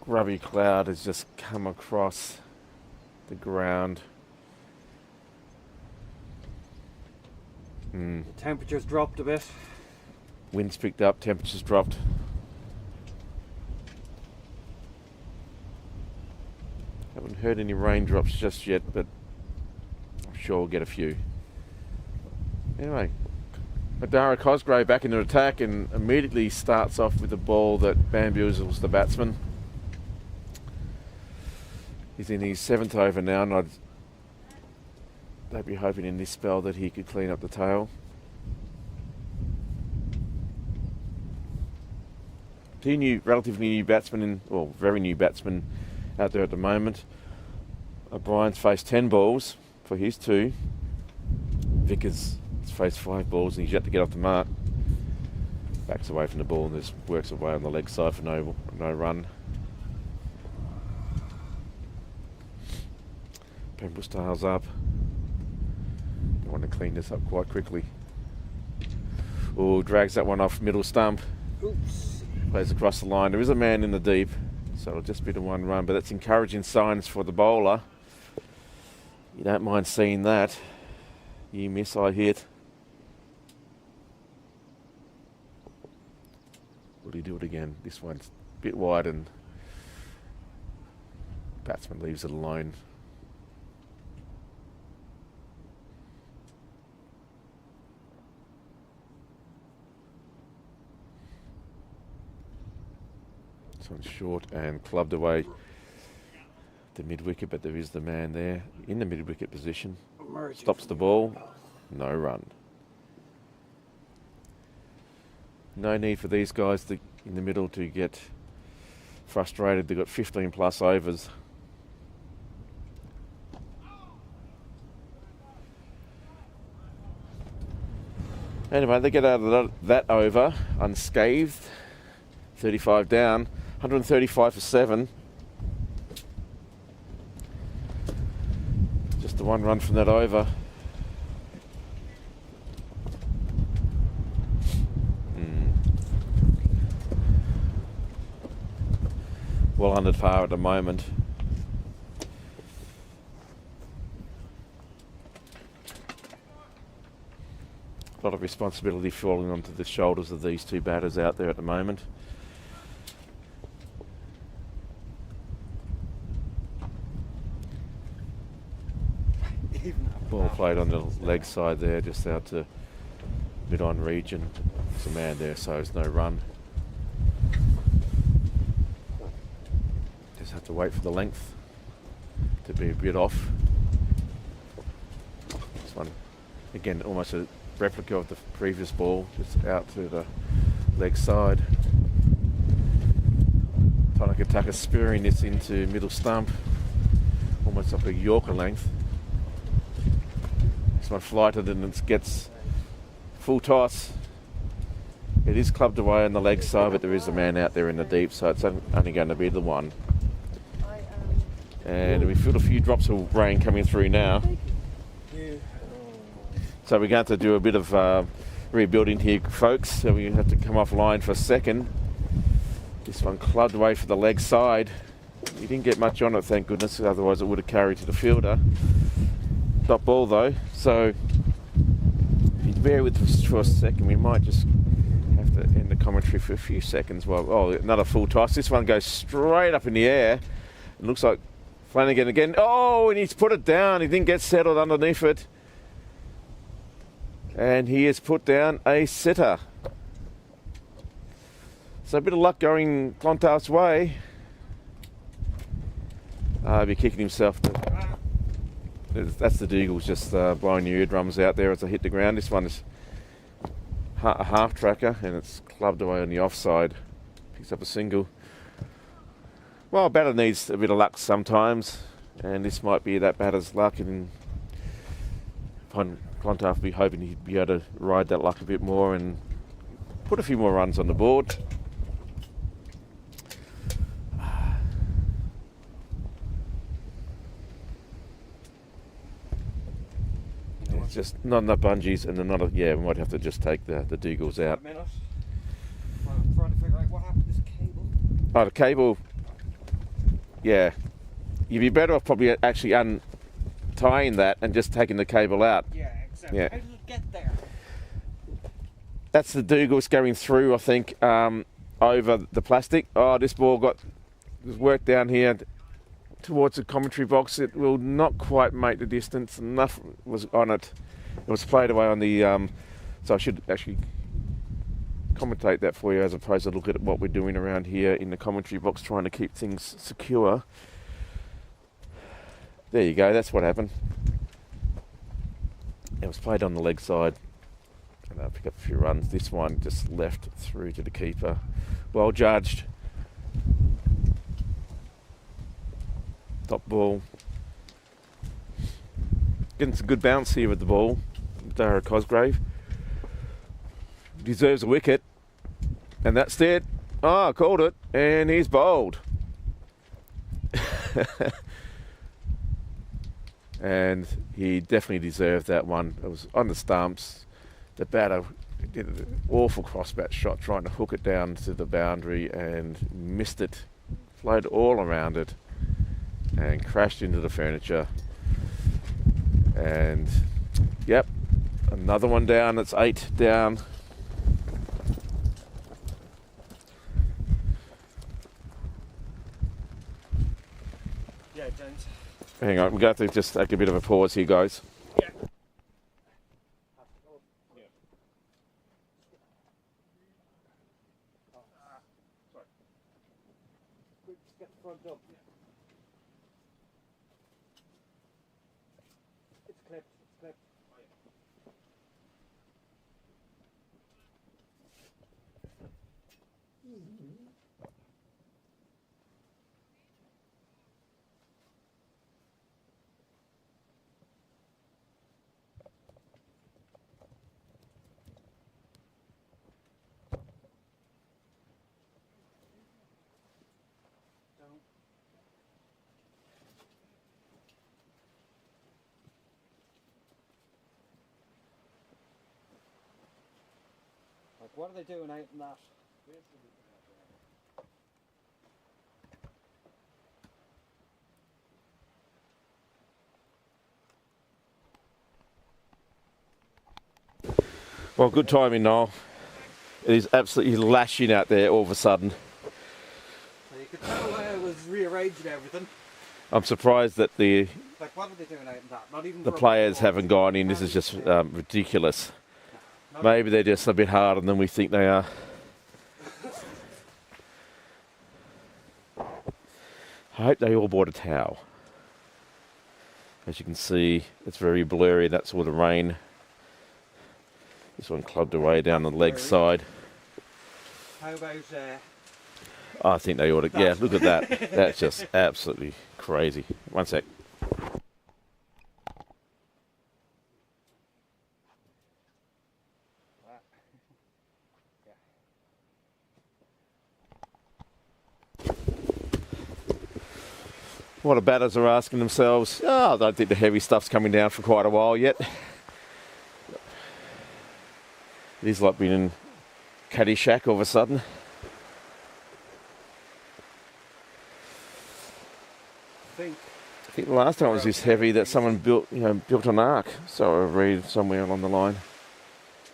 grubby cloud has just come across the ground. The temperature's dropped a bit. Winds picked up, temperatures dropped. Haven't heard any raindrops just yet, but I'm sure we'll get a few. Anyway, Adara Cosgrave back into attack and immediately starts off with a ball that bamboozles the batsman. He's in his 7th over now, and they'd be hoping in this spell that he could clean up the tail. Two relatively new batsmen, very new batsmen out there at the moment. O'Brien's faced 10 balls for his 2. Vickers has faced 5 balls and he's yet to get off the mark. Backs away from the ball and just works away on the leg side for no run. Pembroke tails up. They want to clean this up quite quickly. Drags that one off middle stump. Oops. Plays across the line. There is a man in the deep, so it'll just be the 1 run, but that's encouraging signs for the bowler. You don't mind seeing that. You miss, I hit. Will he do it again? This one's a bit wide and batsman leaves it alone. This one's short and clubbed away the mid-wicket, but there is the man there in the mid-wicket position. Stops the ball, no run. No need for these guys in the middle to get frustrated. They've got 15 plus overs. Anyway, they get out of that over unscathed. 35 down, 135 for 7. Just the 1 run from that over. Well under par at the moment. A lot of responsibility falling onto the shoulders of these 2 batters out there at the moment. Ball played on the leg side there, just out to mid-on region. There's a man there, so there's no run. Just have to wait for the length to be a bit off. This one, again, almost a replica of the previous ball, just out to the leg side. Donakataka spearing this into middle stump, almost up a Yorker length. This one flighted and it gets full toss. It is clubbed away on the leg side, but there is a man out there in the deep, so it's only going to be the 1. And we feel a few drops of rain coming through now. So we're going to do a bit of rebuilding here, folks. So we have to come offline for a second. This one clubbed away for the leg side. He didn't get much on it, thank goodness, otherwise it would have carried to the fielder. Dot ball though, so if you bear with us for a second, we might just have to end the commentary for a few seconds. Well, oh, another full toss. This one goes straight up in the air. It looks like Flanagan again. Oh, and he's put it down. He didn't get settled underneath it. And he has put down a sitter. So a bit of luck going Clontarf's way. He'll be kicking himself. That's the Deagles just blowing your eardrums out there as I hit the ground. This one is a half tracker and it's clubbed away on the offside. Picks up a single. Well, a batter needs a bit of luck sometimes, and this might be that batter's luck. And Clontarf will be hoping he'd be able to ride that luck a bit more and put a few more runs on the board. It's just not enough bungees, and another. Yeah, we might have to just take the Deagles out. A minute. I'm trying to figure out what happened to this cable. Oh, the cable. Yeah, you'd be better off probably actually untying that and just taking the cable out. Yeah, exactly. Yeah. How did it get there? That's the Deagles going through, I think, over the plastic. Oh, this ball was worked down here towards the commentary box. It will not quite make the distance. Enough was on it. It was played away on the... so I should actually commentate that for you as opposed to look at what we're doing around here in the commentary box trying to keep things secure. There you go, that's what happened. It was played on the leg side and I'll pick up a few runs. This one just left through to the keeper. Well judged. Top ball. Getting some good bounce here with the ball. Dara Cosgrave deserves a wicket, and that's it. Oh, called it, and he's bowled. And he definitely deserved that one. It was on the stumps. The batter did an awful crossbat shot trying to hook it down to the boundary and missed it. Flowed all around it and crashed into the furniture. And yep, another one down. It's 8 down. Yeah, James. Hang on, we're going to have to just take a bit of a pause here, guys. Yeah. Sorry. Quick, just get the front up. It's clipped, it's clipped. Like, what are they doing out in that? Well, good timing, Noel. It is absolutely lashing out there all of a sudden. So you could tell I was rearranging everything. I'm surprised that the Like, what are they doing out in that? Not even the for a players ball. haven't gone in. This is just ridiculous. Maybe they're just a bit harder than we think they are. I hope they all bought a towel. As you can see, it's very blurry. That's all the rain. This one clubbed away down the leg side. How about I think they ought to. Yeah, look at that. That's just absolutely crazy. One sec. What the batters are asking themselves, oh, I don't think the heavy stuff's coming down for quite a while yet. It is like being in Caddyshack all of a sudden. think? I think the last time it was this heavy that someone built an ark. So I read somewhere along the line.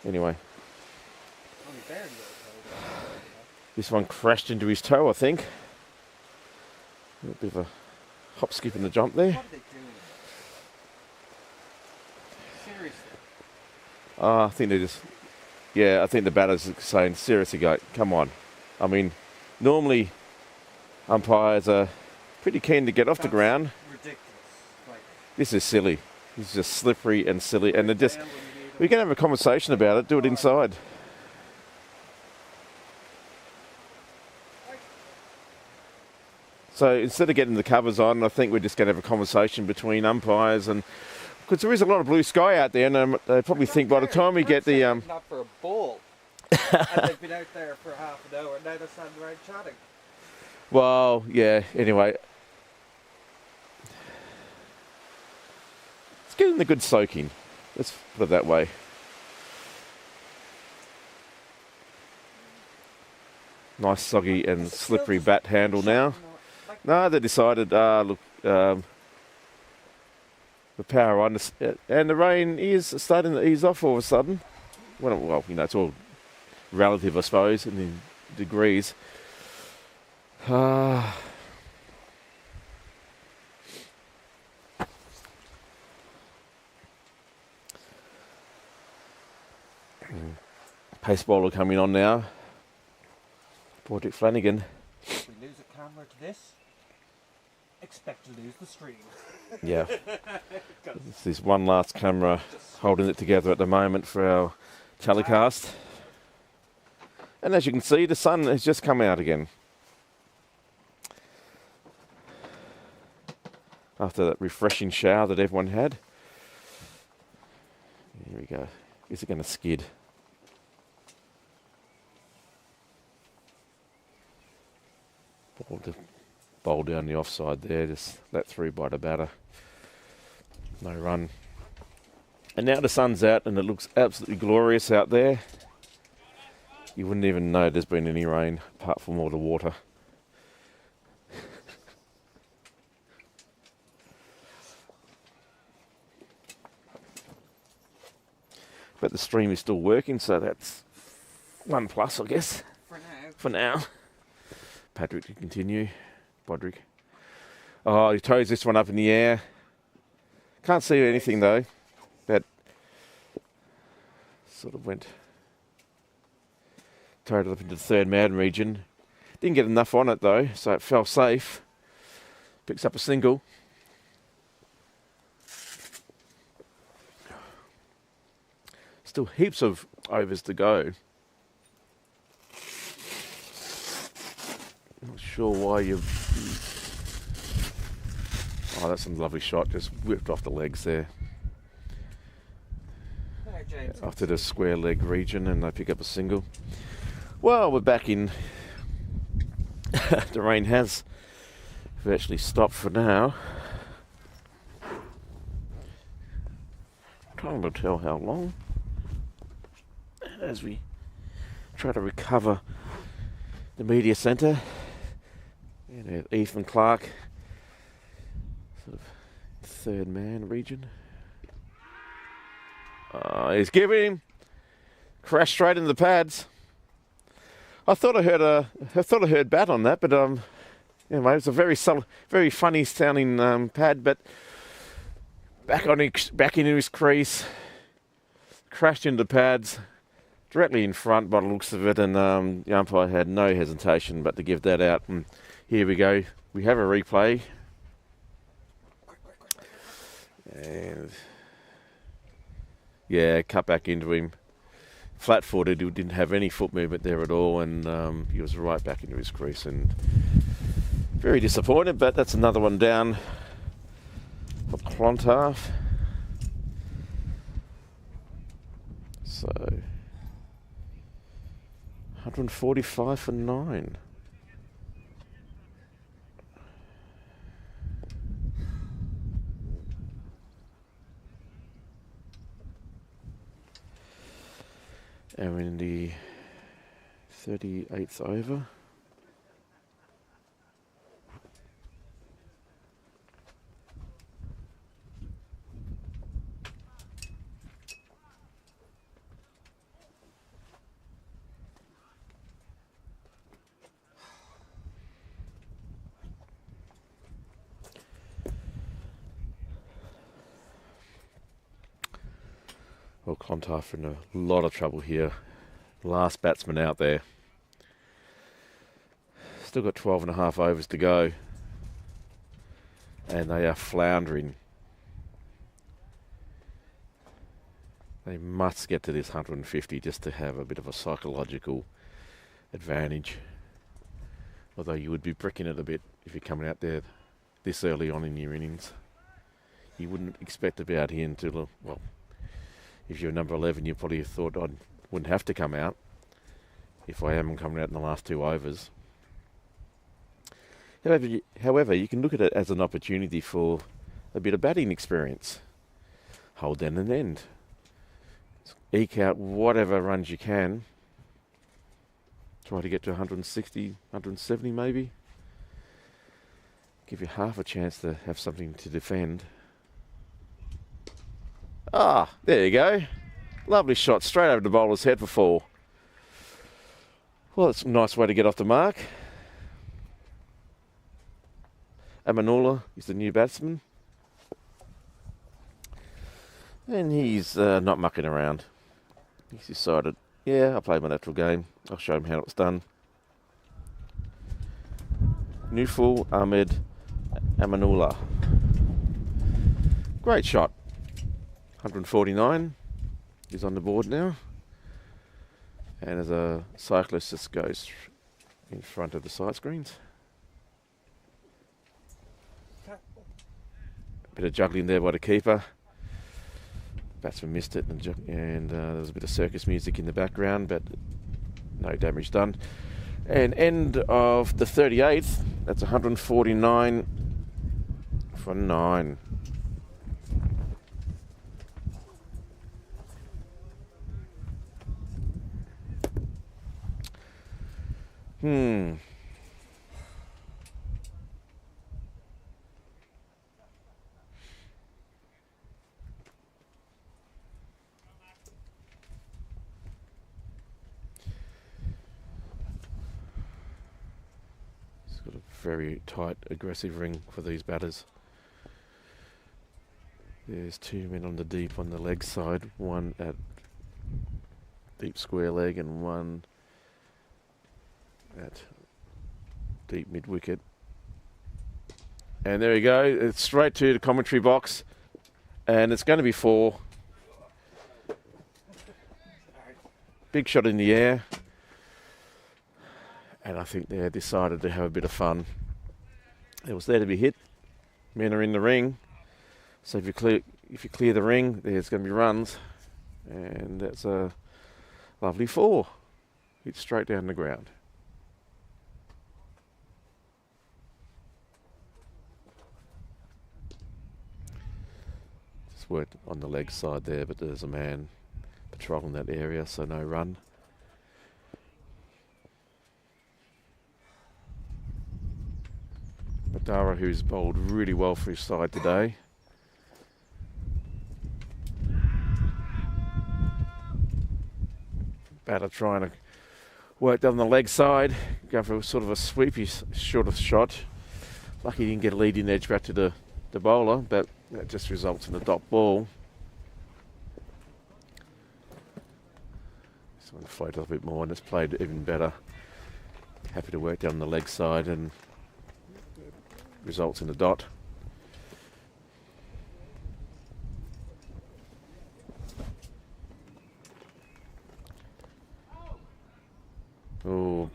Anyway. Only barely okay. This one crashed into his toe, I think. A bit of a hop, skip and a jump there. What are they doing? Seriously. I think they just... Yeah, I think the batter's saying, seriously, go, come on. I mean, normally umpires are pretty keen to get off the ground. Ridiculous. Like, This is silly. This is just slippery and silly. And it just... We can have a conversation about it. Do it inside. So instead of getting the covers on, I think we're just going to have a conversation between umpires, and because there is a lot of blue sky out there, and they probably think by the time we get the not for a ball, and they've been out there for half an hour, and now they're standing around chatting. well, yeah. Anyway, it's getting the good soaking. Let's put it that way. Nice soggy and slippery bat handle now. No, they decided, look, the power on, and the rain is starting to ease off all of a sudden. Well, you know, it's all relative, I suppose, in degrees. Pace bowler coming on now. Portrait Flanagan. If we lose a camera to this, expect to lose the stream. Yeah. This is one last camera holding it together at the moment for our telecast. And as you can see, the sun has just come out again. After that refreshing shower that everyone had. Here we go. Is it going to skid? Bowl down the offside there, just let through by the batter. No run. And now the sun's out and it looks absolutely glorious out there. You wouldn't even know there's been any rain apart from all the water. But the stream is still working, so that's 1+, I guess. For now. Patrick to continue. Bodrick. Oh, he throws this one up in the air. Can't see anything though. That sort of went. Thrown it up into the third man region. Didn't get enough on it though, so it fell safe. Picks up a single. Still heaps of overs to go. Not sure why you've... Oh, that's a lovely shot. Just whipped off the legs there. There, James. After the square leg region, and they pick up a single. Well, we're back in. The rain has virtually stopped for now. Trying to tell how long. As we try to recover the media centre. You know, Ethan Clark, sort of third man region. He's giving him. Crashed straight into the pads. I thought I heard bat on that, but anyway, it was a very subtle, very funny sounding pad, but back into his crease, crashed into the pads, directly in front by the looks of it, and the umpire had no hesitation but to give that out. And here we go. We have a replay. And yeah, cut back into him. Flat-footed, he didn't have any foot movement there at all, and he was right back into his crease, and very disappointed, but that's another one down for Clontarf. So 145 for 9. And we're in the 38th over. Well, Clontarf are in a lot of trouble here. Last batsman out there. Still got 12 and a half overs to go. And they are floundering. They must get to this 150 just to have a bit of a psychological advantage. Although you would be bricking it a bit if you're coming out there this early on in your innings. You wouldn't expect to be out here until, well, if you're number 11, you probably thought I wouldn't have to come out if I am coming out in the last 2 overs. However, you can look at it as an opportunity for a bit of batting experience. Hold down an end. Eke out whatever runs you can. Try to get to 160, 170 maybe. Give you half a chance to have something to defend. Ah, there you go. Lovely shot straight over the bowler's head for 4. Well, it's a nice way to get off the mark. Amanula is the new batsman. And he's not mucking around. He's decided, yeah, I'll play my natural game. I'll show him how it's done. Nuful Ahmed Amanullah. Great shot. 149 is on the board now. And as a cyclist, just goes in front of the side screens. Bit of juggling there by the keeper. Batsman missed it, and there was a bit of circus music in the background, but no damage done. And end of the 38th, that's 149 for 9. Got a very tight, aggressive ring for these batters. There's 2 men on the deep on the leg side, one at deep square leg and one at deep mid wicket. And there you go, it's straight to the commentary box, and it's going to be 4. Big shot in the air. And I think they decided to have a bit of fun. It was there to be hit. Men are in the ring. So if you clear the ring, there's going to be runs. And that's a lovely 4. Hit straight down the ground. Just worked on the leg side there, but there's a man patrolling that area, so no run. Madara, who's bowled really well for his side today. Batter trying to work down the leg side, go for sort of a sweepy sort of shot. Lucky he didn't get a leading edge back to the bowler, but that just results in a dot ball. This one floated a bit more and it's played even better. Happy to work down the leg side and results in a dot. Oh,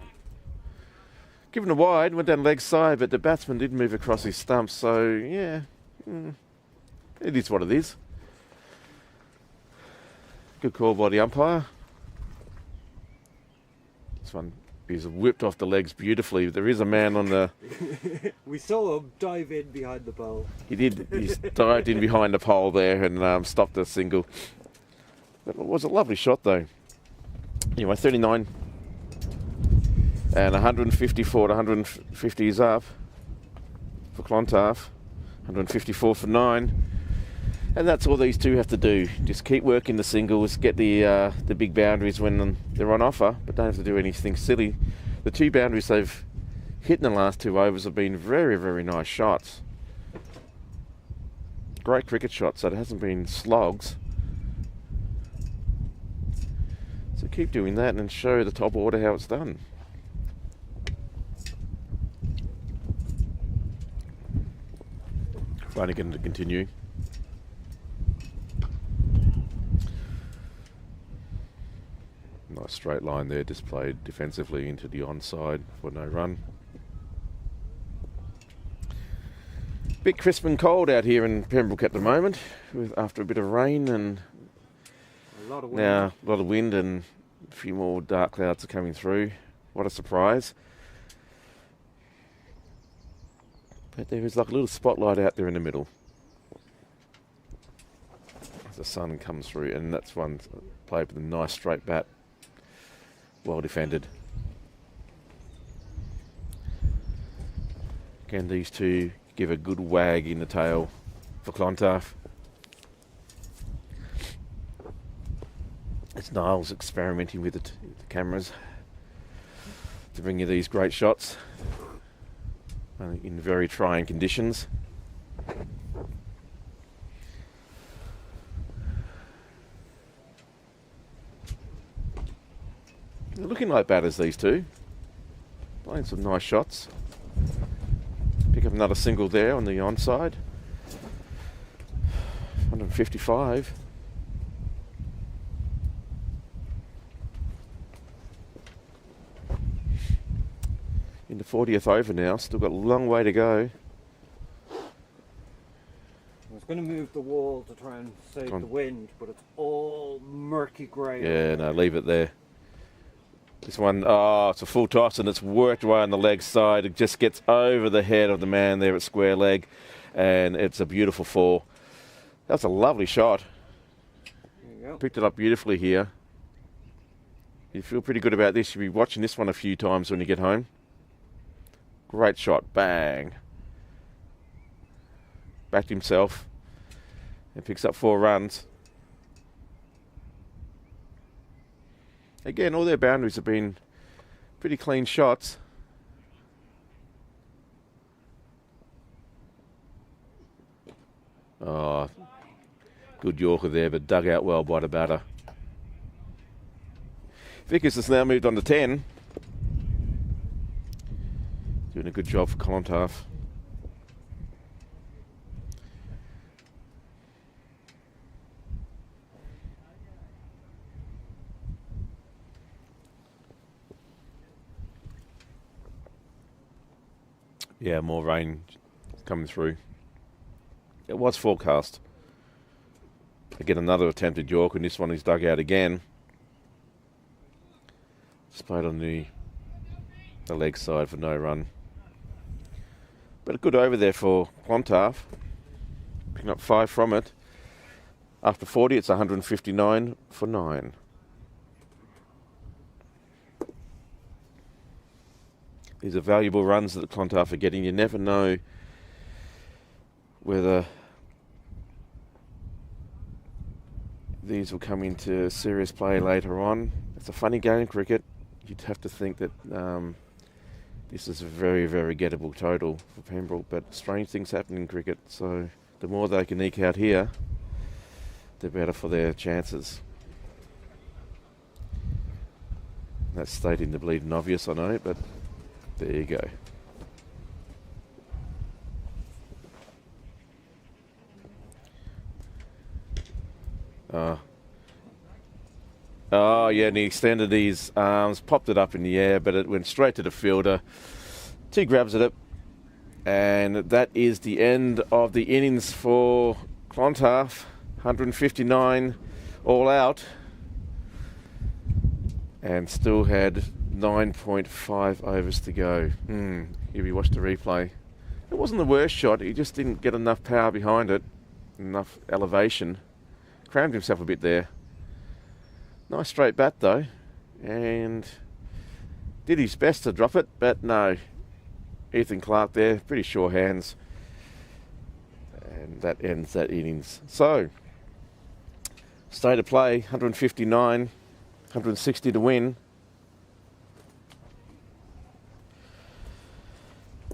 given a wide, went down leg side, but the batsman did move across his stump, so yeah, it is what it is. Good call by the umpire. This one is whipped off the legs beautifully. There is a man on the... We saw him dive in behind the pole. He did. He dived in behind the pole there and stopped the single. But it was a lovely shot though. Anyway, 39. And 154 to 150 is up for Clontarf. 154 for 9. And that's all these two have to do. Just keep working the singles, get the big boundaries when they're on offer, but don't have to do anything silly. The 2 boundaries they've hit in the last 2 overs have been very, very nice shots. Great cricket shots, so it hasn't been slogs. keep doing that and show the top order how it's done. Flanagan to continue. Nice straight line there, displayed defensively into the onside for no run. Bit crisp and cold out here in Pembroke at the moment, after a bit of rain and A lot of wind. now a lot of wind and a few more dark clouds are coming through. What a surprise. But there is like a little spotlight out there in the middle as the sun comes through, and that's one played with a nice straight bat. Well defended. Can these two give a good wag in the tail for Clontarf? It's Niles experimenting with the cameras to bring you these great shots in very trying conditions. They're looking like batters, these two. Playing some nice shots. Pick up another single there on the onside. 155. In the 40th over now, still got a long way to go. I was going to move the wall to try and save the wind, but it's all murky grey. Yeah, no, leave it there. This one, oh, it's a full toss and it's worked away on the leg side. It just gets over the head of the man there at square leg, and it's a beautiful four. That's a lovely shot. There you go. Picked it up beautifully here. You feel pretty good about this. You'll be watching this one a few times when you get home. Great shot, bang. Backed himself and picks up 4 runs. Again, all their boundaries have been pretty clean shots. Oh, good Yorker there, but dug out well by the batter. Vickers has now moved on to 10. Doing a good job for Clontarf. Yeah, more rain coming through. It was forecast. Again, another attempted York, and this one is dug out again. Displayed on the leg side for no run. But a good over there for Clontarf. Picking up 5 from it. After 40, it's 159 for 9. These are valuable runs that the Clontarf are getting. You never know whether these will come into serious play later on. It's a funny game, cricket. You'd have to think that this is a very, very gettable total for Pembroke, but strange things happen in cricket, so the more they can eke out here, the better for their chances. That's stating the bleeding obvious, I know, but there you go. Oh, yeah, and he extended his arms, popped it up in the air, but it went straight to the fielder. 2 grabs at it, and that is the end of the innings for Clontarf. 159 all out, and still had 9.5 overs to go. Here we watched the replay. It wasn't the worst shot, he just didn't get enough power behind it, enough elevation. Crammed himself a bit there. Nice straight bat though, and did his best to drop it, but no. Ethan Clark there, pretty sure hands. And that ends that innings. So, state of play, 159, 160 to win.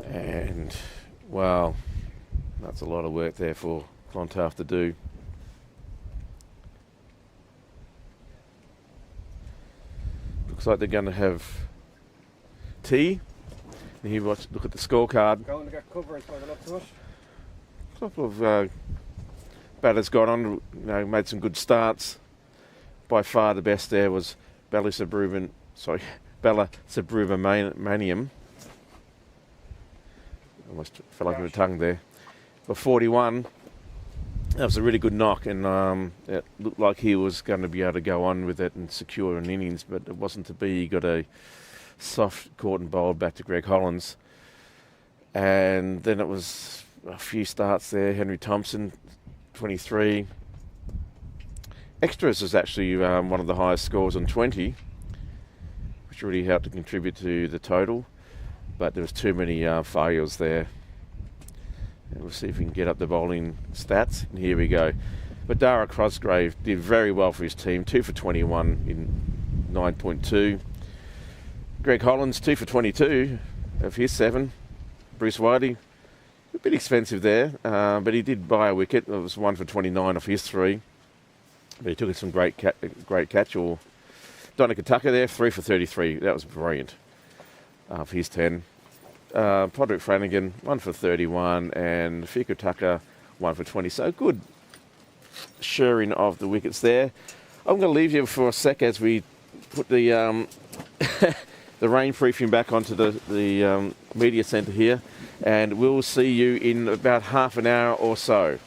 And, wow, that's a lot of work there for Clontarf to do. Looks like they're going to have tea. And here, look at the scorecard. Going to get covers by the looks of it. A couple of batters got on, made some good starts. By far the best there was Bella Subramaniam. Almost fell over my tongue there. For 41, that was a really good knock, and it looked like he was going to be able to go on with it and secure an innings, but it wasn't to be. He got a soft caught and bowled back to Greg Hollands, and then it was a few starts there. Henry Thompson, 23. Extras was actually one of the highest scores on 20, which really helped to contribute to the total, but there was too many failures there. And we'll see if we can get up the bowling stats. And here we go. But Dara Cosgrave did very well for his team. 2 for 21 in 9.2. Greg Hollands, 2 for 22 of his 7. Bruce Whiteley, a bit expensive there, but he did buy a wicket. It was 1 for 29 off his 3. But he took some great catch. Or Donica Tucker there, 3 for 33. That was brilliant for his 10. Podrick Flanagan, 1 for 31, and Fiku Tucker, 1 for 20. So good sharing of the wickets there. I'm going to leave you for a sec as we put the the rain proofing back onto the media centre here, and we'll see you in about half an hour or so.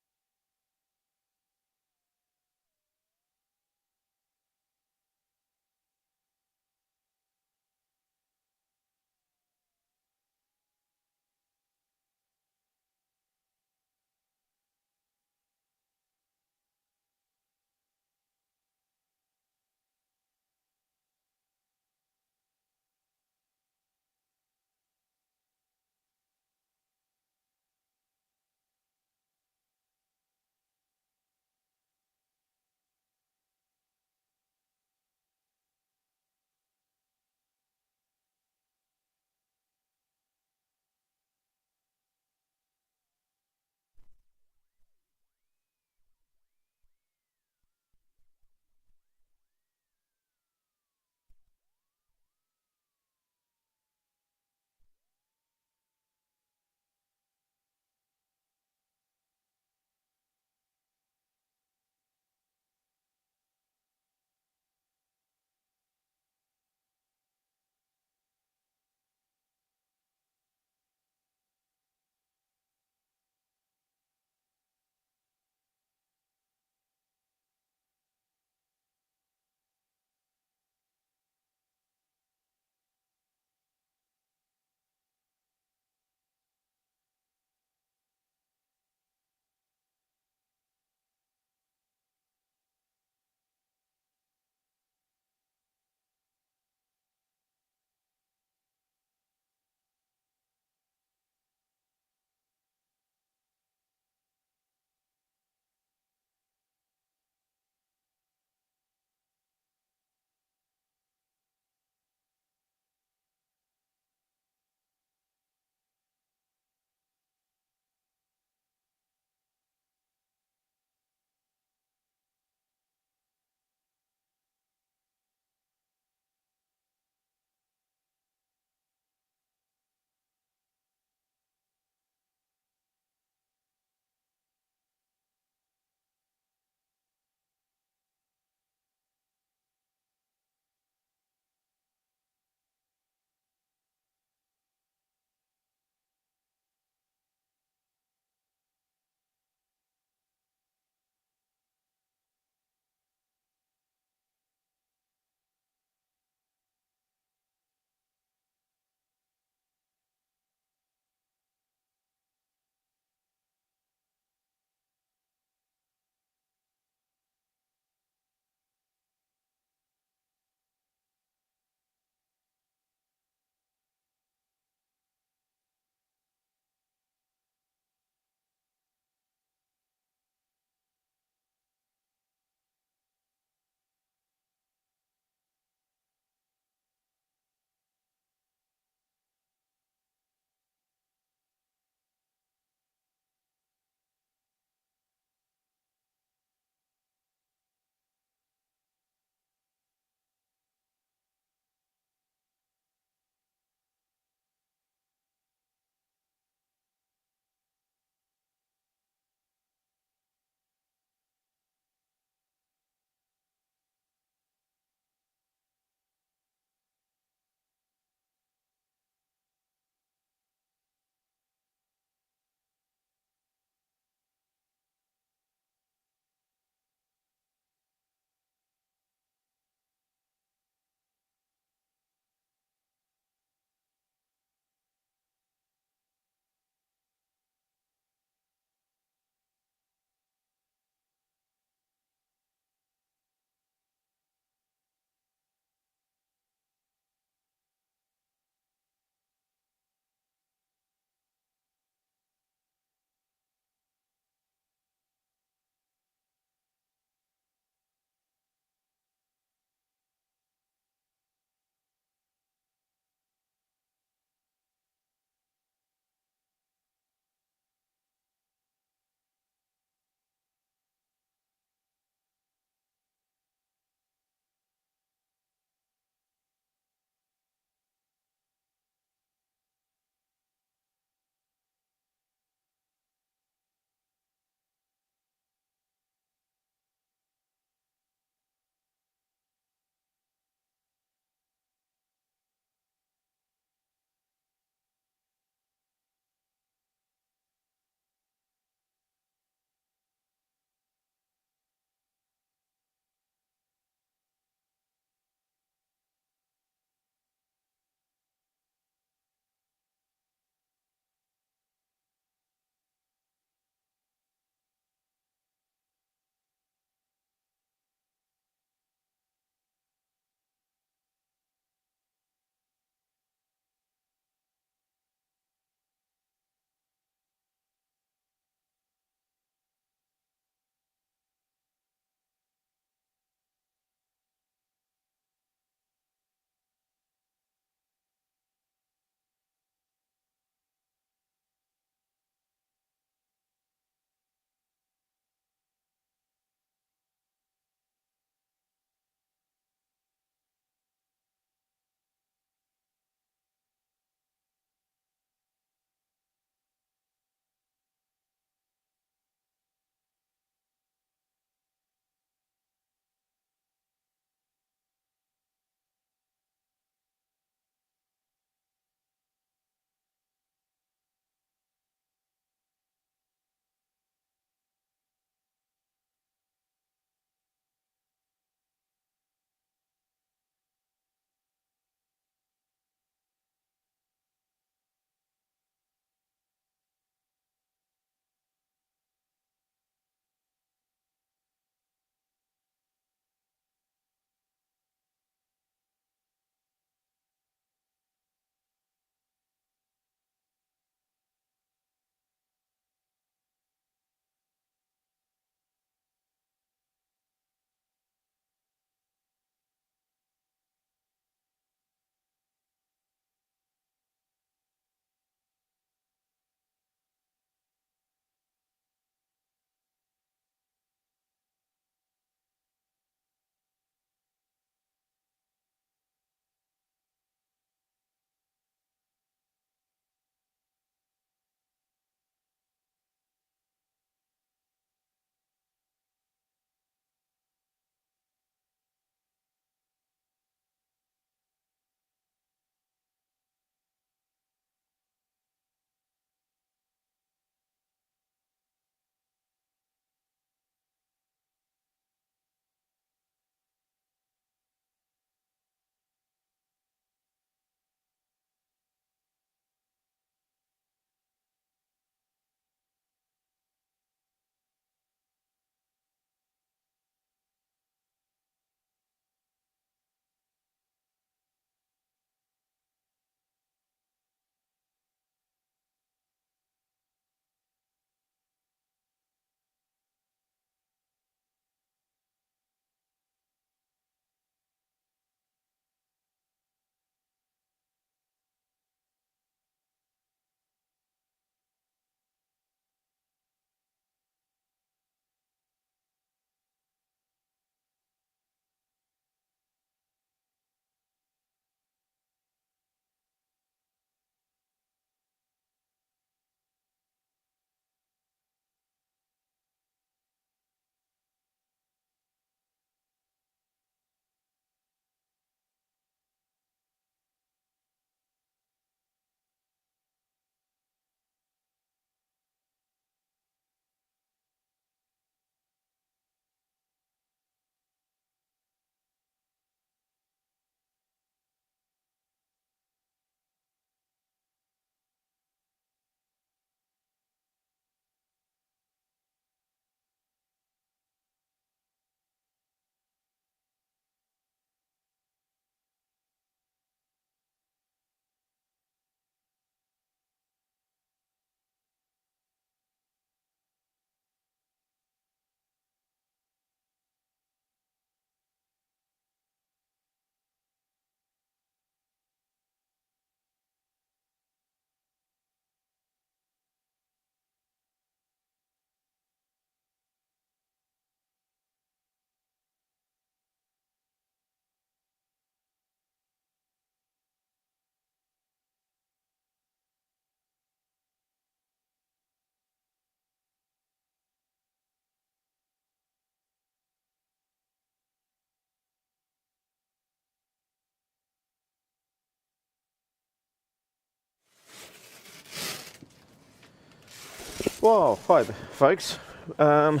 Well, hi folks. We're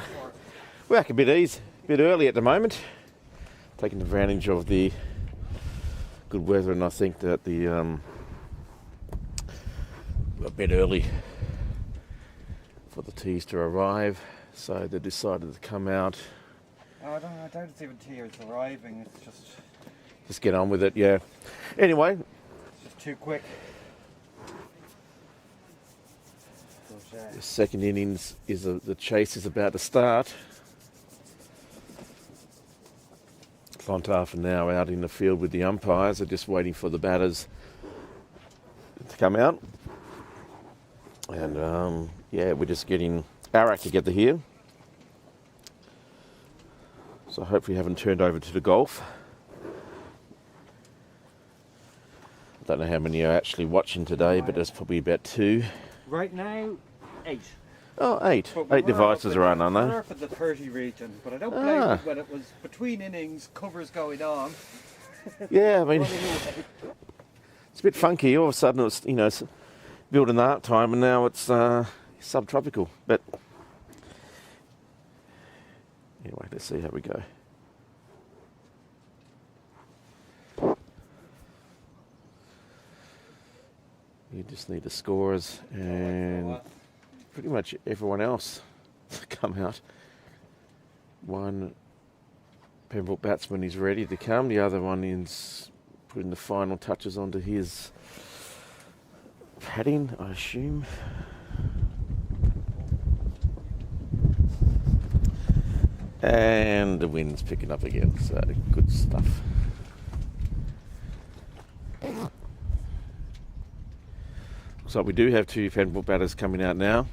back a bit early at the moment, taking advantage of the good weather, and I think that the a bit early for the teas to arrive, so they decided to come out. Oh, I doubt it's even tea, it's arriving, it's Just get on with it, yeah. Anyway, it's just too quick. But, the second innings is the chase is about to start. Clontarf are now out in the field with the umpires. They're just waiting for the batters to come out. And yeah, we're just getting our act together here. So hopefully haven't turned over to the golf. I don't know how many are actually watching today, but there's probably about 2. right now, 8. Oh, 8. But we 8 were devices up are in- on, aren't we they? were up in the 30 region, but I don't blame it when it was between innings, covers going on. Yeah, I mean, it's a bit funky. All of a sudden it's, it's building art time, and now it's subtropical. But anyway, let's see how we go. You just need the scorers and pretty much everyone else to come out. One Pembroke batsman is ready to come. The other one is putting the final touches onto his padding, I assume. And the wind's picking up again, so good stuff. Looks like we do have 2 Pembroke batters coming out now.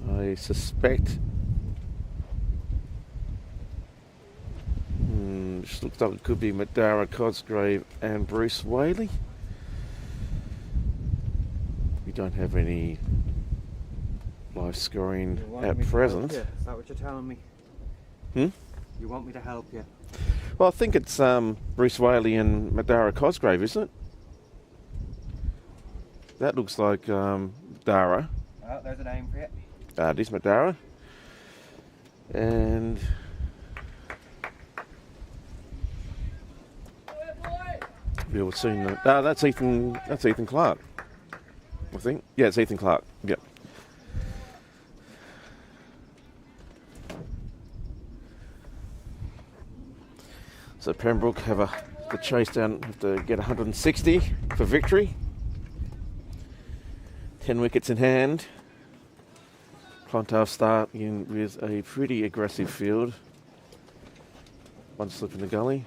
I suspect this looks like it could be Madara Cosgrave and Bruce Whaley. We don't have any live scoring You want at me to present. help you? Is that what you're telling me? Hmm? You want me to help you? Well, I think it's Bruce Whaley and Madara Cosgrave, isn't it? That looks like Madara. Oh, there's a name for you. This Madara. And we'll soon. That's Ethan. That's Ethan Clark. I think. Yeah, it's Ethan Clark. Yep. So Pembroke have the chase down. Have to get 160 for victory. 10 wickets in hand. Clontarf starting with a pretty aggressive field. One slip in the gully.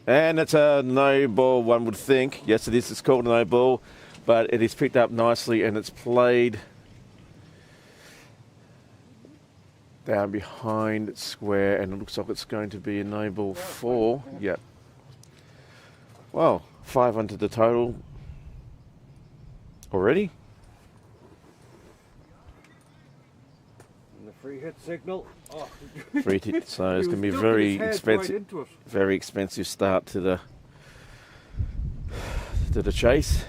And it's a no ball, one would think. Yes, it is. It's called a no ball, but it is picked up nicely and it's played down behind square, and it looks like it's going to be a no ball 4. Yep. Well, 5 under the total already. And the free hit signal. Oh. Free hit, so it's He going to be was very ducking his head right expensive. into it. Very expensive start to the chase.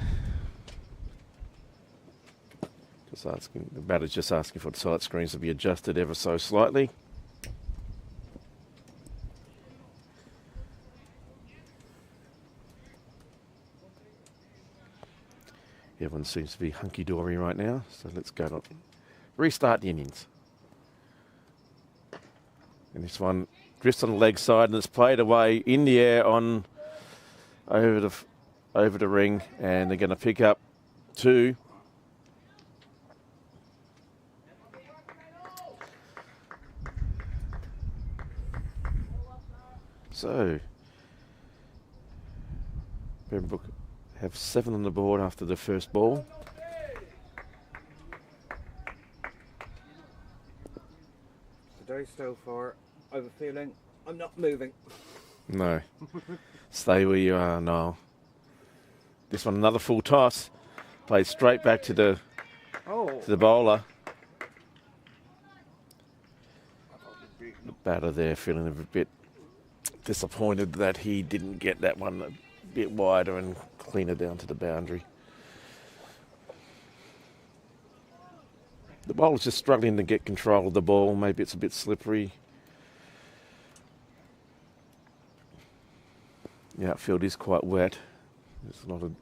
Just asking, the batter's just asking for the sight screens to be adjusted ever so slightly. Everyone seems to be hunky-dory right now, so let's go to restart the innings. And this one drifts on the leg side and it's played away in the air on over the ring, and they're going to pick up 2. So Pembroke have 7 on the board after the first ball. Today so far, I have a feeling I'm not moving. No. Stay where you are, Noel. This one, another full toss. Played straight back to the bowler. The batter there feeling a bit disappointed that he didn't get that one a bit wider and cleaner down to the boundary. The bowler's just struggling to get control of the ball. Maybe it's a bit slippery. The outfield is quite wet. There's a lot of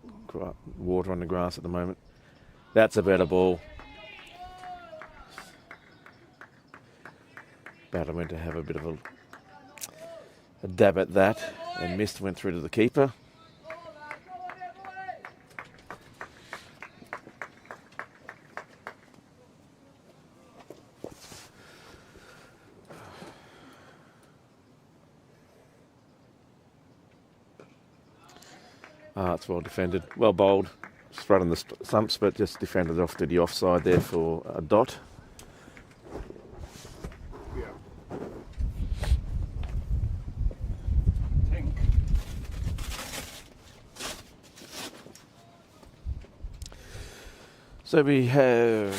water on the grass at the moment. That's a better ball. Batter went to have a bit of a dab at that and missed, went through to the keeper. It's well defended, well bowled, straight on the stumps, but just defended off to the offside there for a dot. So we have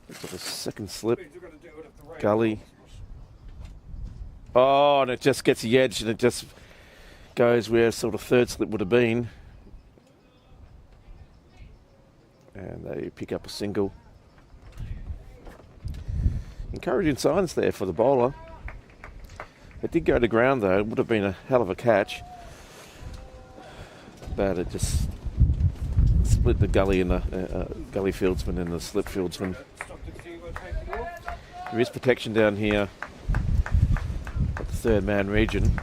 looks like a second slip, gully. Oh, and it just gets the edge and it just goes where sort of third slip would have been. And they pick up a single. Encouraging signs there for the bowler. It did go to ground though, it would have been a hell of a catch. But it just split the gully and the gully fieldsman and the slip fieldsman. There is protection down here at the third man region.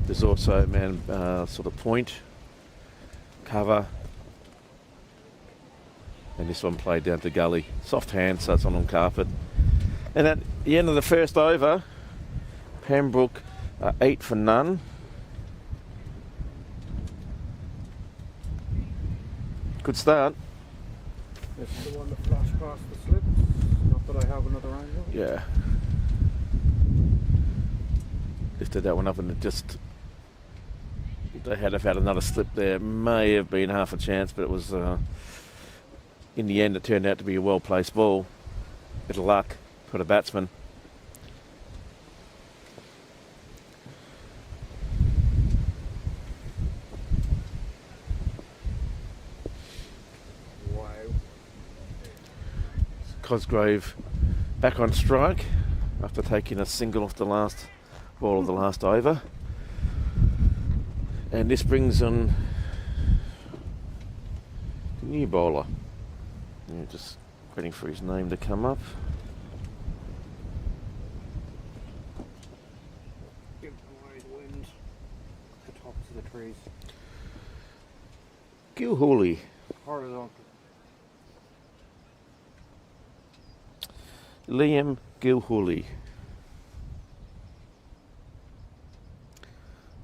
There's also man sort of point, cover, and this one played down to gully. Soft hand, so it's on carpet. And at the end of the first over, Pembroke 8 for none. Good start. This is the one that flashed past the slips. Not that I have another angle. Yeah. Lifted that one up and it just... If they had have had another slip there, may have been half a chance, but it was... in the end, it turned out to be a well-placed ball. Bit of luck for the batsman. Cosgrove back on strike after taking a single off the last ball of the last over. And this brings on the new bowler. Yeah, just waiting for his name to come up. Big wide wind. The tops of the trees. Gilhooly. Horizontal. Liam Gilhooly.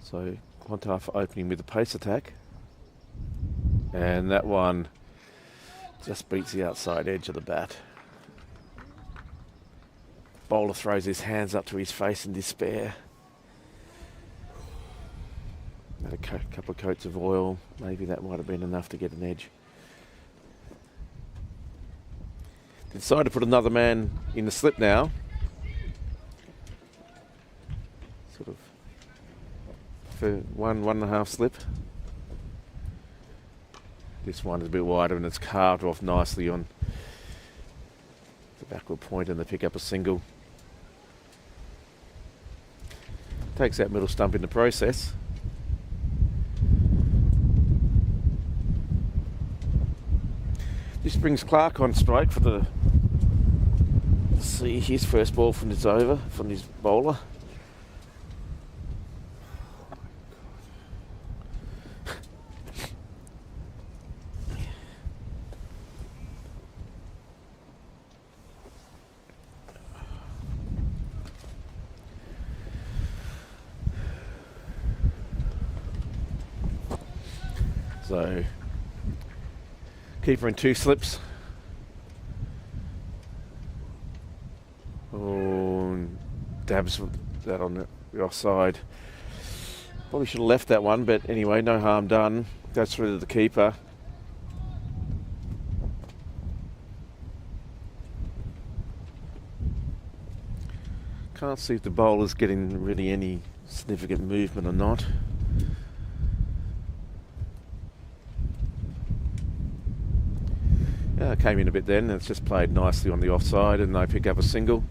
So Clontarf opening with a pace attack. And that one just beats the outside edge of the bat. Bowler throws his hands up to his face in despair. Had a couple of coats of oil. Maybe that might have been enough to get an edge. Decided to put another man in the slip now. Sort of for one and a half slip. This one is a bit wider and it's carved off nicely on the backward point and they pick up a single. Takes that middle stump in the process. This brings Clark on strike for the see his first ball from this over from his bowler. So keeper in two slips. Oh, dabs that on the offside. Probably should have left that one, but anyway, no harm done. Goes through to the keeper. Can't see if the bowler's getting really any significant movement or not. Came in a bit then, and it's just played nicely on the offside, and they pick up a single.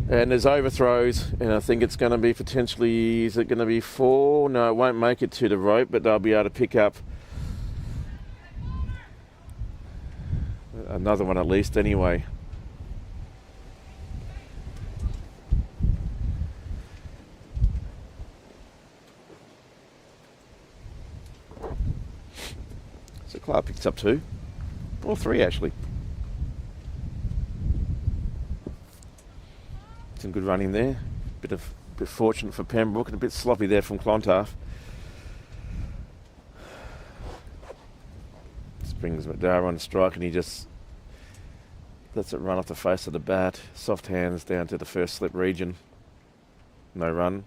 And there's overthrows, and I think it's going to be potentially, is it going to be 4? No, it won't make it to the rope, but they'll be able to pick up another one at least anyway. So Clark picks up 2, or 3 actually. Some good running there. Bit fortunate for Pembroke and a bit sloppy there from Clontarf. This brings McDowell on strike, and he just lets it run off the face of the bat. Soft hands down to the first slip region. No run.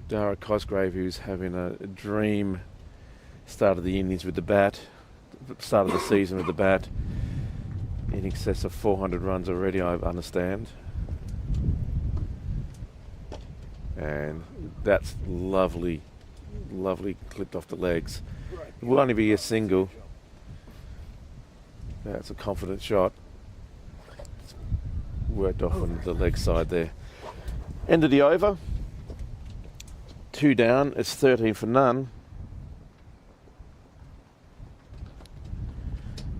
Dara Cosgrave, who's having a dream start of the innings with the bat. Start of the season with the bat, in excess of 400 runs already, I understand. And that's lovely clipped off the legs. It will only be a single. That's a confident shot. It's worked off on the leg side there. End of the over. 2 down. It's 13 for none.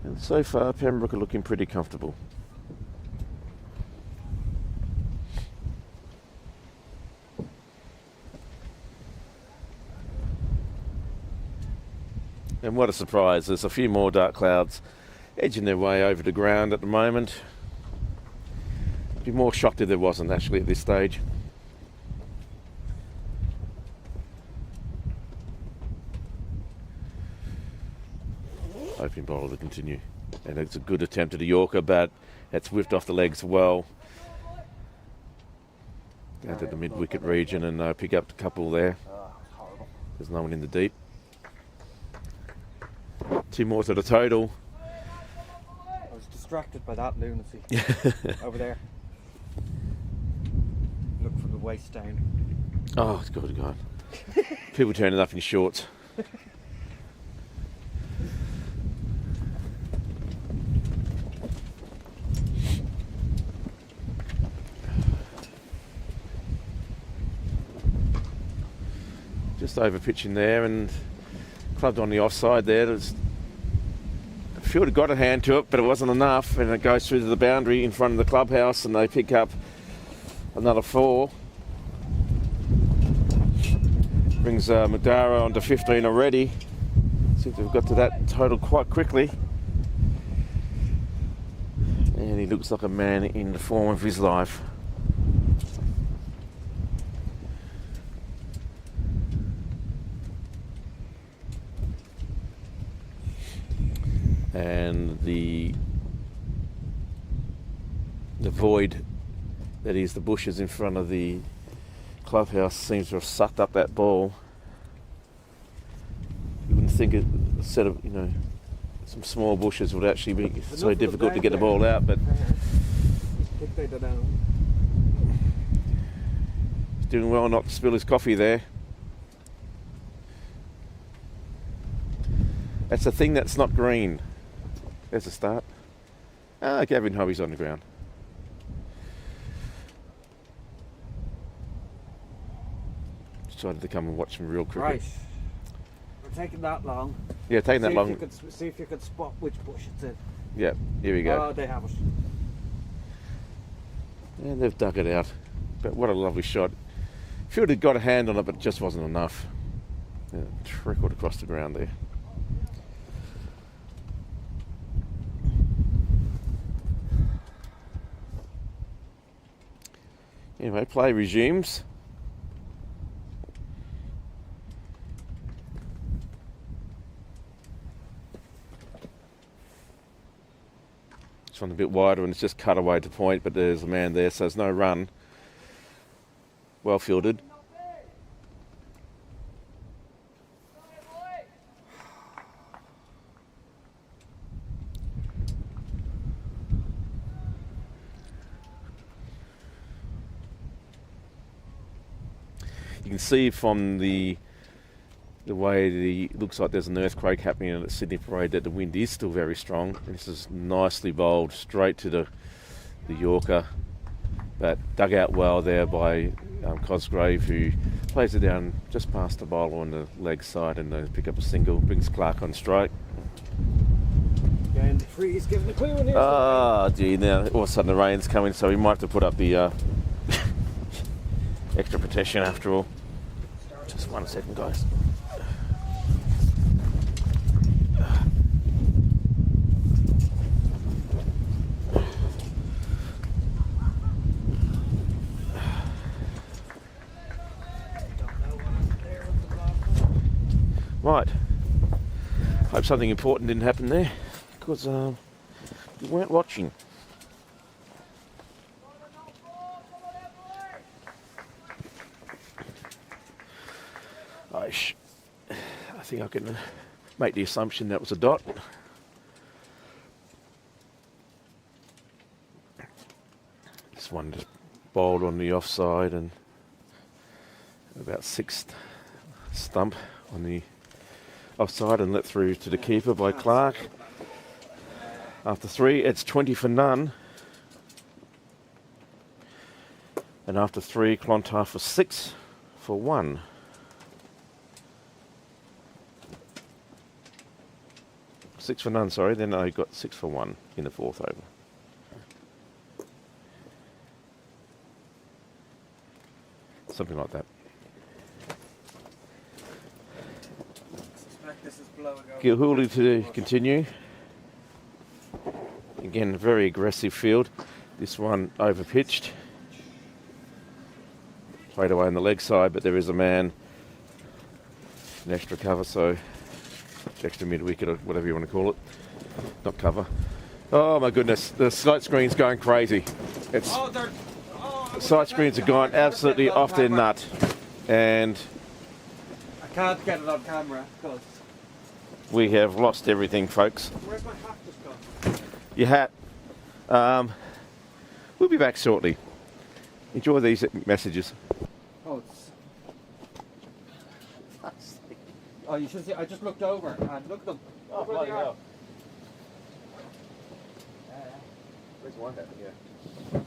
And so far, Pembroke are looking pretty comfortable. And what a surprise, there's a few more dark clouds edging their way over the ground at the moment. I'd be more shocked if there wasn't actually at this stage. Opening bowler to continue, and it's a good attempt at a Yorker, but it's whiffed off the legs well down to the mid-wicket region, and pick up a couple there. There's no one in the deep. 2 more to the total. I was distracted by that lunacy over there. Look from the waist down. Oh, it's good God. People turning up in shorts. Just over pitching there and clubbed on the offside there. The fielder got a hand to it, but it wasn't enough, and it goes through to the boundary in front of the clubhouse, and they pick up another 4. Brings Madara on to 15 already. Seems to have got to that total quite quickly. And he looks like a man in the form of his life. And the void that is the bushes in front of the clubhouse seems to have sucked up that ball. You wouldn't think a set of, some small bushes would actually be so difficult to get the ball out, but he's doing well not to spill his coffee there. That's a thing that's not green. There's a start. Gavin Hobby's on the ground. Decided to come and watch some real cricket. Right. We're taking that long. Yeah, taking that long. See if you could spot which bush it's in. Yeah, here we go. Oh, they have it. And they've dug it out. But what a lovely shot. Fielder got a hand on it, but it just wasn't enough. Yeah, trickled across the ground there. Anyway, play resumes. It's one a bit wider and it's just cut away to point, but there's a man there, so there's no run. Well fielded. You can see from the way looks like there's an earthquake happening at Sydney Parade that the wind is still very strong. And this is nicely bowled straight to the Yorker, but dug out well there by Cosgrave, who plays it down just past the bowler on the leg side, and they pick up a single, brings Clark on strike. And the tree's giving the clue in here. Ah, gee, now all of a sudden the rain's coming, so we might have to put up the extra protection after all. Just 1 second, guys. Right. Hope something important didn't happen there, because we weren't watching. I think I can make the assumption that was a dot. This one just bowled on the offside and about 6th stump on the offside and let through to the keeper by Clark. After 3, it's 20 for none. And after 3, Clontarf for 6 for 1. Six for none, sorry. Then I got 6 for 1 in the 4th over. Something like that. This is blowing over. Gilhooly to continue. Again, a very aggressive field. This one over pitched. Played away on the leg side, but there is a man. An extra cover, so extra mid-wicket or whatever you want to call it. Not cover. Oh my goodness, the sight screen's going crazy. The sight screens have gone absolutely off their nut. And I can't get it on camera because we have lost everything, folks. where's my hat just gone? Your hat. We'll be back shortly. Enjoy these messages. Oh, oh, you should see. I just looked over and look at them. Oh, Look where bloody they are. hell. Where's one hat? Yeah.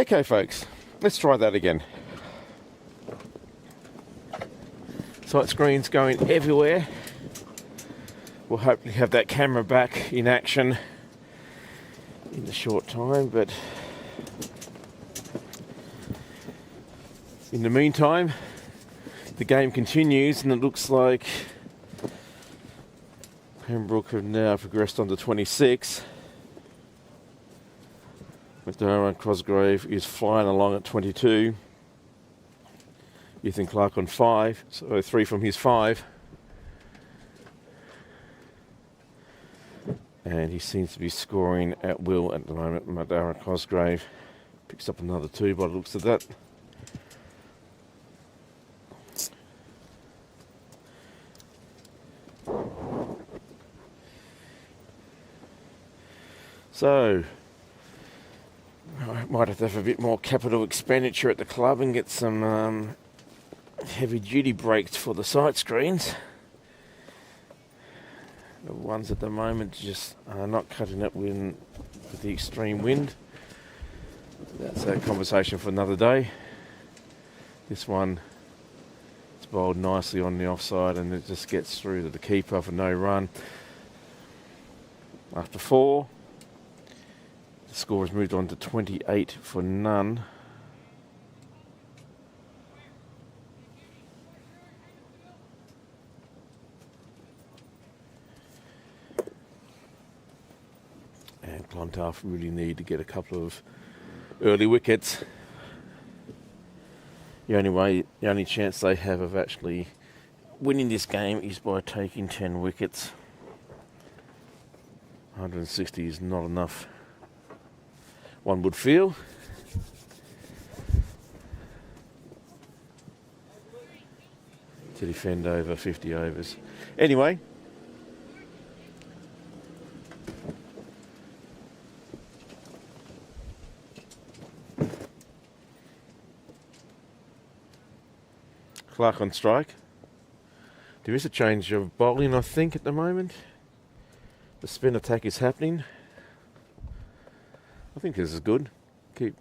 Okay, folks, let's try that again. Sight screens going everywhere. We'll hopefully have that camera back in action in a short time, but in the meantime, the game continues, and it looks like Pembroke have now progressed on to 26. McDermott Cosgrave is flying along at 22. Ethan Clark on 5, so 3 from his 5. And he seems to be scoring at will at the moment. McDermott Cosgrave picks up another 2 by the looks of that. So, I might have to have a bit more capital expenditure at the club and get some heavy duty brakes for the sight screens. The ones at the moment just are not cutting it with the extreme wind. That's a conversation for another day. This one, it's bowled nicely on the offside and it just gets through to the keeper for no run. After 4. The score has moved on to 28 for none. And Clontarf really need to get a couple of early wickets. The only chance they have of actually winning this game is by taking 10 wickets. 160 is not enough, one would feel. To defend over 50 overs. Anyway. Clark on strike. There is a change of bowling, I think, at the moment. The spin attack is happening. I think this is good. Keep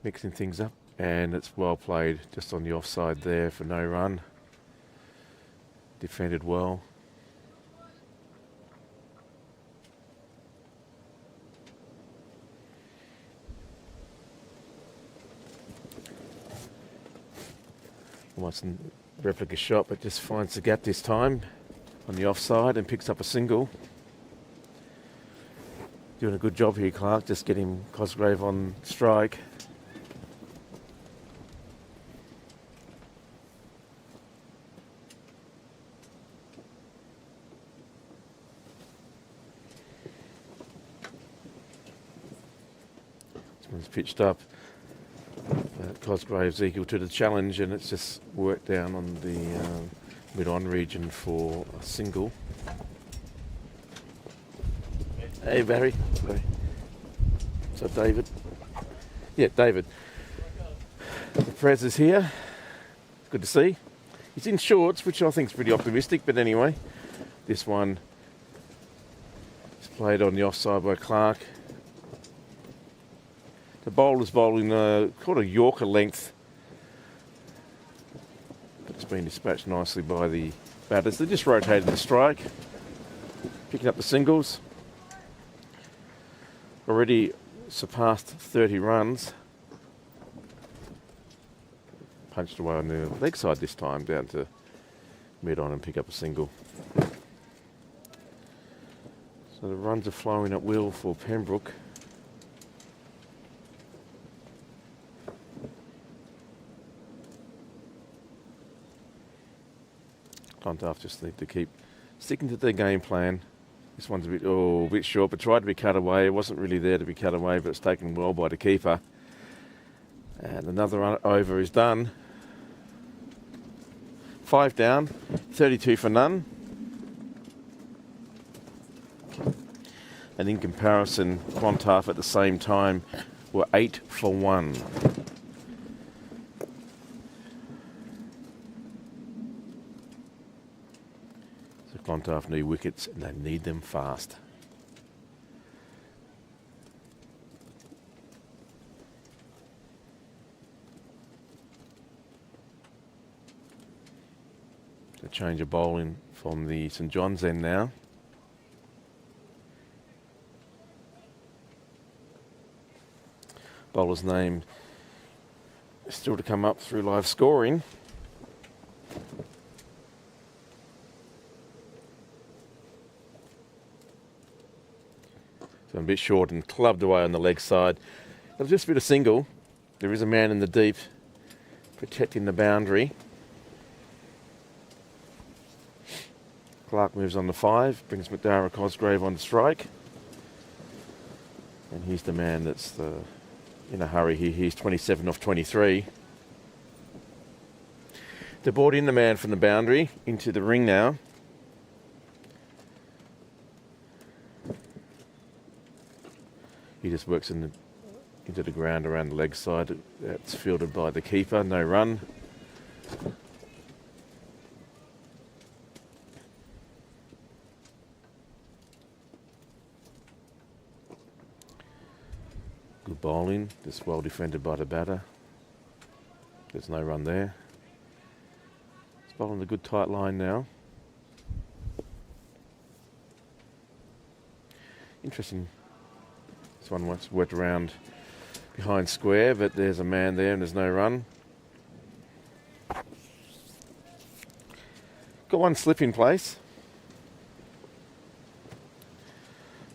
mixing things up, and it's well played just on the offside there for no run. Defended well. Almost a replica shot, but just finds the gap this time on the offside and picks up a single. Doing a good job here, Clark, just getting Cosgrave on strike. This one's pitched up. Cosgrave's equal to the challenge, and it's just worked down on the mid-on region for a single. Hey, Barry. Sorry. So, David. Yeah, David. The Prez is here. Good to see. He's in shorts, which I think is pretty optimistic, but anyway. This one is played on the offside by Clark. The bowler's bowling called a Yorker length. But it's been dispatched nicely by the batters. They're just rotating the strike, picking up the singles. Already surpassed 30 runs. Punched away on the leg side this time, down to mid-on and pick up a single. So the runs are flowing at will for Pembroke. Clontarf just need to keep sticking to their game plan. This one's a bit short, but tried to be cut away. It wasn't really there to be cut away, but it's taken well by the keeper. And another over is done. 5 down, 32 for none. And in comparison, Clontarf at the same time were 8 for 1. Clontarf need wickets, and they need them fast. A change of bowling from the St John's end now. Bowler's name is still to come up through live scoring. So a bit short and clubbed away on the leg side. It'll just be a single. There is a man in the deep protecting the boundary. Clark moves on to 5, brings McDara Cosgrave on strike. And he's the man that's in a hurry here. He's 27 off 23. They brought in the man from the boundary into the ring now. He just works into the ground around the leg side. That's fielded by the keeper, no run. Good bowling, just well defended by the batter. There's no run there. He's bowling a good tight line now. Interesting. This one once worked around behind square, but there's a man there and there's no run. Got one slip in place.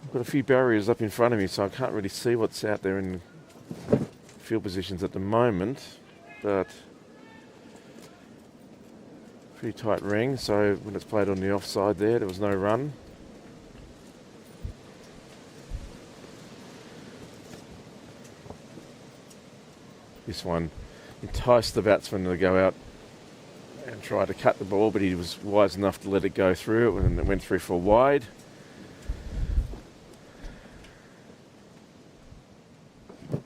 I've got a few barriers up in front of me, so I can't really see what's out there in field positions at the moment, but pretty tight ring, so when it's played on the offside there was no run. This one enticed the batsman to go out and try to cut the ball, but he was wise enough to let it go through it, and it went through for a wide.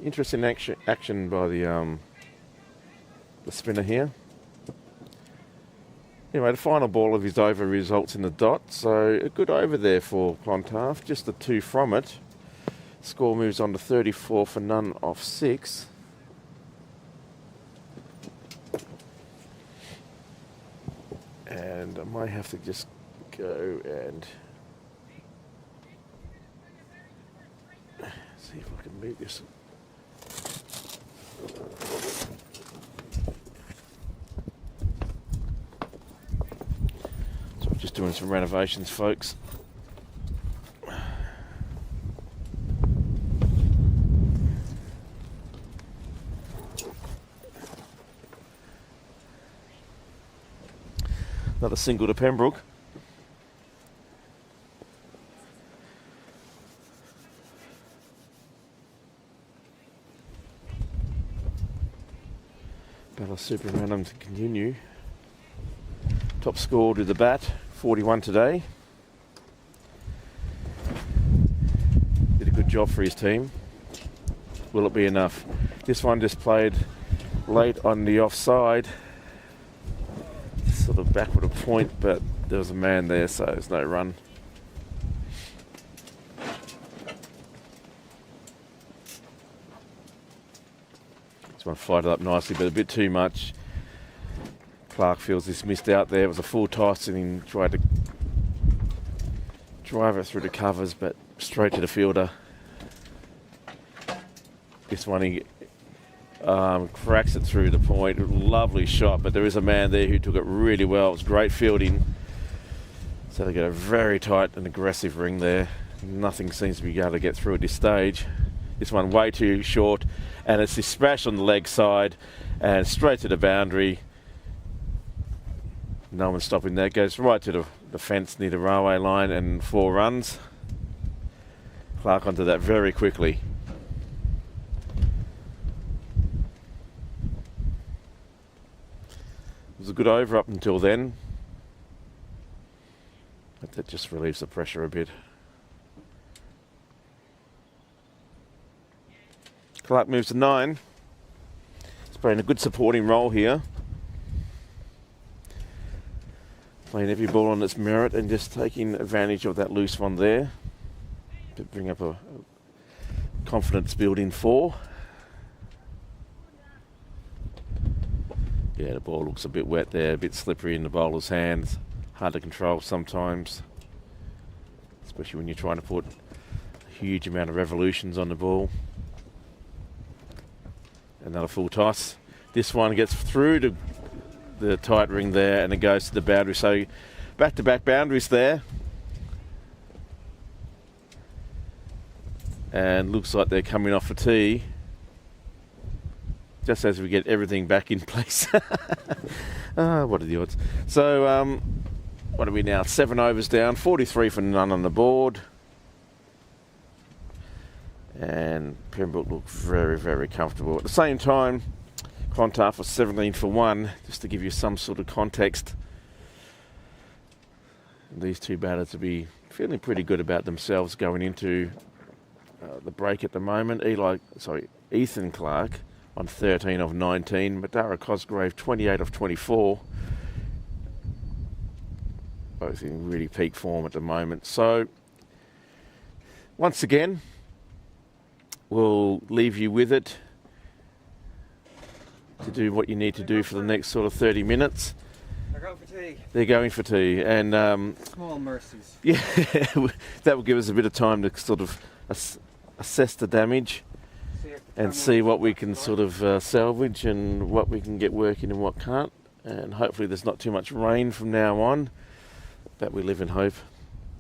Interesting action by the spinner here. Anyway, the final ball of his over results in the dot, so a good over there for Clontarf, just the 2 from it. Score moves on to 34 for none off 6. And I might have to just go and see if I can beat this. So I'm just doing some renovations, folks. Another single to Pembroke. Bella Super Random to continue. Top score to the bat, 41 today. Did a good job for his team. Will it be enough? This one just played late on the offside. Sort of backward a point, but there was a man there, so there's no run. This one fired it up nicely, but a bit too much. Clark feels this missed out there. It was a full toss and he tried to drive it through the covers, but straight to the fielder. This one he cracks it through the point. Lovely shot, but there is a man there who took it really well. It was great fielding. So they get a very tight and aggressive ring there. Nothing seems to be able to get through at this stage. This one way too short, and it's this smash on the leg side and straight to the boundary. No one's stopping that. Goes right to the fence near the railway line and 4 runs. Clark onto that very quickly. It was a good over up until then, but that just relieves the pressure a bit. Clark moves to 9. He's playing a good supporting role here. Playing every ball on its merit and just taking advantage of that loose one there to bring up a confidence building 4. Yeah, the ball looks a bit wet there, a bit slippery in the bowler's hands. Hard to control sometimes, especially when you're trying to put a huge amount of revolutions on the ball. Another full toss. This one gets through to the tight ring there and it goes to the boundary. So back-to-back boundaries there. And looks like they're coming off a tee just as we get everything back in place. What are the odds? So, what are we now? 7 overs down, 43 for none on the board. And Pembroke look very, very comfortable. At the same time, Clontarf was 17 for 1, just to give you some sort of context. These two batters will be feeling pretty good about themselves going into the break at the moment. Ethan Clark on 13 of 19. Madara Cosgrave 28 of 24. Both in really peak form at the moment. So, once again, we'll leave you with it to do what you need to do for the next sort of 30 minutes. They're going for tea. They're going for tea. And Small mercies. yeah, that will give us a bit of time to sort of assess the damage and see what we can sort of salvage and what we can get working and what can't. And hopefully there's not too much rain from now on, but we live in hope.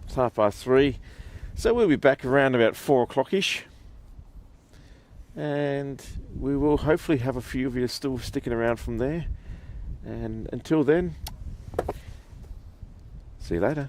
It's 3:30, so we'll be back around about 4 o'clock-ish. And we will hopefully have a few of you still sticking around from there. And until then, see you later.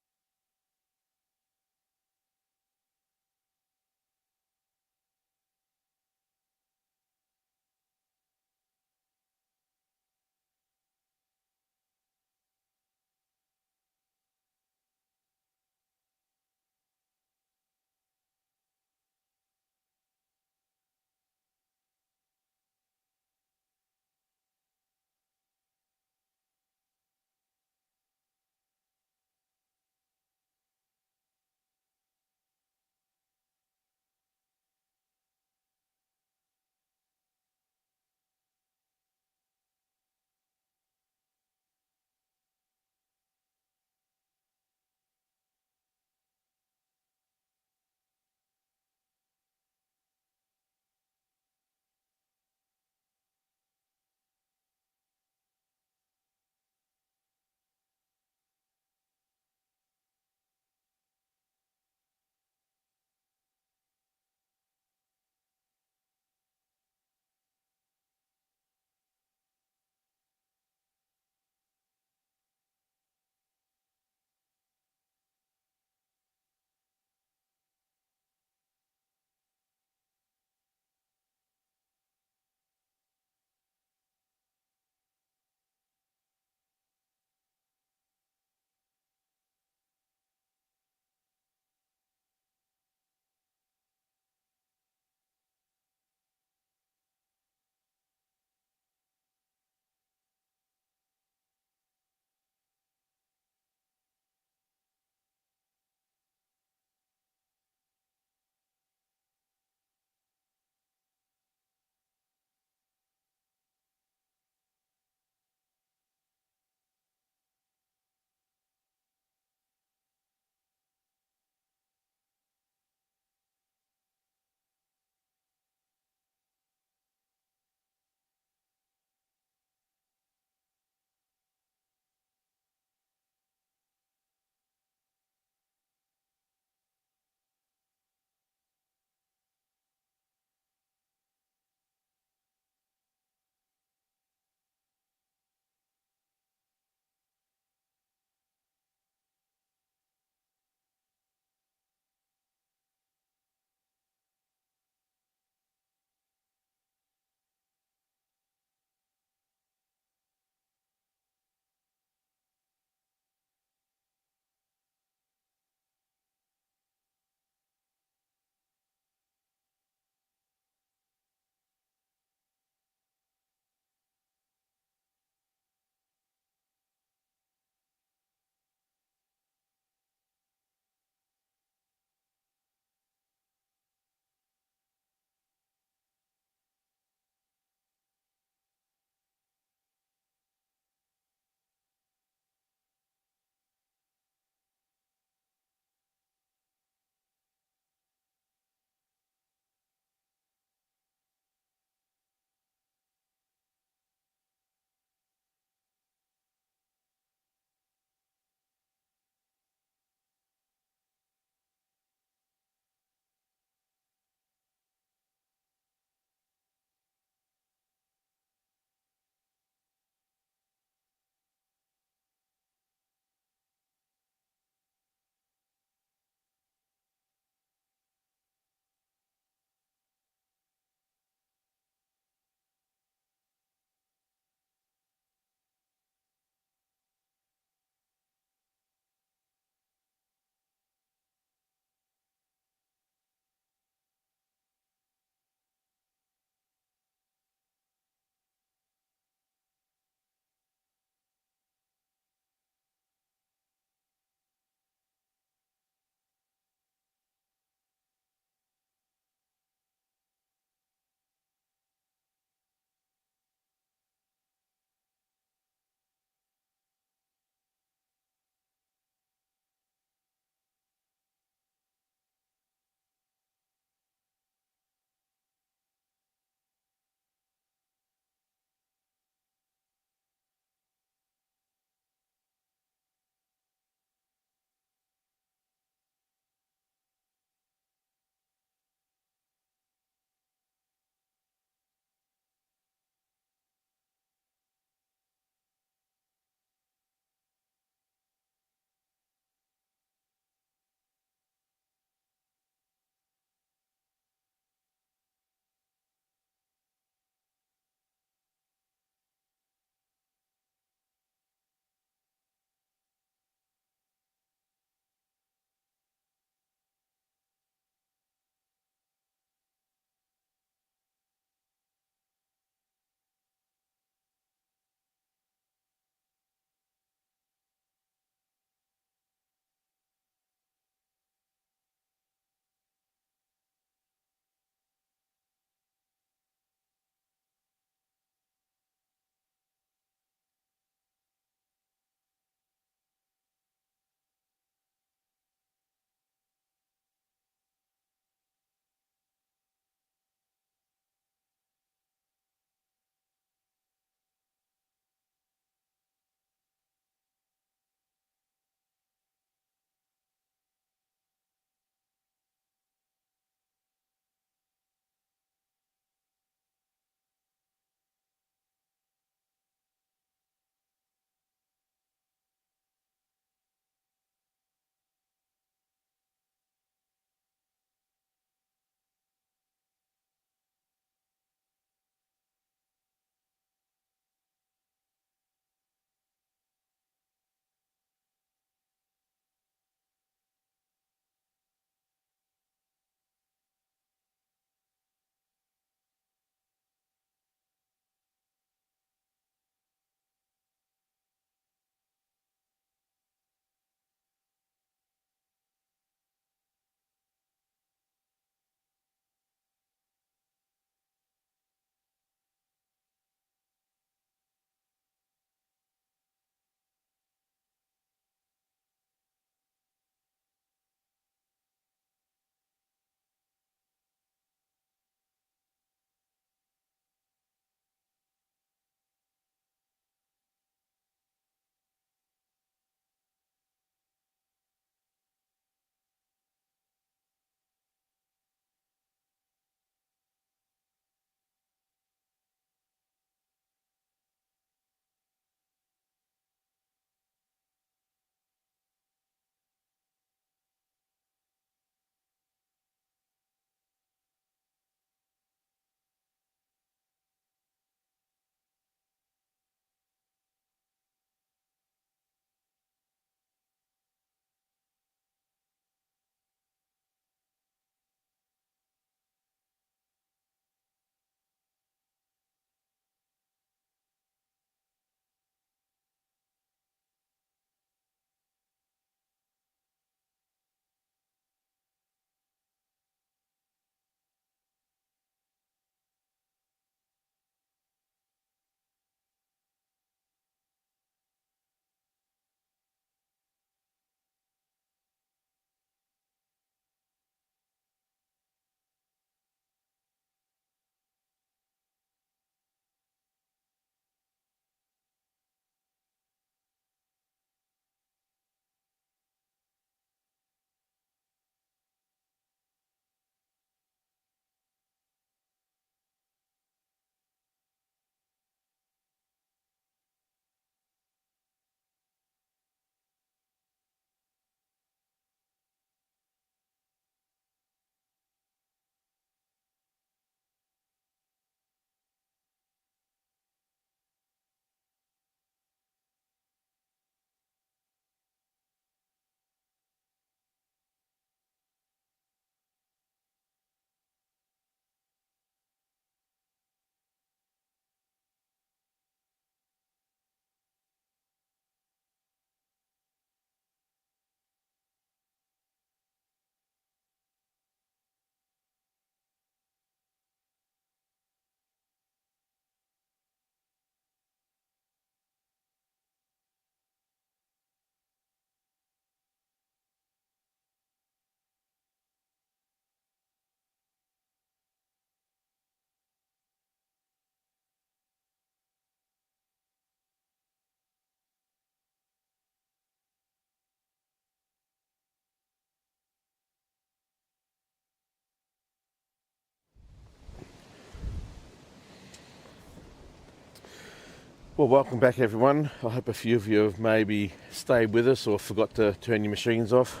Well, welcome back everyone. I hope a few of you have maybe stayed with us or forgot to turn your machines off.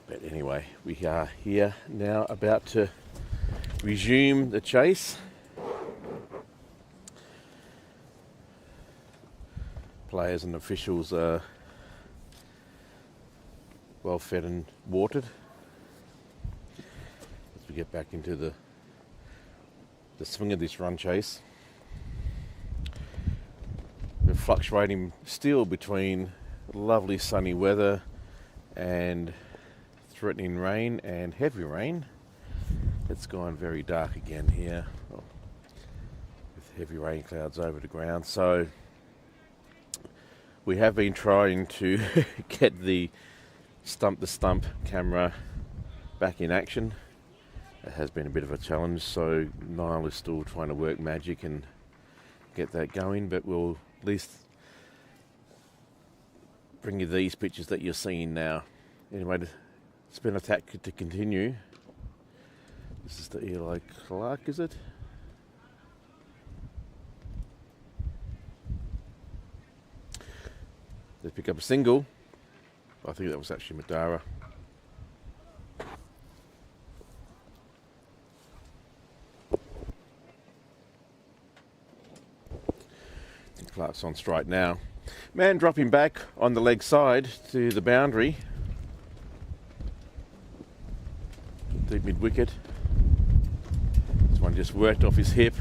But anyway, we are here now about to resume the chase. Players and officials are well fed and watered as we get back into the swing of this run chase. We're fluctuating still between lovely sunny weather and threatening rain and heavy rain. It's gone very dark again here with heavy rain clouds over the ground. So we have been trying to get the stump to stump camera back in action. It has been a bit of a challenge, so Niall is still trying to work magic and get that going, but we'll at least bring you these pictures that you're seeing now. Anyway, the spin attack to continue. This is the Eli Clark, is it? They pick up a single. I think that was actually Madara. Clark's on strike now. Man dropping back on the leg side to the boundary. Deep mid wicket. This one just worked off his hip.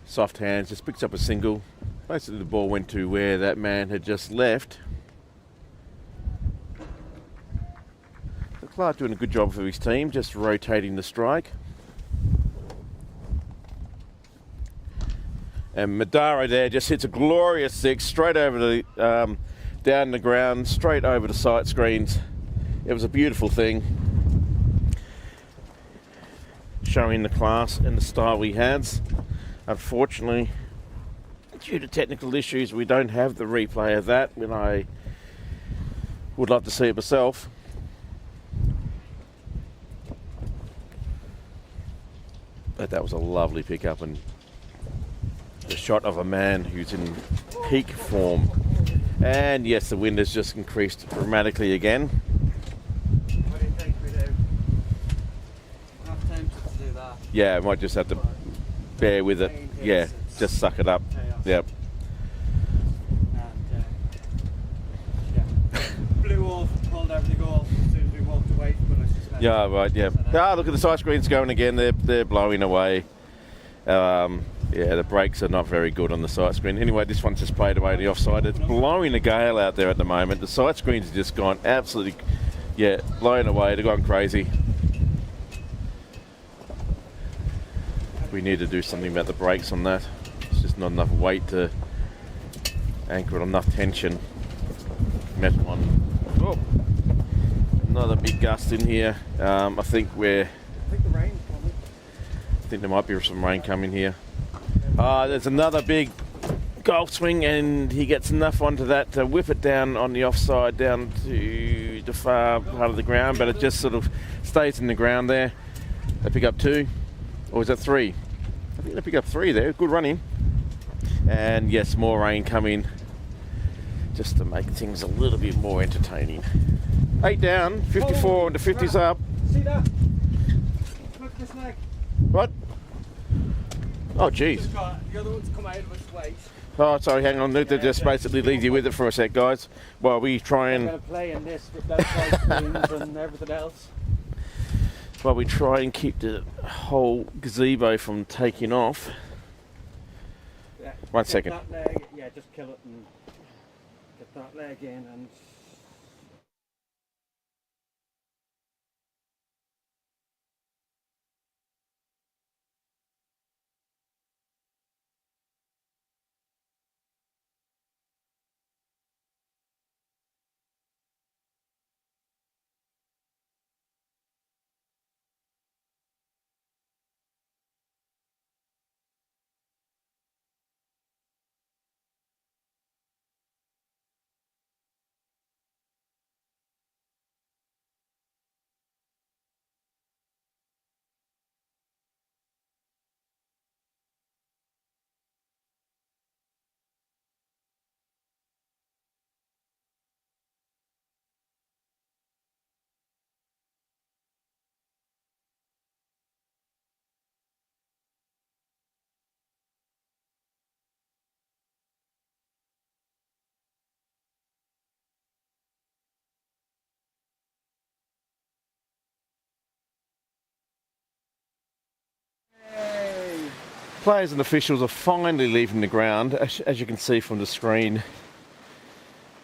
Soft hands, just picks up a single. Basically the ball went to where that man had just left. So Clark doing a good job for his team, just rotating the strike. And Madara there just hits a glorious six straight over the down the ground, straight over the sight screens. It was a beautiful thing, showing the class and the style we had. Unfortunately, due to technical issues, we don't have the replay of that, and I would love to see it myself. But that was a lovely pickup and the shot of a man who's in peak form. And yes, the wind has just increased dramatically again. What do you think we do? We're not tempted to do that. Yeah, I might just have to bear with it. Yeah, just suck it up. Yep. And blew off, pulled everything off as soon as we walked away from it. I suspect. Yeah, right, yeah. Ah, look at the side screens going again. They're blowing away. Yeah, the brakes are not very good on the sight screen. Anyway, this one's just played away the offside. It's blowing a gale out there at the moment. The sight screens have just gone absolutely, blown away. They've gone crazy. We need to do something about the brakes on that. It's just not enough weight to anchor it, enough tension. Metal on. Oh, another big gust in here. I think the rain's coming. I think there might be some rain coming here. There's another big golf swing, and he gets enough onto that to whip it down on the offside down to the far part of the ground, but it just sort of stays in the ground there. They pick up two, or is that three? I think they pick up three there. Good running. And yes, more rain coming just to make things a little bit more entertaining. 8 down, 54 and the 50's up. See that? Look at this leg. What? Oh, jeez. The other one's come out of its weight. Oh, sorry, hang on. They just basically leave you with it for a sec, guys. While we try I'm going and to play in this with those side screens and everything else. keep the whole gazebo from taking off. Yeah, 1 get second. That leg, yeah, just kill it and get that leg in and Players and officials are finally leaving the ground. As you can see from the screen,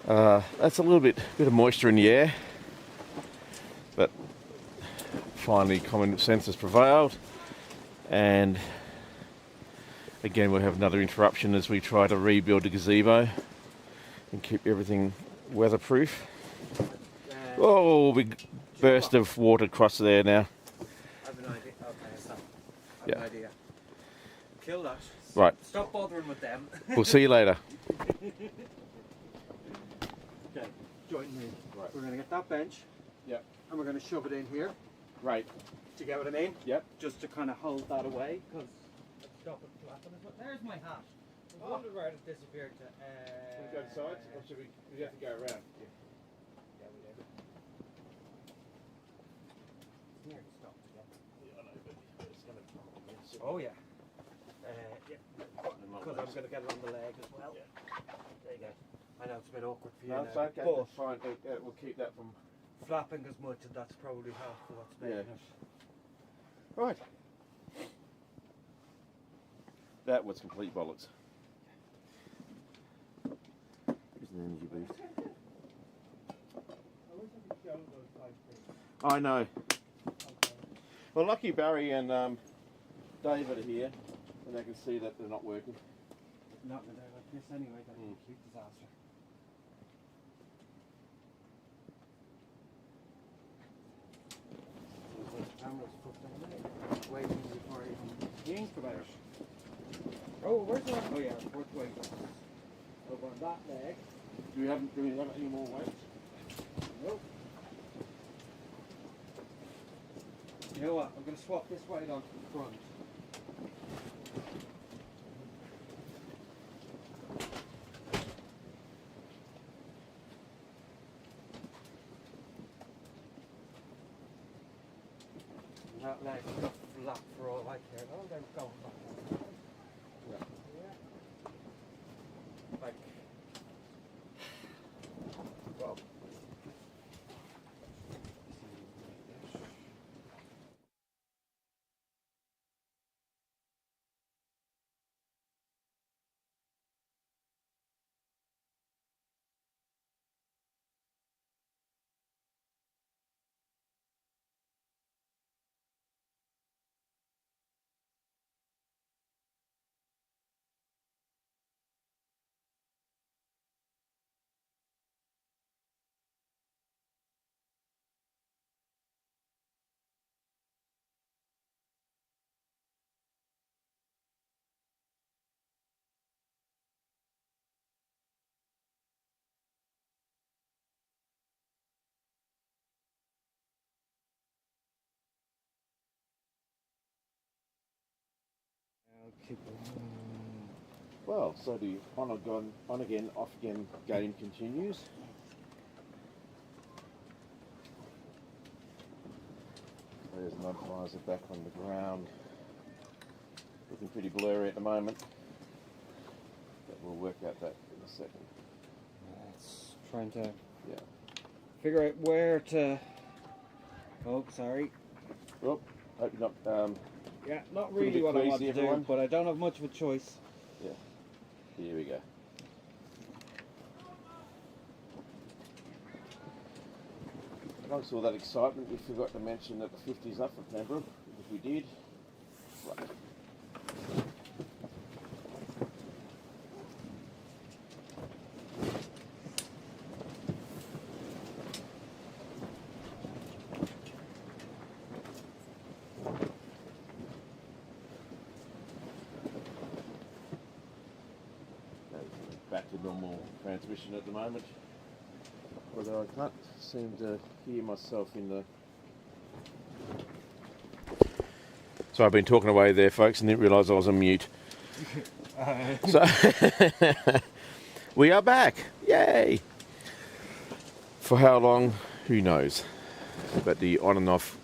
that's a little bit of moisture in the air, but finally common sense has prevailed, and again we'll have another interruption as we try to rebuild the gazebo and keep everything weatherproof. Oh, big burst of water across there now. I have an idea. Okay, stop. I have an idea. Kill that. Right. Stop bothering with them. We'll see you later. Okay, join me. Right. We're going to get that bench. Yep. And we're going to shove it in here. Right. Do you get what I mean? Yep. Just to kind of hold that away, because stop it flapping as well. There's my hat. I wondered where it disappeared to. Should we go to sides, or should we have to go around? Yeah, we did. It's nearly stopped again. Yeah, I know, but it's going to Oh, yeah. Yeah. Because I'm going to get it on the leg as well. Yeah. There you go. I know it's a bit awkward for you No, now, it's okay. but That's fine. We'll keep that from. flapping as much, and that's probably half of what's making Yeah. it. Right. That was complete bollocks. Here's an energy boost. I know. Well, lucky Barry and David are here, and they can see that they're not working. Not in a day like this anyway, that's a complete disaster. The camera's fucked anyway. Waiting before even think about it. Oh, where's that? Oh yeah, fourth weight. Over on that leg. Do we have any more weights? Nope. You know what? I'm going to swap this weight onto the front. And that leg's got flat for all I care. Oh, then go. Yeah. Like, well. Well, so the on again, off again game continues. There's an umpires back on the ground. Looking pretty blurry at the moment. But we'll work out that in a second. It's trying to Yeah. figure out where to. Oh, sorry. Well, hope you're not. Yeah, not Pretty really bit what I want crazy, to everyone. do, but I don't have much of a choice. Yeah. Here we go. Amongst all that excitement, we forgot to mention that the 50's up for Pembroke. If we did, right. Back to normal transmission at the moment. Although I can't seem to hear myself in the... So I've been talking away there, folks, and didn't realise I was on mute. So we are back. Yay! For how long? Who knows? But the on and off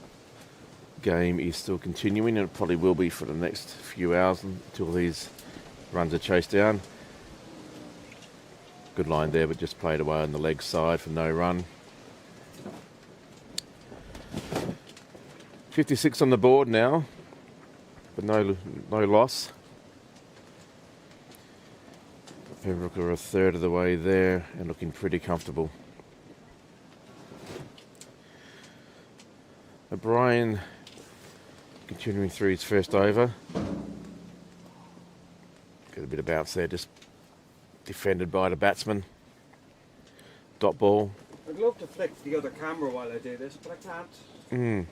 game is still continuing, and it probably will be for the next few hours until these runs are chased down. Good line there, but just played away on the leg side for no run. 56 on the board now, but no loss. Pembroke are a third of the way there and looking pretty comfortable. O'Brien continuing through his first over. Got a bit of bounce there, just defended by the batsman. Dot ball. I'd love to flick the other camera while I do this, but I can't.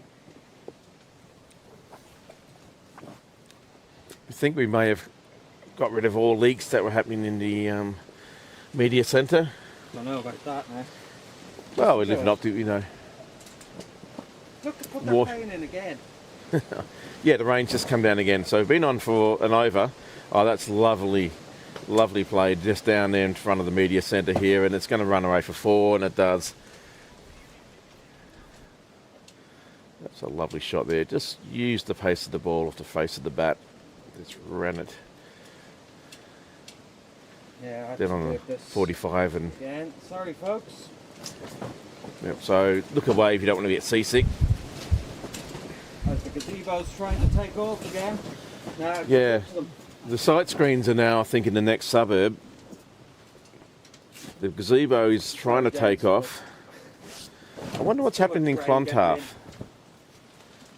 I think we may have got rid of all leaks that were happening in the media centre. Don't know about that now. Well, we're living up to, you know. Look, to put that Water. plane in again. Yeah, the rain's just come down again. So we've been on for an over. Oh, that's lovely, lovely play just down there in front of the media centre here, and it's going to run away for 4, and it does. That's a lovely shot there. Just used the pace of the ball off the face of the bat. Just ran it Yeah, I down on have the this 45 and again. Sorry, folks. yep, so look away if you don't want to get seasick. As the gazebo's trying to take off again. Now, Yeah. to them. The sight screens are now, I think, in the next suburb. The gazebo is trying to take off. I wonder what's happening in Clontarf.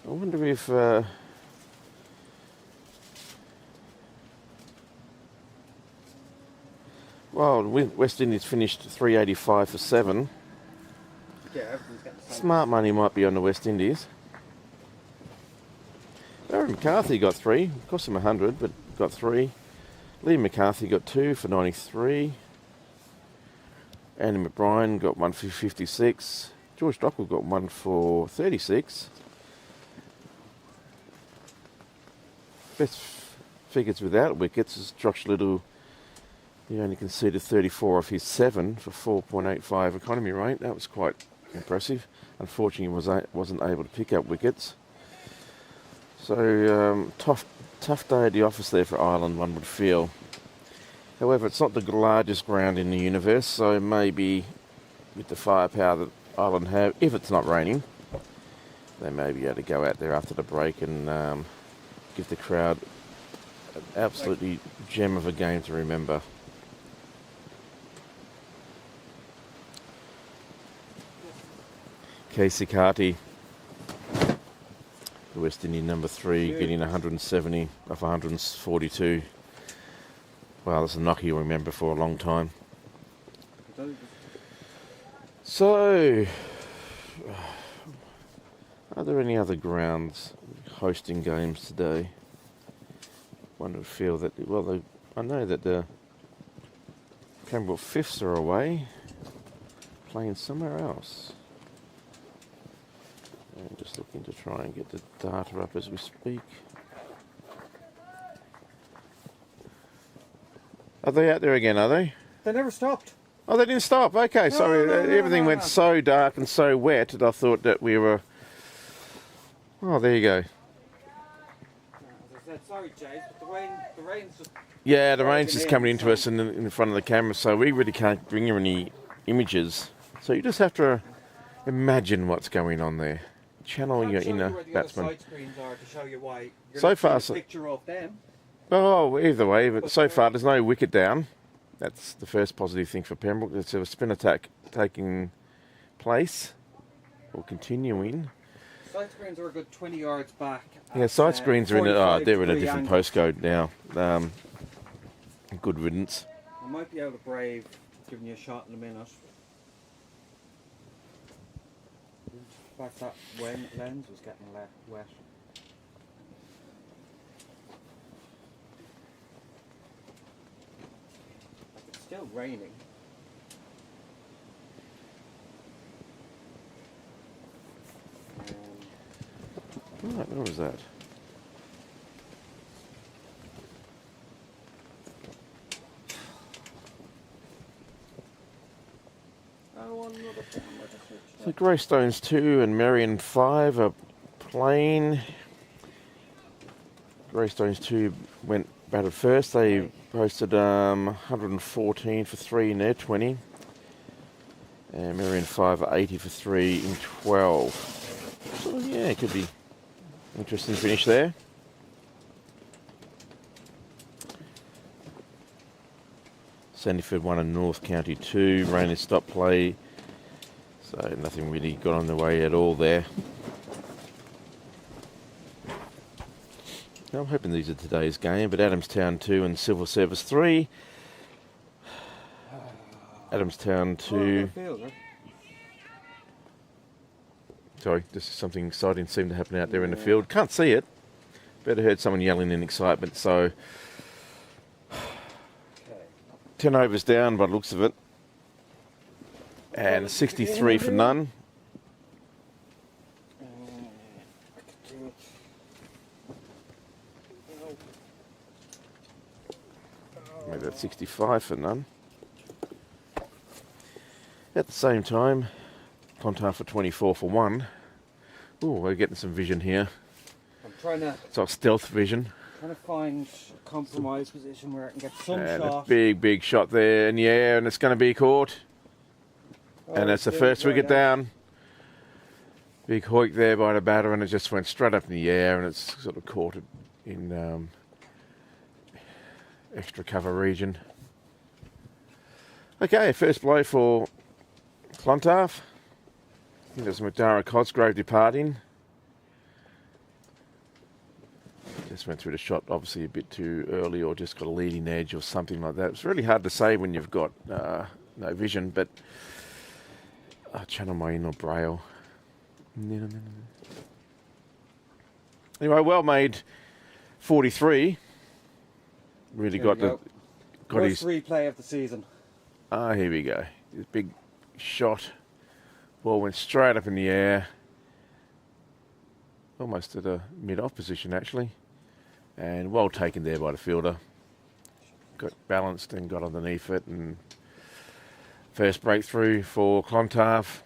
I wonder if well, West Indies finished 385 for 7. Yeah, everything's getting the same. Smart money might be on the West Indies. Aaron McCarthy got 3. Cost him 100, but got 3. Liam McCarthy got 2 for 93. Andy McBride got 1 for 56. George Dockwell got 1 for 36. Best figures without wickets is Josh Little. He only conceded 34 off his 7 for 4.85 economy rate. That was quite impressive. Unfortunately, he wasn't able to pick up wickets. So tough day at the office there for Ireland, one would feel. However, it's not the largest ground in the universe, so maybe with the firepower that Ireland have, if it's not raining, they may be able to go out there after the break and give the crowd an absolutely gem of a game to remember. Casey Carty, the West Indian number 3, getting 170 off 142. Wow, that's a knock you'll remember for a long time. So, are there any other grounds hosting games today? One would feel that, well, I know that the Pembroke Fifths are away, playing somewhere else. I'm just looking to try and get the data up as we speak. Are they out there again, are they? They never stopped. Oh, they didn't stop. Okay, sorry. Everything went so dark and so wet that I thought that we were... Oh, there you go. As I said, sorry, Jace, but the rain's just... Yeah, the rain's just coming into us in front of the camera, so we really can't bring you any images. So you just have to imagine what's going on there. Channel your inner batsman. Side screens are to show you why. You're So not far, seeing a picture of them. Oh, either way, but so far there's no wicket down. That's the first positive thing for Pembroke. There's a spin attack taking place, or continuing. Side screens are a good 20 yards back. Yeah, side screens are in they're in a 45 different degree postcode now. Good riddance. I might be out of Brave giving you a shot in a minute. In fact, that lens was getting wet. It's still raining. Right, where was that? So Greystones 2 and Marion 5 are playing. Greystones 2 went batted first. They posted 114 for 3 in their 20. And Marion 5 are 80 for 3 in 12. So yeah, it could be interesting finish there. Sandyford 1 and North County 2. Rain has stopped play. So nothing really got on the way at all there. I'm hoping these are today's game, but Adamstown 2 and Civil Service 3. Adamstown 2. Sorry, just something exciting seemed to happen out there in the field. Can't see it, but I heard someone yelling in excitement, so 10 overs down by the looks of it. And 63 for none. Maybe that's 65 for none. At the same time, Clontarf for 24 for 1. Ooh, we're getting some vision here. I'm trying to... It's our stealth vision. Trying to find a compromise position where I can get some And shot. a big shot there in the air, and it's going to be caught. And that's the first wicket down. Big hoik there by the batter, and it just went straight up in the air, and it's sort of caught it in extra cover region. Okay, first blow for Clontarf. I think there's McDara Cosgrove departing. Just went through the shot obviously a bit too early, or just got a leading edge or something like that. It's really hard to say when you've got no vision, but I'll channel my inner braille. Anyway, well made 43. Really got First his replay of the season. here we go. This big shot. Ball went straight up in the air. Almost at a mid-off position, actually. And well taken there by the fielder. Got balanced and got underneath it. And first breakthrough for Clontarf.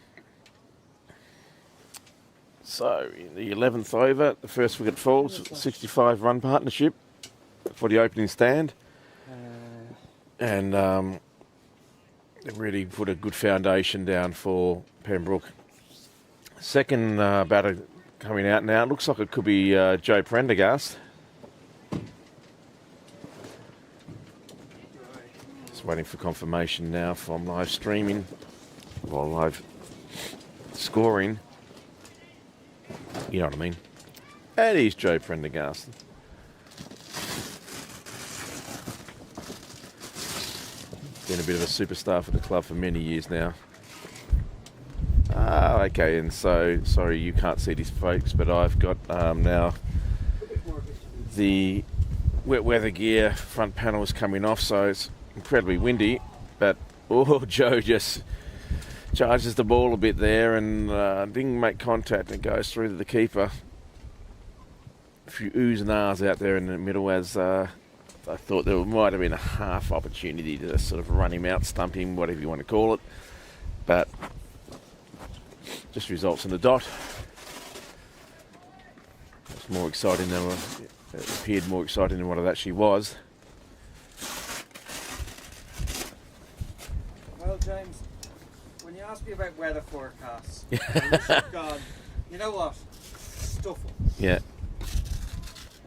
So, in the 11th over, the first wicket falls. 65-run partnership for the opening stand. And they really put a good foundation down for Pembroke. Second batter coming out now. Looks like it could be Joe Prendergast. Just waiting for confirmation now from live streaming, or live scoring. You know what I mean. And he's Joe Prendergast. Been a bit of a superstar for the club for many years now. Okay, and so, sorry you can't see this folks, but I've got now the wet weather gear front panel is coming off, so it's incredibly windy, but Joe just charges the ball a bit there and didn't make contact, and goes through to the keeper. A few oohs and ahs out there in the middle, as I thought there might have been a half opportunity to sort of run him out, stump him, whatever you want to call it, but just results in the dot. It's more exciting than it appeared more exciting than what it actually was. Well, James, when you ask me about weather forecasts, I wish I'd gone, you know what? Stuff them. Yeah.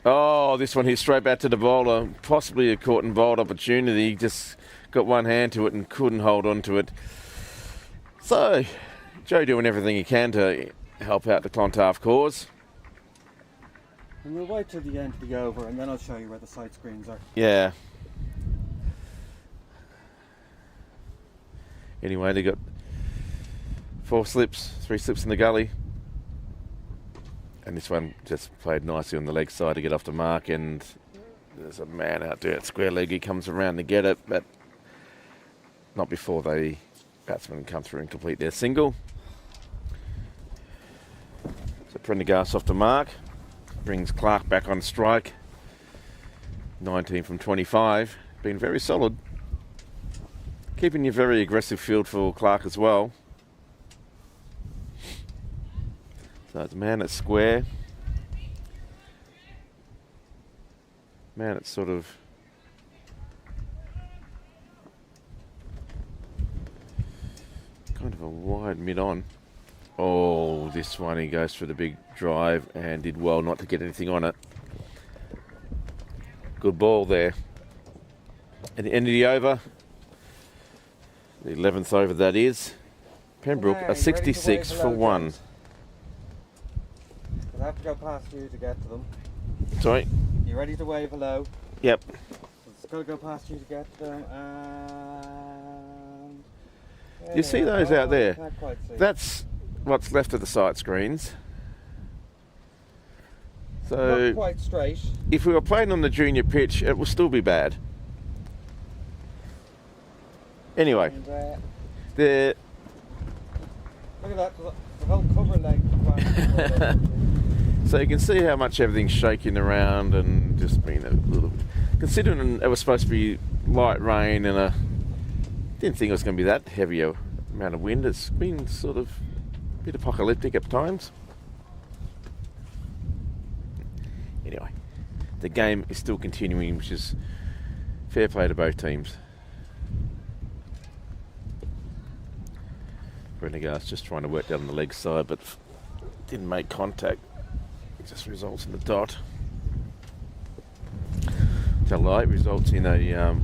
Oh, this one hit straight back to the bowler. Possibly a caught and bowled opportunity. He just got one hand to it and couldn't hold on to it. So, Joe doing everything he can to help out the Clontarf cause. And we'll wait till the end to be over, and then I'll show you where the side screens are. Yeah. Anyway, they got 3 slips in the gully. And this one just played nicely on the leg side to get off the mark, and there's a man out there at square leg. He comes around to get it, but not before the batsmen come through and complete their single. So Prendergast off the mark, brings Clark back on strike. 19 from 25, been very solid. Keeping you very aggressive field for Clark as well. So it's man at square. Man at sort of kind of a wide mid-on. Oh, this one he goes for the big drive and did well not to get anything on it. Good ball there. At the end of the over, The 11th over that is. Pembroke Come a on, you ready to 66 wave for hello, 1. James? We'll have to go past you to get to them. Sorry? You ready to wave hello? Yep. It's got to go past you to get to them. And You see yeah, those oh, out there? Can't quite see. That's what's left of the sight screens. Not So quite straight. if we were playing on the junior pitch, it will still be bad. Anyway, And, the look at that. The whole cover leg. so you can see how much everything's shaking around and just being a little. Considering it was supposed to be light rain and didn't think it was going to be that heavy amount of wind. It's been sort of a bit apocalyptic at times. Anyway, the game is still continuing, which is fair play to both teams. Renegades just trying to work down the leg side, but didn't make contact. It just results in a dot. To light results in a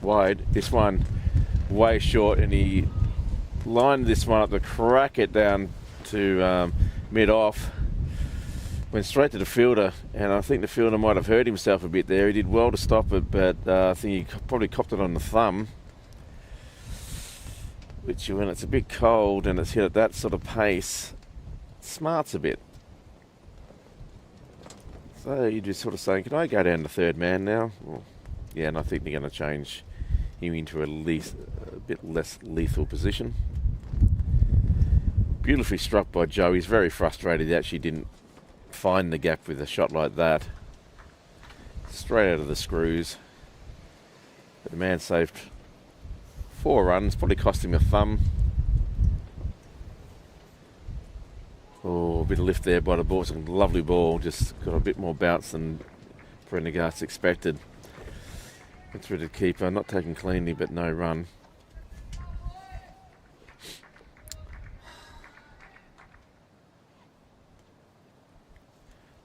wide. This one way short, and he lined this one up to crack it down to mid-off. Went straight to the fielder, and I think the fielder might have hurt himself a bit there. He did well to stop it, but I think he probably copped it on the thumb. Which, when it's a bit cold and it's hit at that sort of pace, smarts a bit. So you're just sort of saying, can I go down to third man now? Well, yeah, and I think they're going to change him into a bit less lethal position. Beautifully struck by Joe. He's very frustrated he actually didn't find the gap with a shot like that. Straight out of the screws. But the man saved 4 runs, probably cost him a thumb. Oh, a bit of lift there by the ball. It's a lovely ball, just got a bit more bounce than Prendergast expected. Went through the keeper, not taken cleanly, but no run.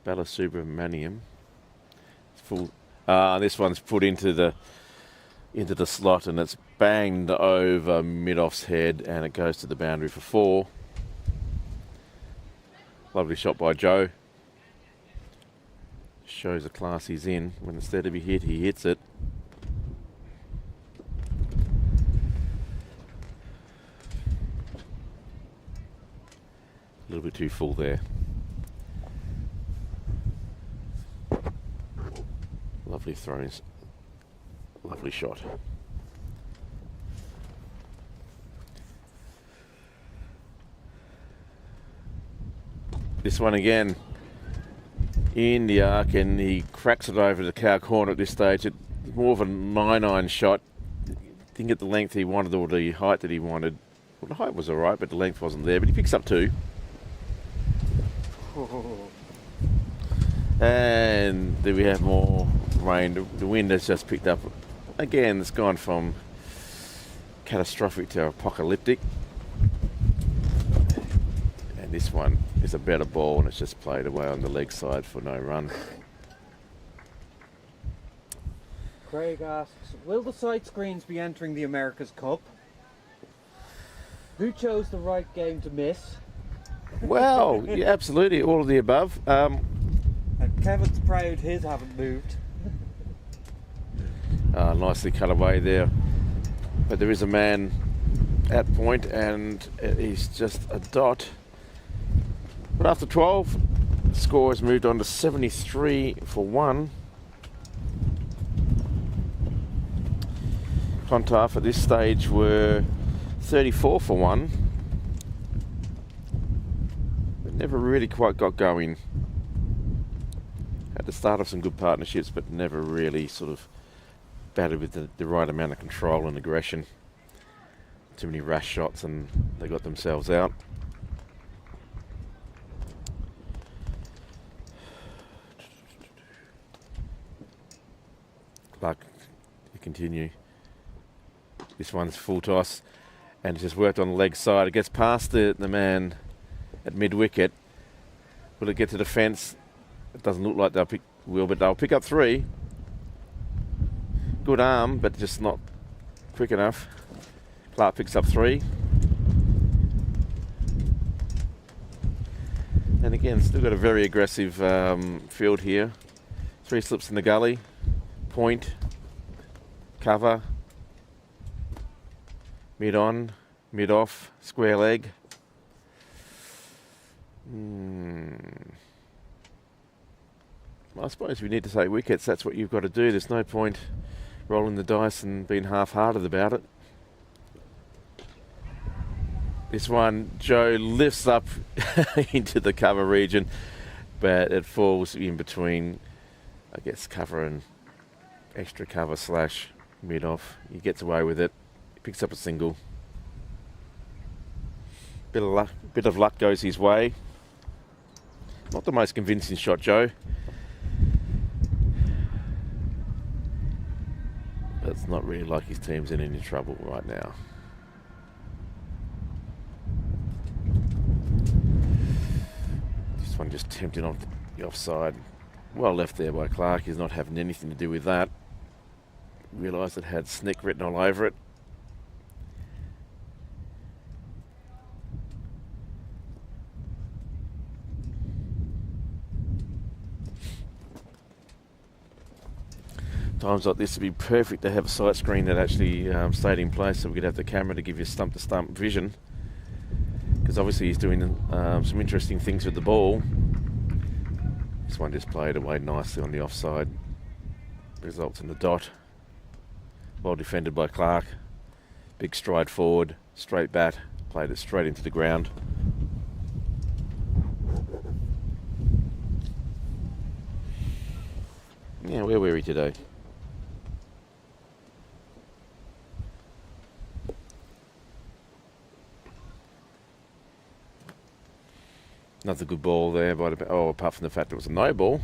Balasubramaniam. Full. This one's put into the slot, and it's banged over mid-off's head, and it goes to the boundary for 4. Lovely shot by Joe. Shows the class he's in. When it's there to be hit, he hits it. A little bit too full there. Lovely throws. Lovely shot. This one again in the arc, and he cracks it over the cow corner at this stage. It's more of a 9-iron shot. Didn't get the length he wanted or the height that he wanted. Well, the height was alright, but the length wasn't there. But he picks up 2. And there we have more rain. The wind has just picked up. Again, it's gone from catastrophic to apocalyptic. And this one is a better ball, and it's just played away on the leg side for no run. Craig asks, will the sight screens be entering the America's Cup? Who chose the right game to miss? Well, yeah, absolutely, all of the above. And Kevin's proud his haven't moved. Nicely cut away there. But there is a man at point, and he's just a dot. But after 12, the score has moved on to 73 for 1. Clontarf at this stage were 34 for 1. But never really quite got going. At the start of some good partnerships, but never really sort of batted with the right amount of control and aggression. Too many rash shots, and they got themselves out. Clark to continue. This one's full toss, and it's just worked on the leg side. It gets past the man at mid-wicket. Will it get to the fence? It doesn't look like but they'll pick up 3. Good arm, but just not quick enough. Clark picks up 3. And again, still got a very aggressive field here. 3 slips in the gully, point, cover, mid on, mid off, square leg. Well, I suppose we need to take wickets. That's what you've got to do. There's no point rolling the dice and being half-hearted about it. This one, Joe lifts up into the cover region, but it falls in between, I guess, cover and extra cover / mid off. He gets away with it. He picks up a single. Bit of luck goes his way. Not the most convincing shot, Joe. But it's not really like his team's in any trouble right now. This one just tempting off the offside. Well left there by Clark. He's not having anything to do with that. Realised it had Snick written all over it. Times like this would be perfect to have a sight screen that actually stayed in place, so we could have the camera to give you stump-to-stump vision. Because obviously he's doing some interesting things with the ball. This one just played away nicely on the offside. Results in the dot. Well defended by Clark. Big stride forward, straight bat, played it straight into the ground. Yeah, where were we today? Another good ball there, but apart from the fact it was a no ball.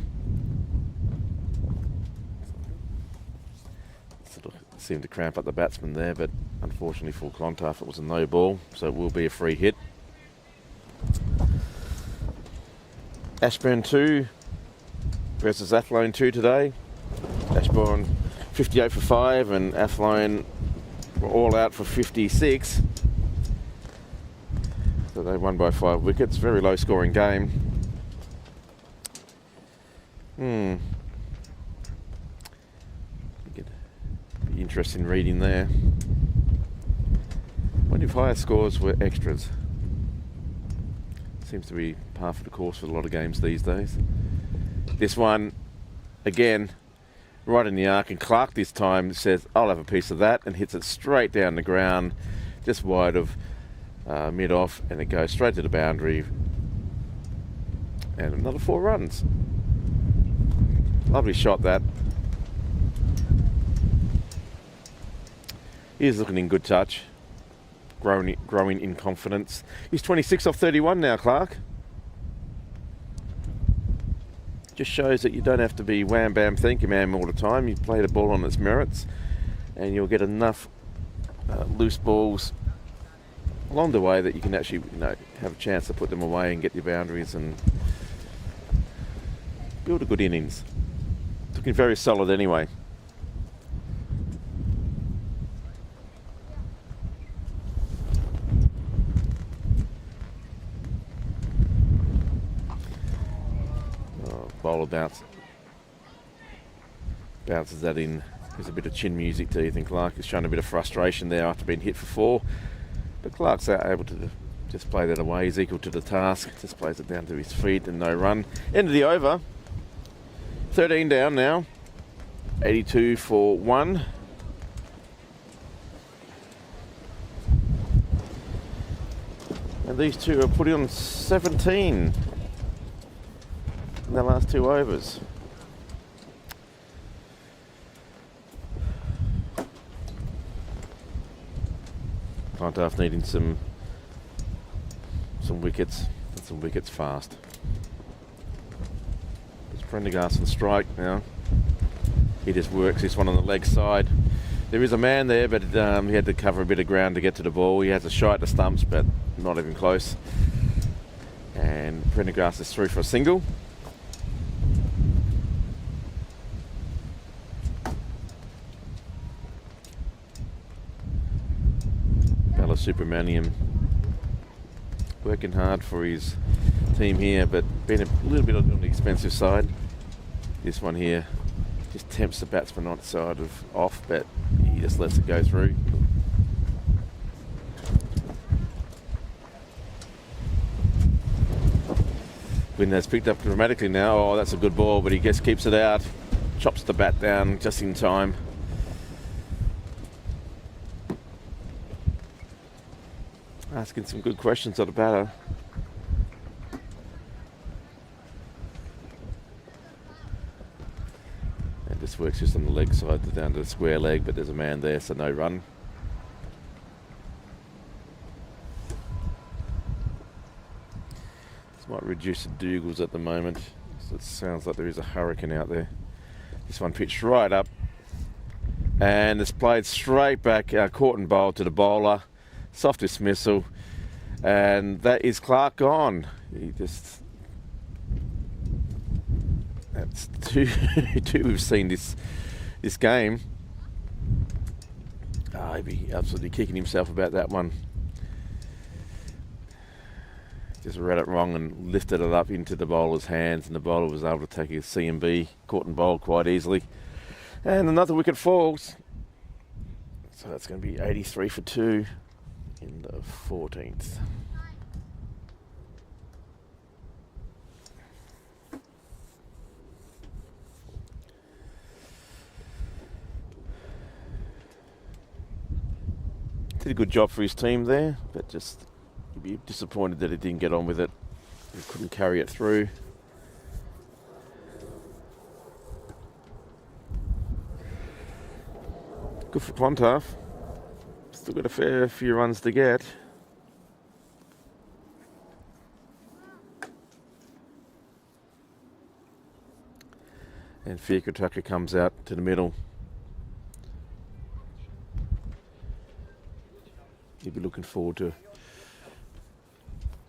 Sort of seemed to cramp up the batsman there, but unfortunately for Clontarf it was a no ball, so it will be a free hit. Ashburn 2 versus Athlone 2 today. Ashburn 58 for 5 and Athlone were all out for 56. So they won by 5 wickets. Very low scoring game. Be interesting reading there. Wonder if higher scores were extras. Seems to be par for the course for a lot of games these days. This one, again, right in the arc, and Clark this time says, I'll have a piece of that, and hits it straight down the ground, just wide of mid off, and it goes straight to the boundary, and another 4 runs. Lovely shot that. He's looking in good touch, growing in confidence. He's 26 off 31 now, Clark. Just shows that you don't have to be wham bam thank you ma'am all the time. You play the ball on its merits, and you'll get enough loose balls along the way that you can actually, have a chance to put them away and get your boundaries and build a good innings. Looking very solid anyway. Bowler bounces that in. There's a bit of chin music to Ethan Clark. He's showing a bit of frustration there after being hit for 4. But Clark's able to just play that away. He's equal to the task. Just plays it down to his feet and no run. End of the over. 13 down now. 82 for 1. And these two are putting on 17 in the last 2 overs. Clontarf needing some wickets, and some wickets fast. It's Prendergast on strike now. He just works this one on the leg side. There is a man there, but he had to cover a bit of ground to get to the ball. He has a shot at the stumps, but not even close. And Prendergast is through for a single. Balasubramaniam working hard for his team here, but being a little bit on the expensive side. This one here just tempts the batsman outside of off, but he just lets it go through. Gwynn has picked up dramatically now. Oh, that's a good ball, but he just keeps it out. Chops the bat down just in time. Asking some good questions of the batter. And this works just on the leg side, down to the square leg, but there's a man there, so no run. This might reduce the Dougals at the moment. So it sounds like there is a hurricane out there. This one pitched right up. And it's played straight back, caught and bowled to the bowler. Soft dismissal, and that is Clark gone. He just, that's two we've seen this game. He'd be absolutely kicking himself about that one. Just read it wrong and lifted it up into the bowler's hands, and the bowler was able to take his C&B, caught and bowled quite easily. And another wicket falls. So that's going to be 83 for 2. In the 14th. Did a good job for his team there, but just he'd be disappointed that he didn't get on with it. He couldn't carry it through. Good for Clontarf. Still got a fair few runs to get. And Fiacre comes out to the middle. He'll be looking forward to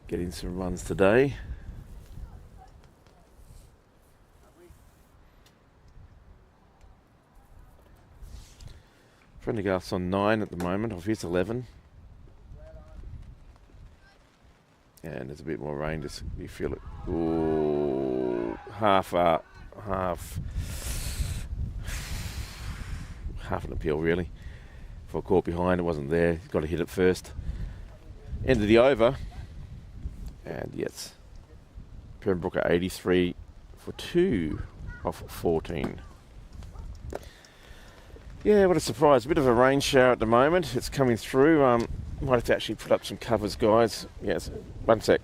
getting some runs today. Prendergast's on 9 at the moment, off his 11. And there's a bit more rain, just you feel it. Ooh, half an appeal really. For caught behind, it wasn't there. He's got to hit it first. End of the over. And yes, Pembroke at 83 for 2 off 14. Yeah, what a surprise. A bit of a rain shower at the moment. It's coming through. Might have to actually put up some covers, guys. Yes, one sec.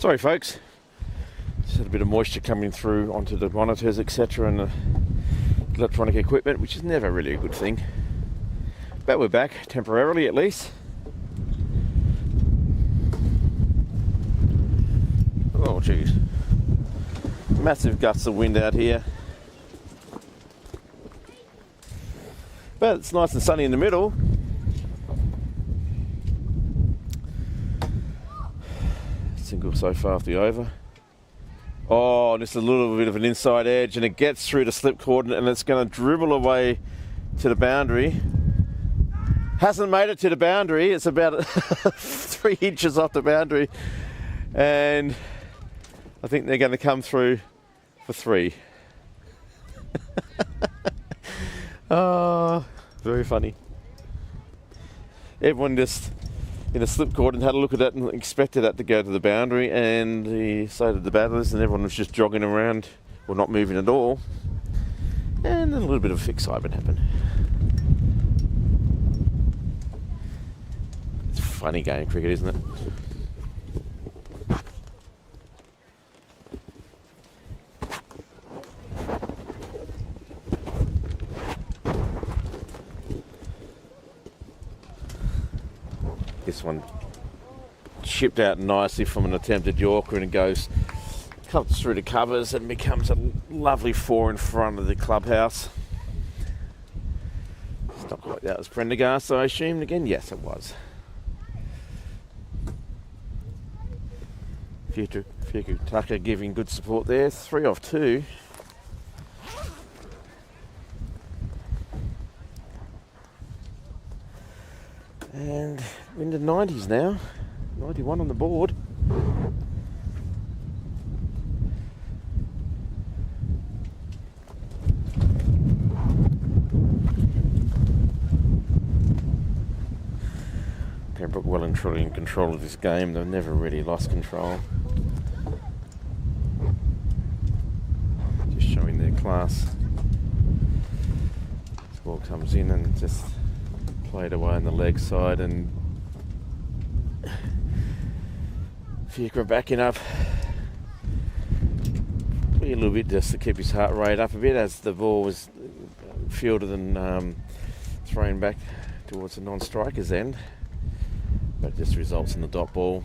Sorry folks, just had a bit of moisture coming through onto the monitors, etc., and the electronic equipment, which is never really a good thing. But we're back, temporarily at least. Oh geez, massive gusts of wind out here. But it's nice and sunny in the middle. Single so far off the over. Oh, just a little bit of an inside edge, and it gets through the slip cord, and it's going to dribble away to the boundary. Hasn't made it to the boundary. It's about 3 inches off the boundary, and I think they're going to come through for 3. Oh, very funny. everyone just in a slip court and had a look at that and expected that to go to the boundary, and so did the battlers, and everyone was just jogging around or not moving at all. And then a little bit of excitement happened. It's a funny game, cricket, isn't it? This one chipped out nicely from an attempted Yorker, and it cuts through the covers and becomes a lovely 4 in front of the clubhouse. It's not quite that was Prendergast, I assumed again. Yes, it was. Fiku Tucker giving good support there. 3 off 2. And into 90s now. 91 on the board. Pembroke well and truly in control of this game. They've never really lost control. Just showing their class. This ball comes in and just played away on the leg side, and Fiacre backing up a little bit just to keep his heart rate up a bit as the ball was fielded and thrown back towards the non-striker's end, but just results in the dot ball.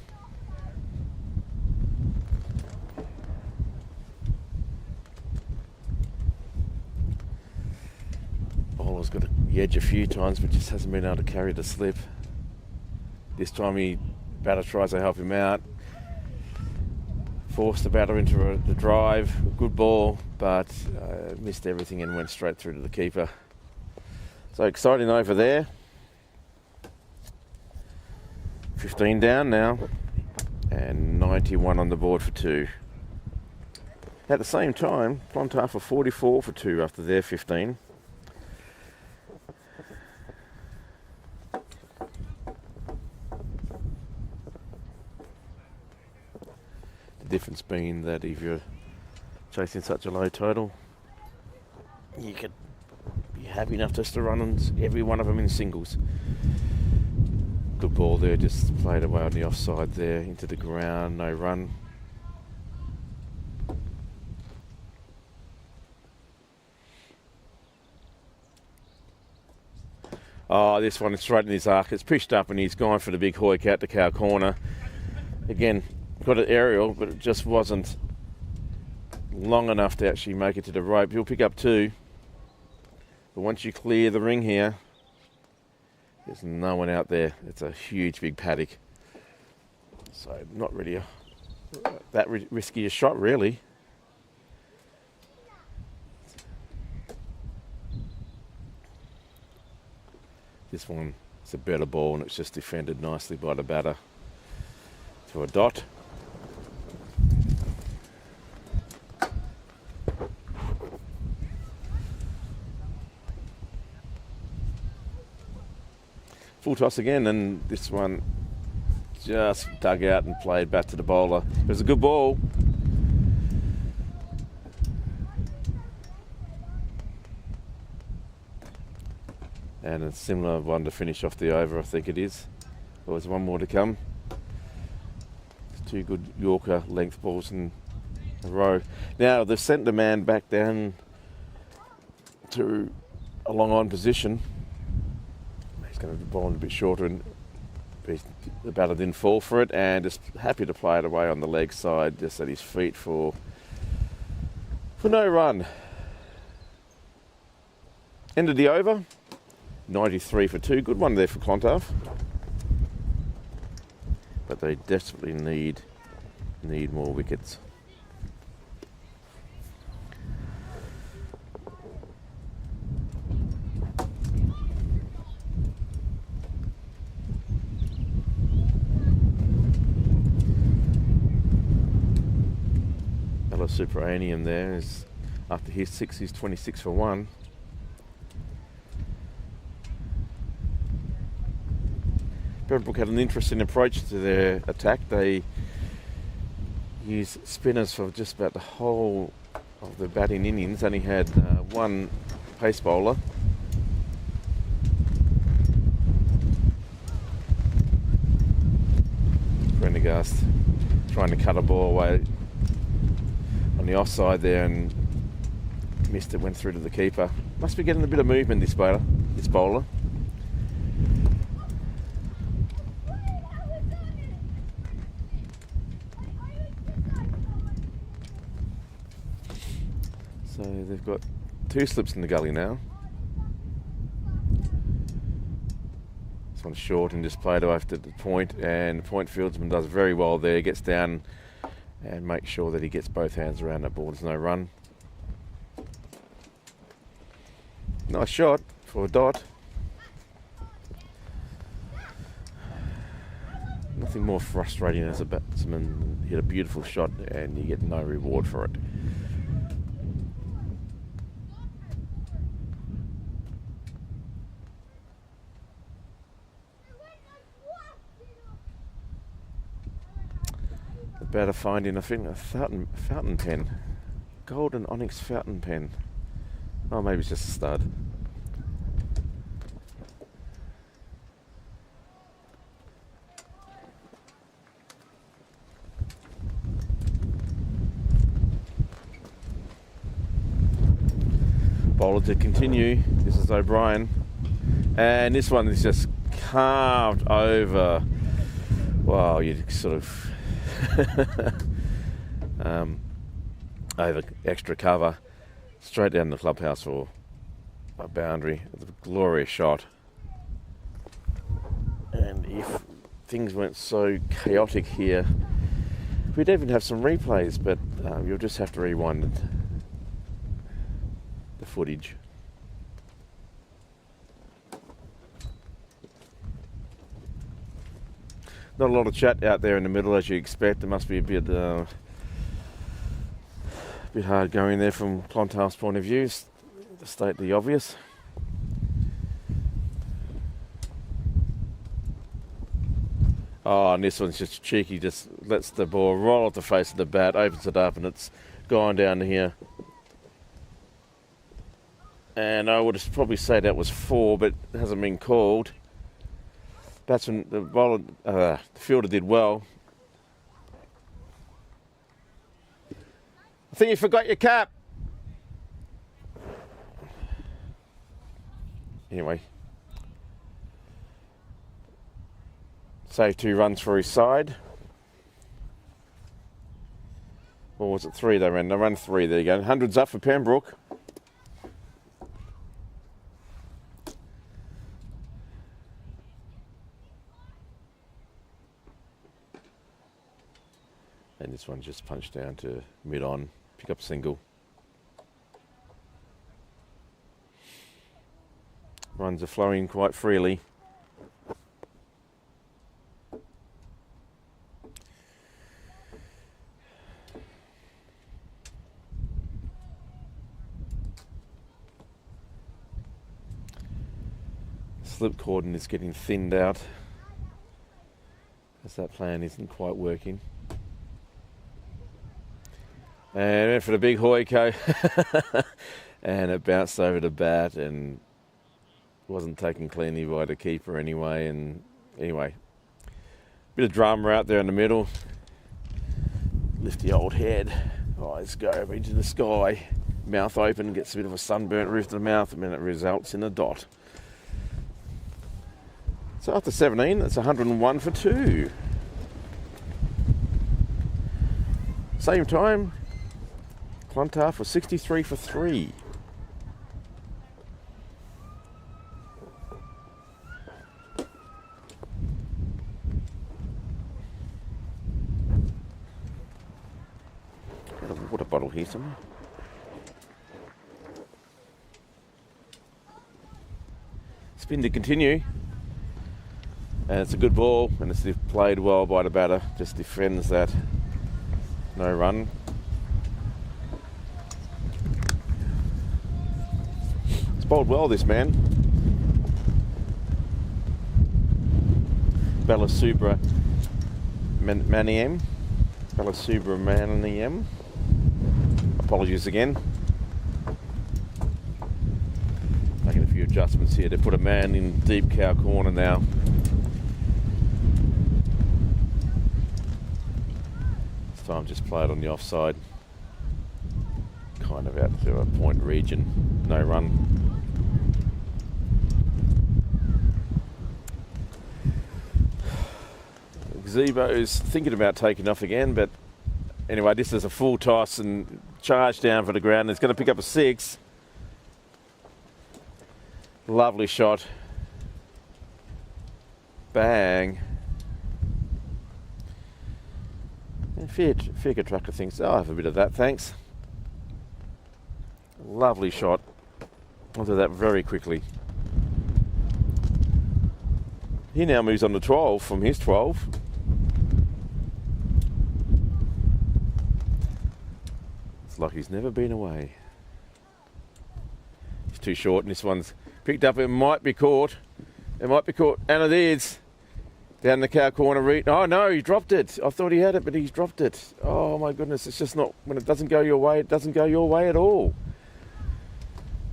Bowler's got the edge a few times, but just hasn't been able to carry the slip. This time batter tries to help him out. Forced the batter into the drive. Good ball, but missed everything and went straight through to the keeper. So exciting over there. 15 down now, and 91 on the board for 2. At the same time, Clontarf are 44 for 2 after their 15. The difference being that if you're chasing such a low total, you could be happy enough just to run on every one of them in singles. Good ball there, just played away on the offside there into the ground, no run. Oh, this one is straight in his arc. It's pushed up and he's gone for the big hoik out to cow corner. Again, got an aerial, but it just wasn't long enough to actually make it to the rope. He'll pick up 2. But once you clear the ring here, there's no one out there. It's a huge, big paddock. So not really that risky a shot, really. This one is a better ball, and it's just defended nicely by the batter to a dot. Full toss again, and this one just dug out and played back to the bowler. It was a good ball. And a similar one to finish off the over, I think it is. There was one more to come. 2 good Yorker length balls in a row. Now they've sent the man back down to a long on position. He's going to be bowling a bit shorter, and the batter didn't fall for it, and just happy to play it away on the leg side, just at his feet for no run. End of the over, 93 for 2. Good one there for Clontarf, but they desperately need more wickets. Superanium there is after his 6, he's 26 for 1. Pembroke had an interesting approach to their attack. They used spinners for just about the whole of the batting innings. Only had one pace bowler. Prendergast trying to cut a ball away on the offside there and missed it, went through to the keeper. Must be getting a bit of movement, this bowler. So they've got 2 slips in the gully now. This one's short and just played off to the point, and the point fieldsman does very well there, gets down and makes sure that he gets both hands around that ball. There's no run. Nice shot for a dot. Nothing more frustrating as a batsman hit a beautiful shot and you get no reward for it. The batter finding, I think, a fountain pen. Golden onyx fountain pen. Oh, maybe it's just a stud. Bowler to continue. This is O'Brien. And this one is just carved over. Wow, you sort of over extra cover. Straight down the clubhouse for a boundary. It's a glorious shot. And if things weren't so chaotic here, we'd even have some replays, but you'll just have to rewind the footage. Not a lot of chat out there in the middle, as you expect. It must be a bit hard going there from Clontarf's point of view, to state the obvious. Oh, and this one's just cheeky, just lets the ball roll off the face of the bat, opens it up, and it's gone down here. And I would probably say that was 4, but it hasn't been called. Batsman, the bowler, the fielder did well. I think you forgot your cap. Anyway. Saved 2 runs for his side. Or was it 3 they ran? They ran 3, there you go. 100's up for Pembroke. And this one just punched down to mid-on, pick up single. Runs are flowing quite freely. Slip cordon is getting thinned out, as that plan isn't quite working. And went for the big hoiko and it bounced over the bat and wasn't taken cleanly by the keeper anyway. And anyway, bit of drama out there in the middle. Lift the old head, eyes go up into the sky, mouth open, gets a bit of a sunburnt roof to the mouth, and then it results in a dot. So after 17, it's 101 for 2. Same time, Clontarf was 63 for 3. Got a water bottle here somewhere. Spin to continue. And it's a good ball, and it's played well by the batter. Just defends that. No run. It's bowled well, this man. Balasubramaniam. Balasubramaniam. Apologies again. Making a few adjustments here to put a man in deep cow corner now. This time just play it on the offside. Kind of out to a point region. No run. Gazebo's thinking about taking off again, but anyway, this is a full toss and charge down for the ground. It's going to pick up a 6. Lovely shot. Bang. And Fair Trucker thinks, oh, I'll have a bit of that, thanks. Lovely shot. Onto that very quickly. He now moves on to 12 from his 12. It's like he's never been away. It's too short, and this one's picked up. It might be caught. It might be caught. And it is. Down the cow corner. Oh no, he dropped it. I thought he had it, but he's dropped it. Oh my goodness, it's just not, when it doesn't go your way, it doesn't go your way at all.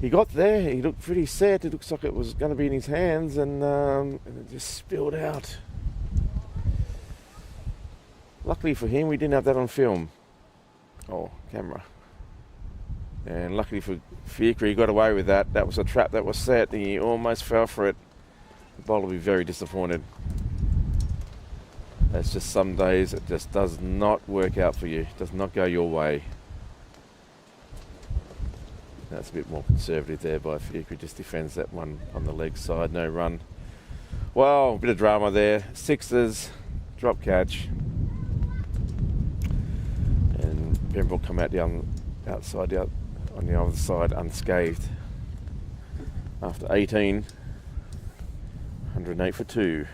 He got there, he looked pretty set. It looks like it was going to be in his hands, and it just spilled out. Luckily for him, we didn't have that on film. Oh, camera. And luckily for Fiacre, he got away with that. That was a trap that was set, and he almost fell for it. The bowler will be very disappointed. That's just some days it just does not work out for you. It does not go your way. That's a bit more conservative there by Fiacre. Just defends that one on the leg side. No run. Well, a bit of drama there. 6s, drop catch. And Pembroke come out outside on the other side unscathed. After 18, 108 for 2.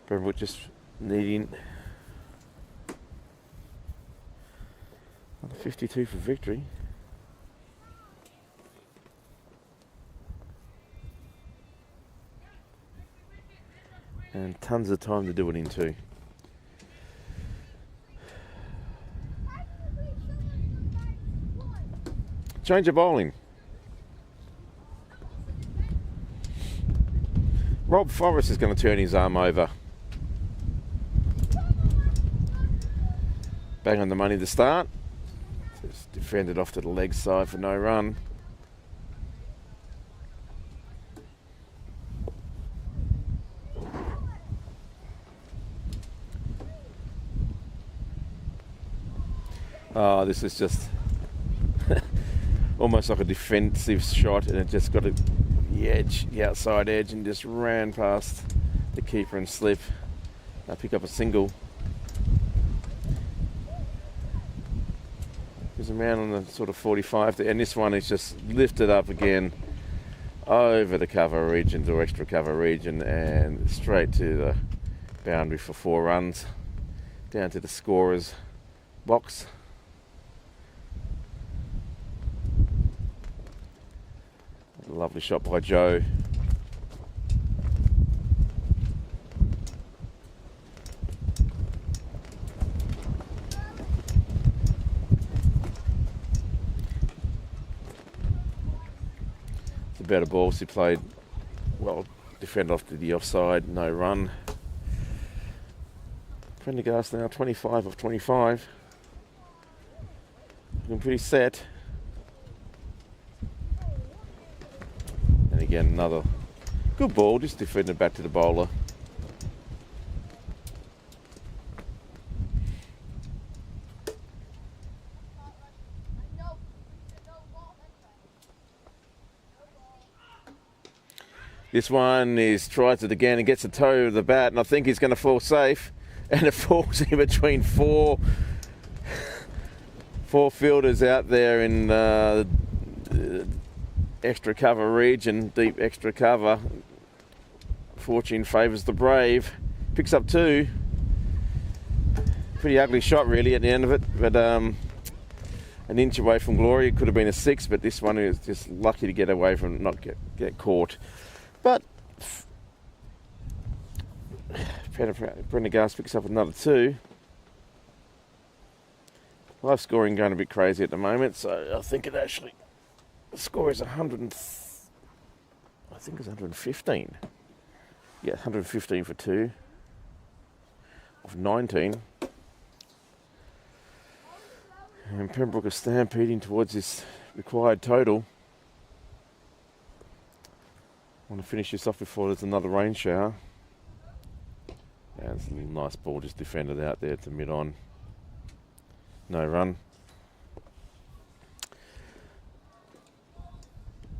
Pembroke just needing 52 for victory. And tons of time to do it in too. Change of bowling. Rob Forrest is going to turn his arm over. Bang on the money to start. Just defended off to the leg side for no run. Oh, this is just almost like a defensive shot, and it just got the edge, the outside edge, and just ran past the keeper and slip. I pick up a single. There's a man on the sort of 45 there, and this one is just lifted up again over the cover region or extra cover region and straight to the boundary for 4 runs, down to the scorer's box. Lovely shot by Joe. It's about a ball. He played well, defend off to the offside, no run. Prendergast now 25 of 25. Looking pretty set. And again, another good ball, just defended back to the bowler. This one is tries it again and gets a toe of the bat, and I think he's going to fall safe. And it falls in between four fielders out there in extra cover region, deep extra cover. Fortune favours the brave. Picks up 2. Pretty ugly shot really at the end of it, but an inch away from glory. It could have been a 6, but this one is just lucky to get away from not get caught. But Prendergast picks up another 2. Live scoring going a bit crazy at the moment, so I think the score is 100. I think it's 115. Yeah, 115 for 2 of 19. And Pembroke is stampeding towards this required total. I want to finish this off before there's another rain shower. Yeah, it's a little nice ball just defended out there to mid-on. No run.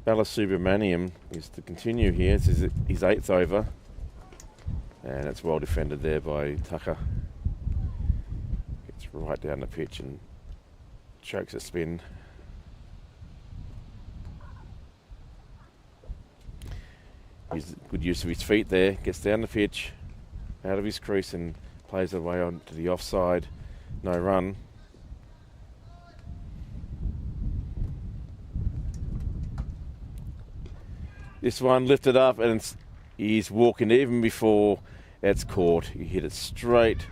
Balasubramaniam is to continue here. This is his 8th over. And it's well defended there by Tucker. Gets right down the pitch and chokes a spin. He's good use of his feet there. Gets down the pitch, out of his crease and plays away on to the offside. No run. This one lifted up and he's walking even before it's caught. He hit it straight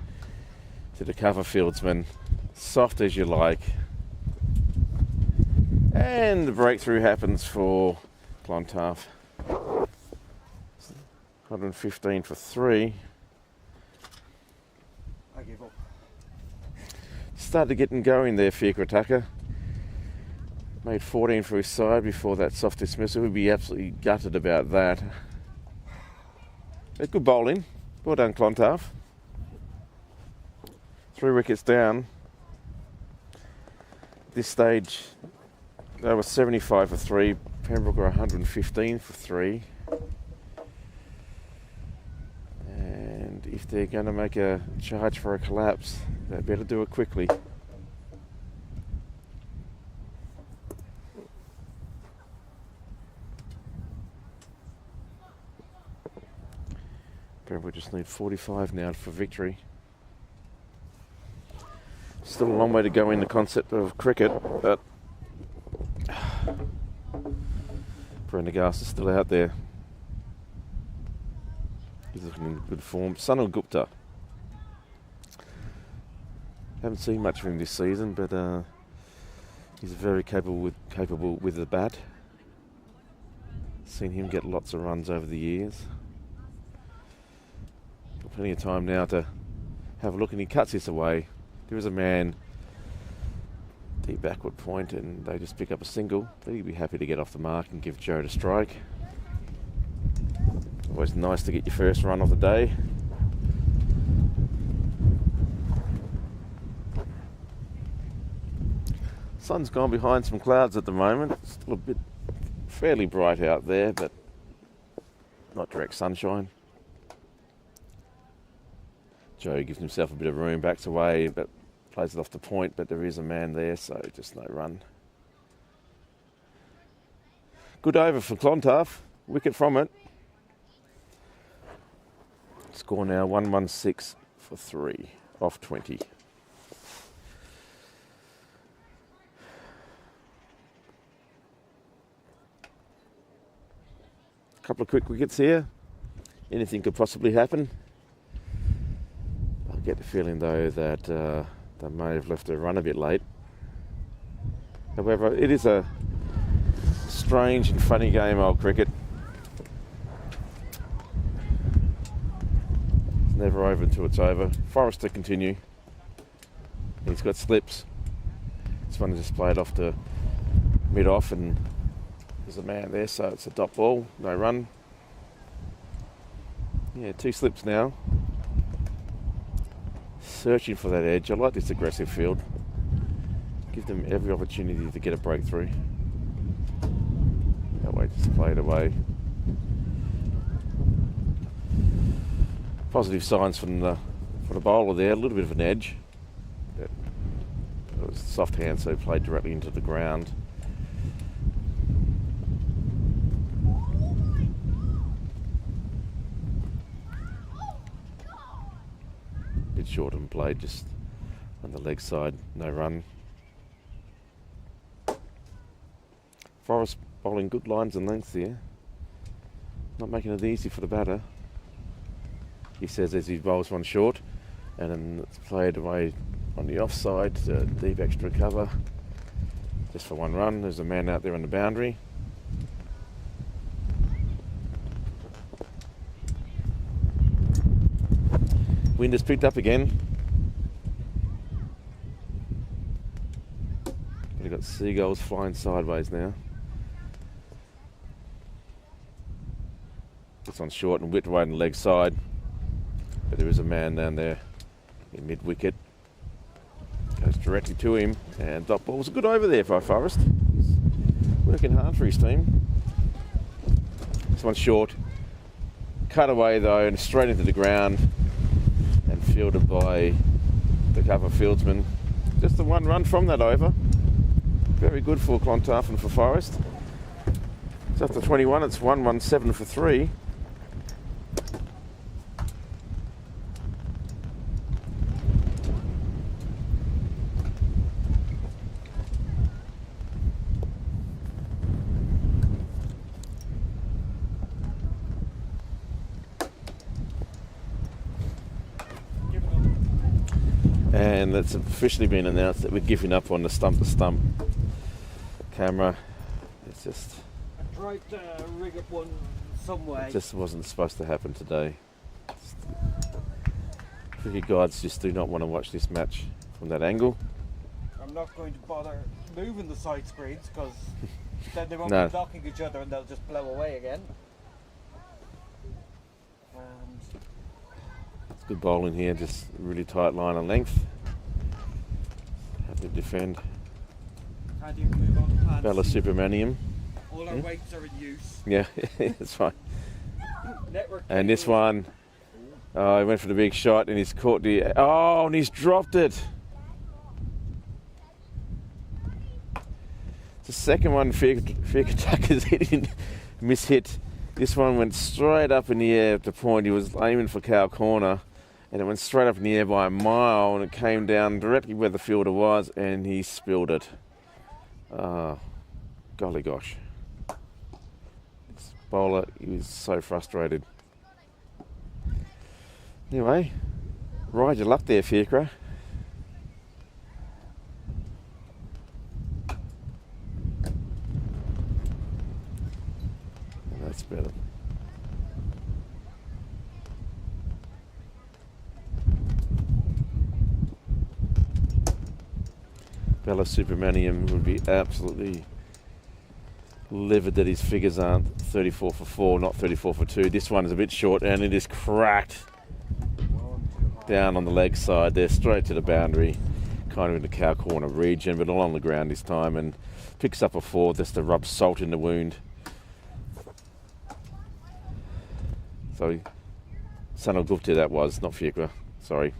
to the cover fieldsman. Soft as you like. And the breakthrough happens for Clontarf. 115 for 3. I give up. Started getting going there, Fiacre Tucker. Made 14 for his side before that soft dismissal. We'd be absolutely gutted about that. But good bowling. Well done, Clontarf. 3 wickets down. At this stage, they were 75 for 3. Pembroke are 115 for 3. And if they're going to make a charge for a collapse, they better do it quickly. Pembroke just need 45 now for victory. Still a long way to go in the concept of cricket, but Prendergast is still out there. He's looking in good form. Sunil Gupta. Haven't seen much of him this season, but he's very capable with the bat. Seen him get lots of runs over the years. Got plenty of time now to have a look, and he cuts this away. There is a man deep backward point, and they just pick up a single. He'd be happy to get off the mark and give Joe a strike. Always nice to get your first run of the day. Sun's gone behind some clouds at the moment. It's still a bit fairly bright out there, but not direct sunshine. Joe gives himself a bit of room, backs away, but plays it off the point, but there is a man there, so just no run. Good over for Clontarf. Wicket from it. Score now 116 for 3 off 20. Couple of quick wickets here. Anything could possibly happen. I get the feeling though that they may have left a run a bit late. However, it is a strange and funny game, old cricket. It's never over until it's over. Forrester continue. He's got slips. This one is just played off to mid-off, and there's a man there, so it's a dot ball, no run. Yeah, 2 slips now. Searching for that edge. I like this aggressive field. Give them every opportunity to get a breakthrough. That way, just play it away. Positive signs from the bowler there. A little bit of an edge. It was soft hand, so played directly into the ground. Bit short and played just On the leg side, no run. Forrest bowling good lines and lengths here. Not making it easy for the batter. He says as he bowls one short, and then it's played away on the offside, deep extra cover, just for one run. There's a man out there on the boundary. Wind has picked up again. We've got seagulls flying sideways now. This one's short and whipped away on the leg side, but there is a man down there in mid-wicket. Goes directly to him, and dot ball was a good over there by Forrest. He's working hard for his team. This one's short, cut away though, and straight into the ground, and fielded by the cover fieldsman. Just the one run from that over. Very good for Clontarf and for Forrest. It's after 21, it's 117 for 3. And it's officially been announced that we're giving up on the stump-to-stump camera. It's just... I tried to rig up one some way. It just wasn't supposed to happen today. Cricket guides just do not want to watch this match from that angle. I'm not going to bother moving the side screens because then they won't No. be knocking each other and they'll just blow away again. And It's good bowling here, just a really tight line and length. Have to defend. can't even move on to plan Bella C. Supermanium. All our weights are in use. Yeah, that's right. Network And this cable- one, he went for the big shot and he's caught the... Oh, and he's dropped it. The second one, Tucker's hitting, mishit. This one went straight up in the air at the point. He was aiming for cow corner, and it went straight up in the air by a mile, and it came down directly where the fielder was, and he spilled it. Golly gosh. This bowler, he was so frustrated. Anyway, ride your luck there, Fiacre. That's better. Bella Supermanium would be absolutely livid that his figures aren't 34 for 4, not 34 for 2. This one is a bit short and it is cracked down on the leg side there, straight to the boundary, kind of in the cow corner region, but along the ground this time, and picks up a 4 just to rub salt in the wound. So, Sanal Gupta that was, not Fiacre. Sorry.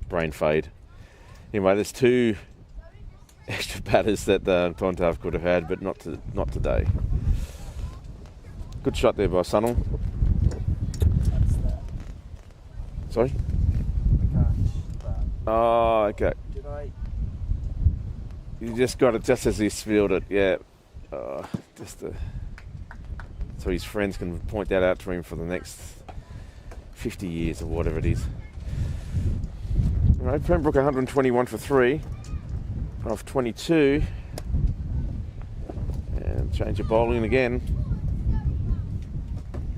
Brain fade. Anyway, there's 2 extra batters that Clontarf could have had, but not today. Good shot there by Sanal. Sorry? Oh, okay. Did I? You just got it just as he spilled it, yeah. So his friends can point that out to him for the next 50 years or whatever it is. All right, Pembroke 121 for 3 off 22. And change of bowling again.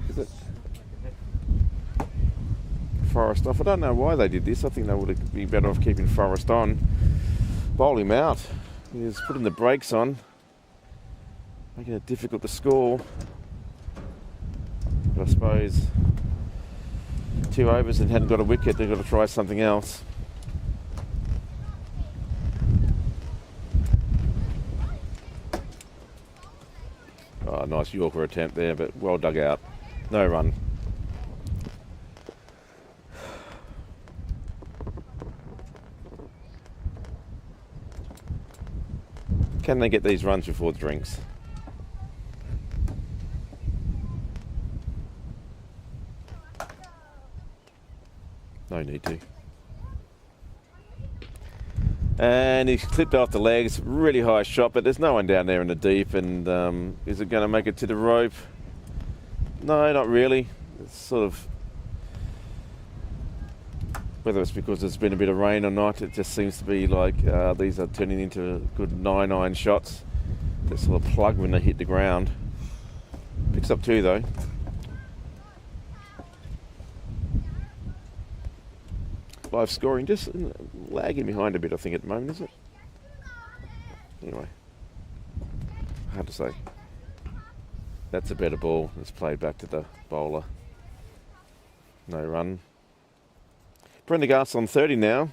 Is it Forrest off? I don't know why they did this. I think they would be better off keeping Forrest on. Bowl him out. He's putting the brakes on, making it difficult to score. But I suppose 2 overs and hadn't got a wicket, they've got to try something else. Oh, nice Yorker attempt there, but well dug out. No run. Can they get these runs before drinks? No need to. And he's clipped off the legs, really high shot, but there's no one down there in the deep. And is it going to make it to the rope? No, not really. It's sort of, whether it's because there's been a bit of rain or not, it just seems to be like these are turning into good 9-iron shots that sort of plug when they hit the ground. Picks up 2 though. Live scoring, just lagging behind a bit, I think, at the moment, is it? Anyway, hard to say. That's a better ball. It's played back to the bowler. No run. Prendergast on 30 now.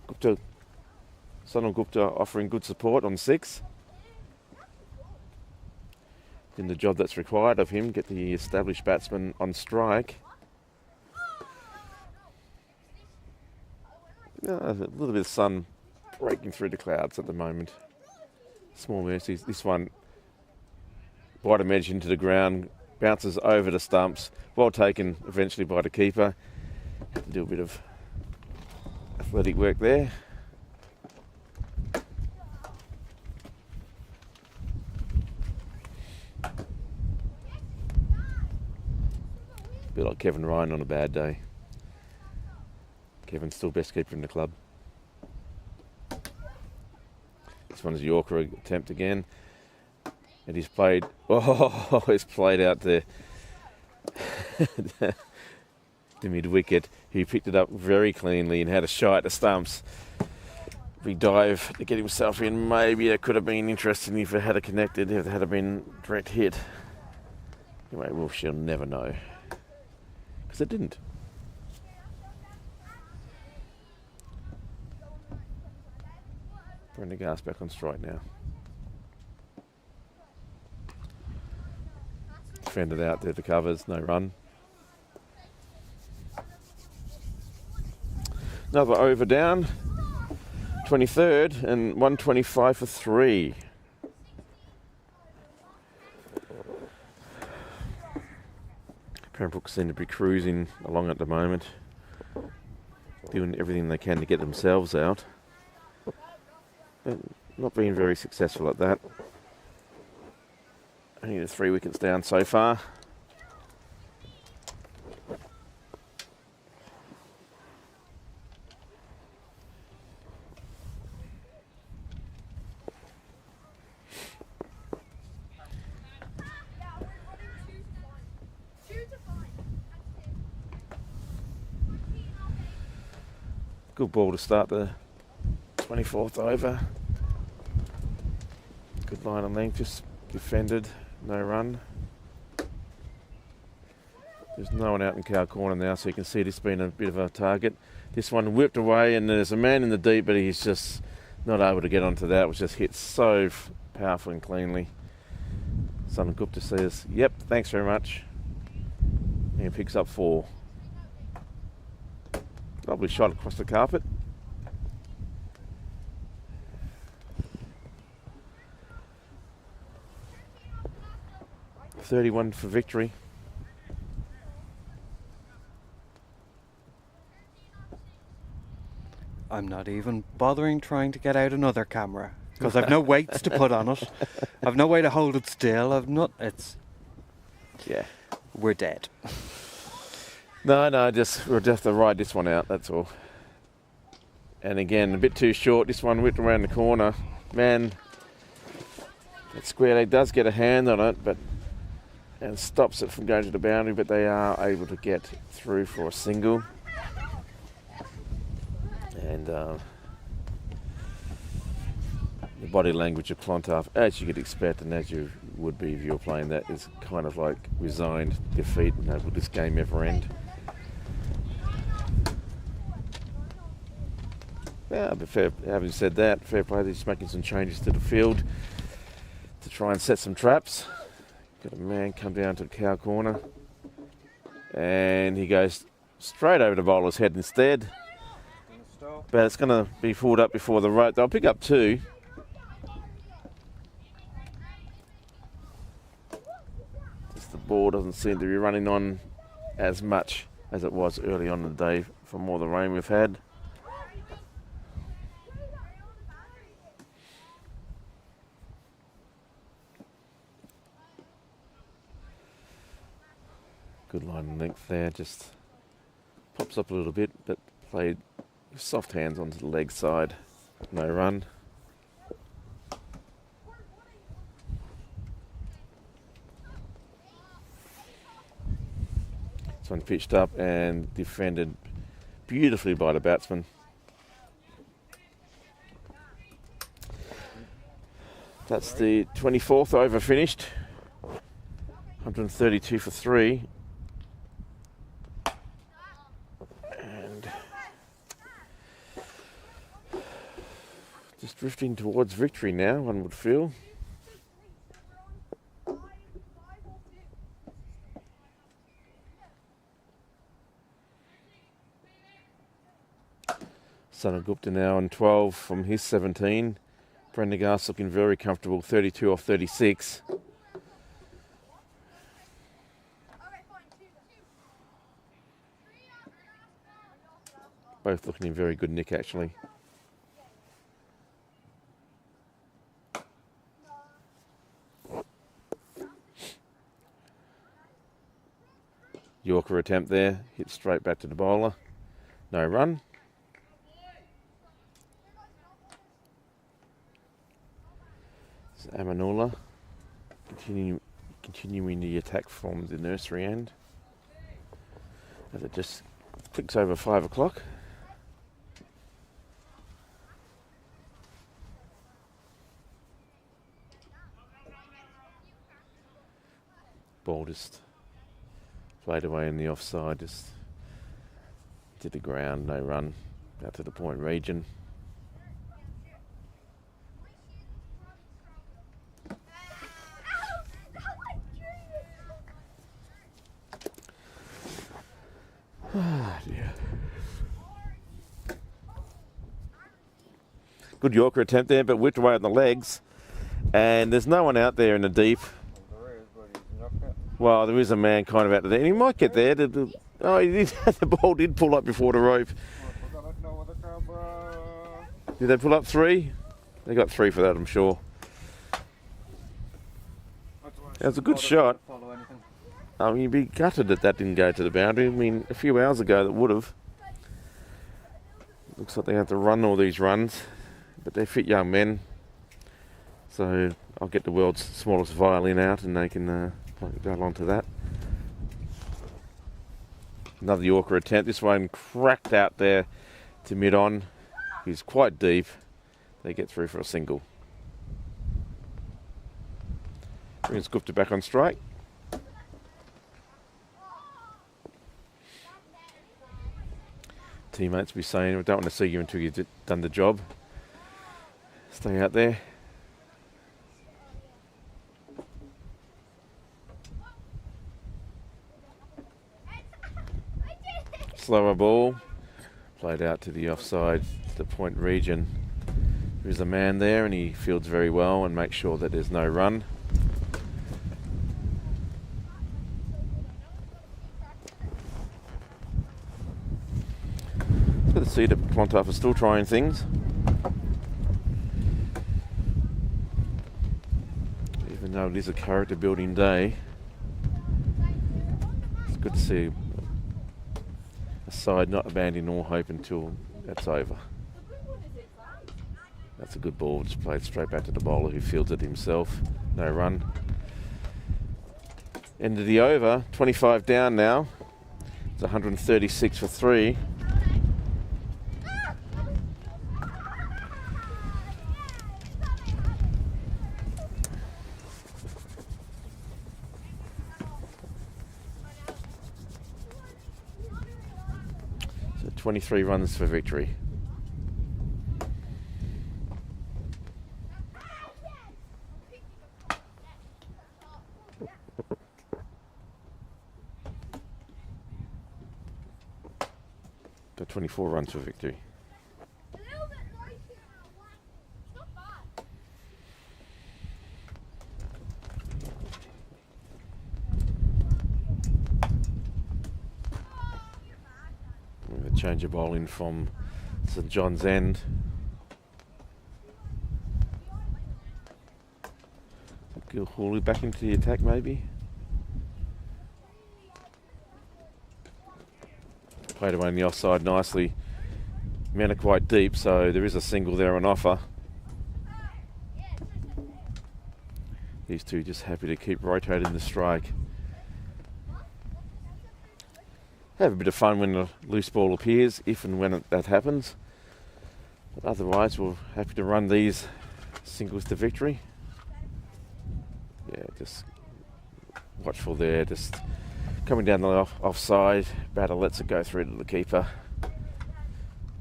Gupta, Sonal Gupta offering good support on 6. In the job that's required of him, get the established batsman on strike. A little bit of sun breaking through the clouds at the moment. Small mercies. This one, bottom edge into the ground, bounces over the stumps. Well taken eventually by the keeper. Do a bit of athletic work there. A bit like Kevin Ryan on a bad day. Kevin's still best keeper in the club. This one's a Yorker attempt again. And he's played, he's played out the mid-wicket. He picked it up very cleanly and had a shot at the stumps. Big dive to get himself in. Maybe it could have been interesting if it had connected, if it had been direct hit. Anyway, well, she'll never know. Because it didn't. Prendergast back on strike now. Fended out there, the covers, no run. Another over down. 23rd and 125 for 3. Pembroke seem to be cruising along at the moment, doing everything they can to get themselves out. But not being very successful at that. Only the 3 wickets down so far. Good ball to start the 24th over. Good line and length, just defended, no run. There's no one out in cow corner now, so you can see this being a bit of a target. This one whipped away, and there's a man in the deep, but he's just not able to get onto that. It was just hit so powerful and cleanly. Sonal Gupta says, "Yep, thanks very much," and picks up 4. Lovely shot across the carpet. .31 for victory. I'm not even bothering trying to get out another camera because I've no weights to put on it. I've no way to hold it still. Yeah. We're dead. No, we'll just have to ride this one out, that's all. And again, a bit too short. This one whipped around the corner. Man, that square leg does get a hand on it, and stops it from going to the boundary, but they are able to get through for a single. And the body language of Clontarf, as you could expect and as you would be if you were playing that, is kind of like resigned defeat. Will this game ever end? Yeah, but having said that, fair play, they're just making some changes to the field to try and set some traps. Got a man come down to the cow corner, and he goes straight over the bowler's head instead. But it's going to be pulled up before the rope. They'll pick up 2. Just the ball doesn't seem to be running on as much as it was early on in the day from all the rain we've had. Good line and length there, just pops up a little bit, but played soft hands onto the leg side. No run. This one pitched up and defended beautifully by the batsman. That's the 24th over finished. 132 for 3. And just drifting towards victory now, one would feel. Gupta now on 12 from his 17. Prendergast looking very comfortable, 32 off 36. Both looking in very good nick actually. Yorker attempt there, hit straight back to the bowler. No run. Amanullah continuing the attack from the nursery end as it just clicks over 5 o'clock. Ball just played away in the offside, just to the ground, no run, out to the point region. Good Yorker attempt there, but whipped away on the legs. And there's no one out there in the deep. Well, there is a man kind of out there. And he might get there. Oh, he did, the ball did pull up before the rope. Did they pull up 3? They got 3 for that, I'm sure. That was a good shot. I mean, you'd be gutted that didn't go to the boundary. I mean, a few hours ago that would have. Looks like they have to run all these runs. But they're fit young men, so I'll get the world's smallest violin out and they can go along to that. Another Yorker attempt. This one cracked out there to mid-on. He's quite deep. They get through for a single. Brings Gupta back on strike. Teammates will be saying, we don't want to see you until you've done the job. Stay out there. Slower ball. Played out to the offside, the point region. There's a man there and he fields very well and makes sure that there's no run. It's good to see that Clontarf are still trying things. Even though it is a character building day, it's good to see a side not abandoning all hope until that's over. That's a good ball, just played straight back to the bowler who fields it himself. No run. End of the over, 25 down now. It's 136 for 3. So 23 runs for victory. So 24 runs for victory. Change of bowling from St John's End. Gilhooly back into the attack maybe. Played away on the offside nicely. Men are quite deep, so there is a single there on offer. These two just happy to keep rotating the strike. Have a bit of fun when a loose ball appears, if and when that happens. But otherwise, we're happy to run these singles to victory. Yeah, just watchful there, just coming down the offside. Batter lets it go through to the keeper.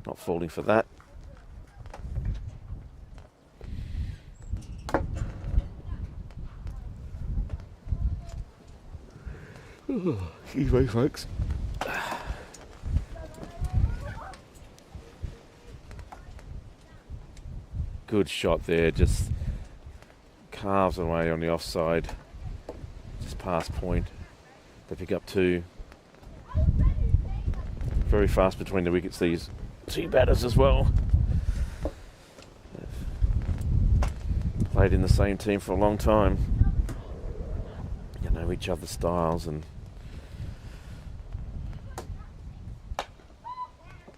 Not falling for that. Excuse me, folks. Good shot there, just carves away on the offside, just past point. They pick up two. Very fast between the wickets, these two batters as well. They've played in the same team for a long time. You know each other's styles, and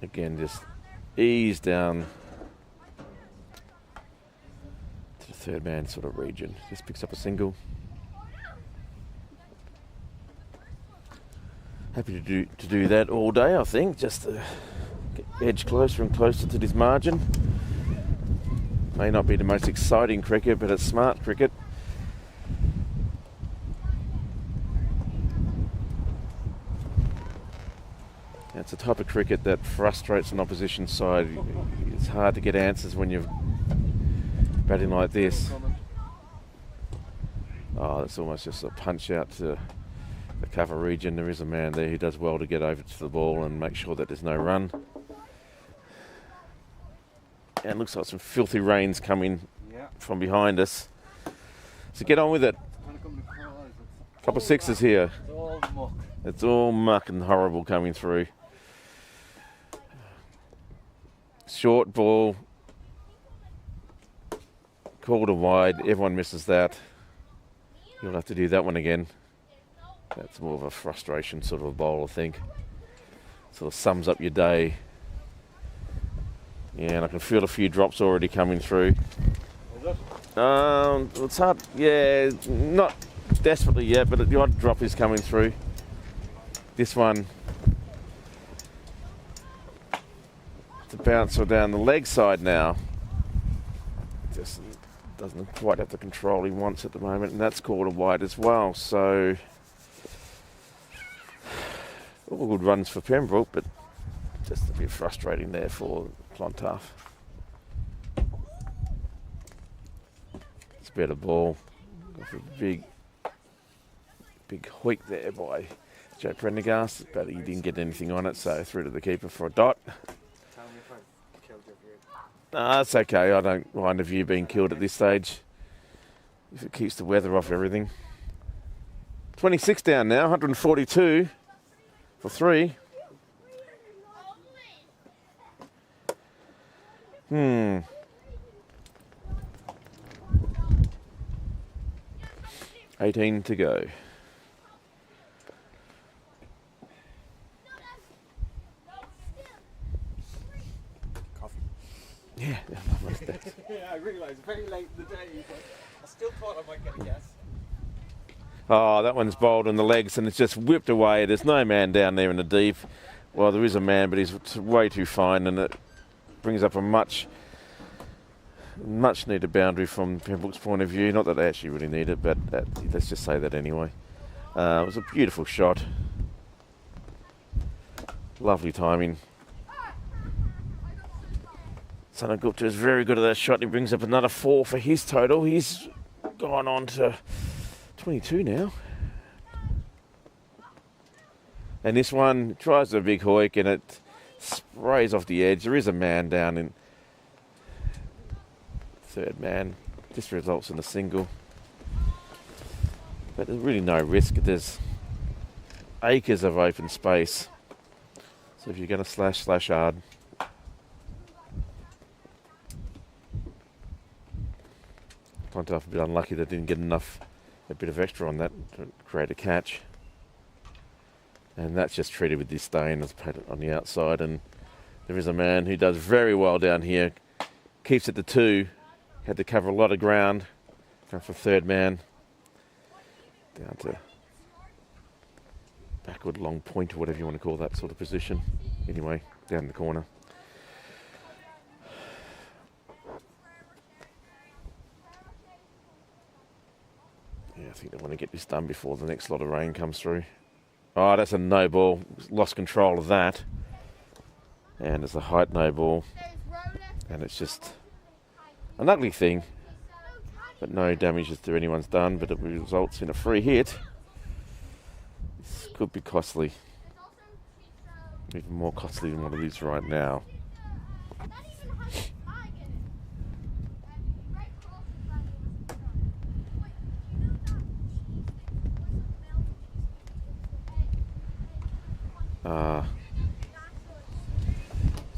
again just ease down to the third man sort of region. Just picks up a single. Happy to do that all day, I think, just to get edge closer and closer to this margin. May not be the most exciting cricket, but it's smart cricket. It's a type of cricket that frustrates an opposition side. It's hard to get answers when you're batting like this. Oh, that's almost just a punch out to the cover region. There is a man there who does well to get over to the ball and make sure that there's no run. And looks like some filthy rains coming from behind us. So get on with it. Couple of sixes here. It's all muck. It's all muck and horrible coming through. Short ball. Called a wide. Everyone misses that. You'll have to do that one again. That's more of a frustration sort of a bowl, I think. Sort of sums up your day. Yeah, and I can feel a few drops already coming through. It's hard. Yeah, not desperately yet, but the odd drop is coming through. This one, it's a bouncer down the leg side now. Just doesn't quite have the control he wants at the moment, and that's called a wide as well. So all good runs for Pembroke, but just a bit frustrating there for Clontarf. It's a better ball. Got a big hoik there by Joe Prendergast, but he didn't get anything on it, so through to the keeper for a dot. Tell me if I killed your view. That's okay. I don't mind a view being killed at this stage, if it keeps the weather off everything. 26 down now, 142 for 3. 18 to go. Coffee. Yeah. Yeah, I realised very late in the day, but I still thought I might get a guess. Oh, that one's bowled in the legs and it's just whipped away. There's no man down there in the deep. Well, there is a man, but he's way too fine, and it brings up a much needed boundary from Pembroke's point of view. Not that they actually really need it, but let's just say that anyway. It was a beautiful shot. Lovely timing. Sana Gupta is very good at that shot. He brings up another 4 for his total. He's gone on to 22 now. And this one tries a big hoik and it sprays off the edge. There is a man down in third man. This results in a single. But there's really no risk. There's acres of open space. So if you're going to slash hard. Clontarf a bit unlucky they didn't get a bit of extra on that to create a catch. And that's just treated with disdain as painted on the outside. And there is a man who does very well down here. Keeps it to 2. Had to cover a lot of ground. Going for third man. Down to backward long point or whatever you want to call that sort of position. Anyway, down the corner. Yeah, I think they want to get this done before the next lot of rain comes through. Oh, that's a no ball. Lost control of that. And it's a height no ball. And it's just an ugly thing. But no damage to anyone's done, but it results in a free hit. This could be costly. Even more costly than what it is right now.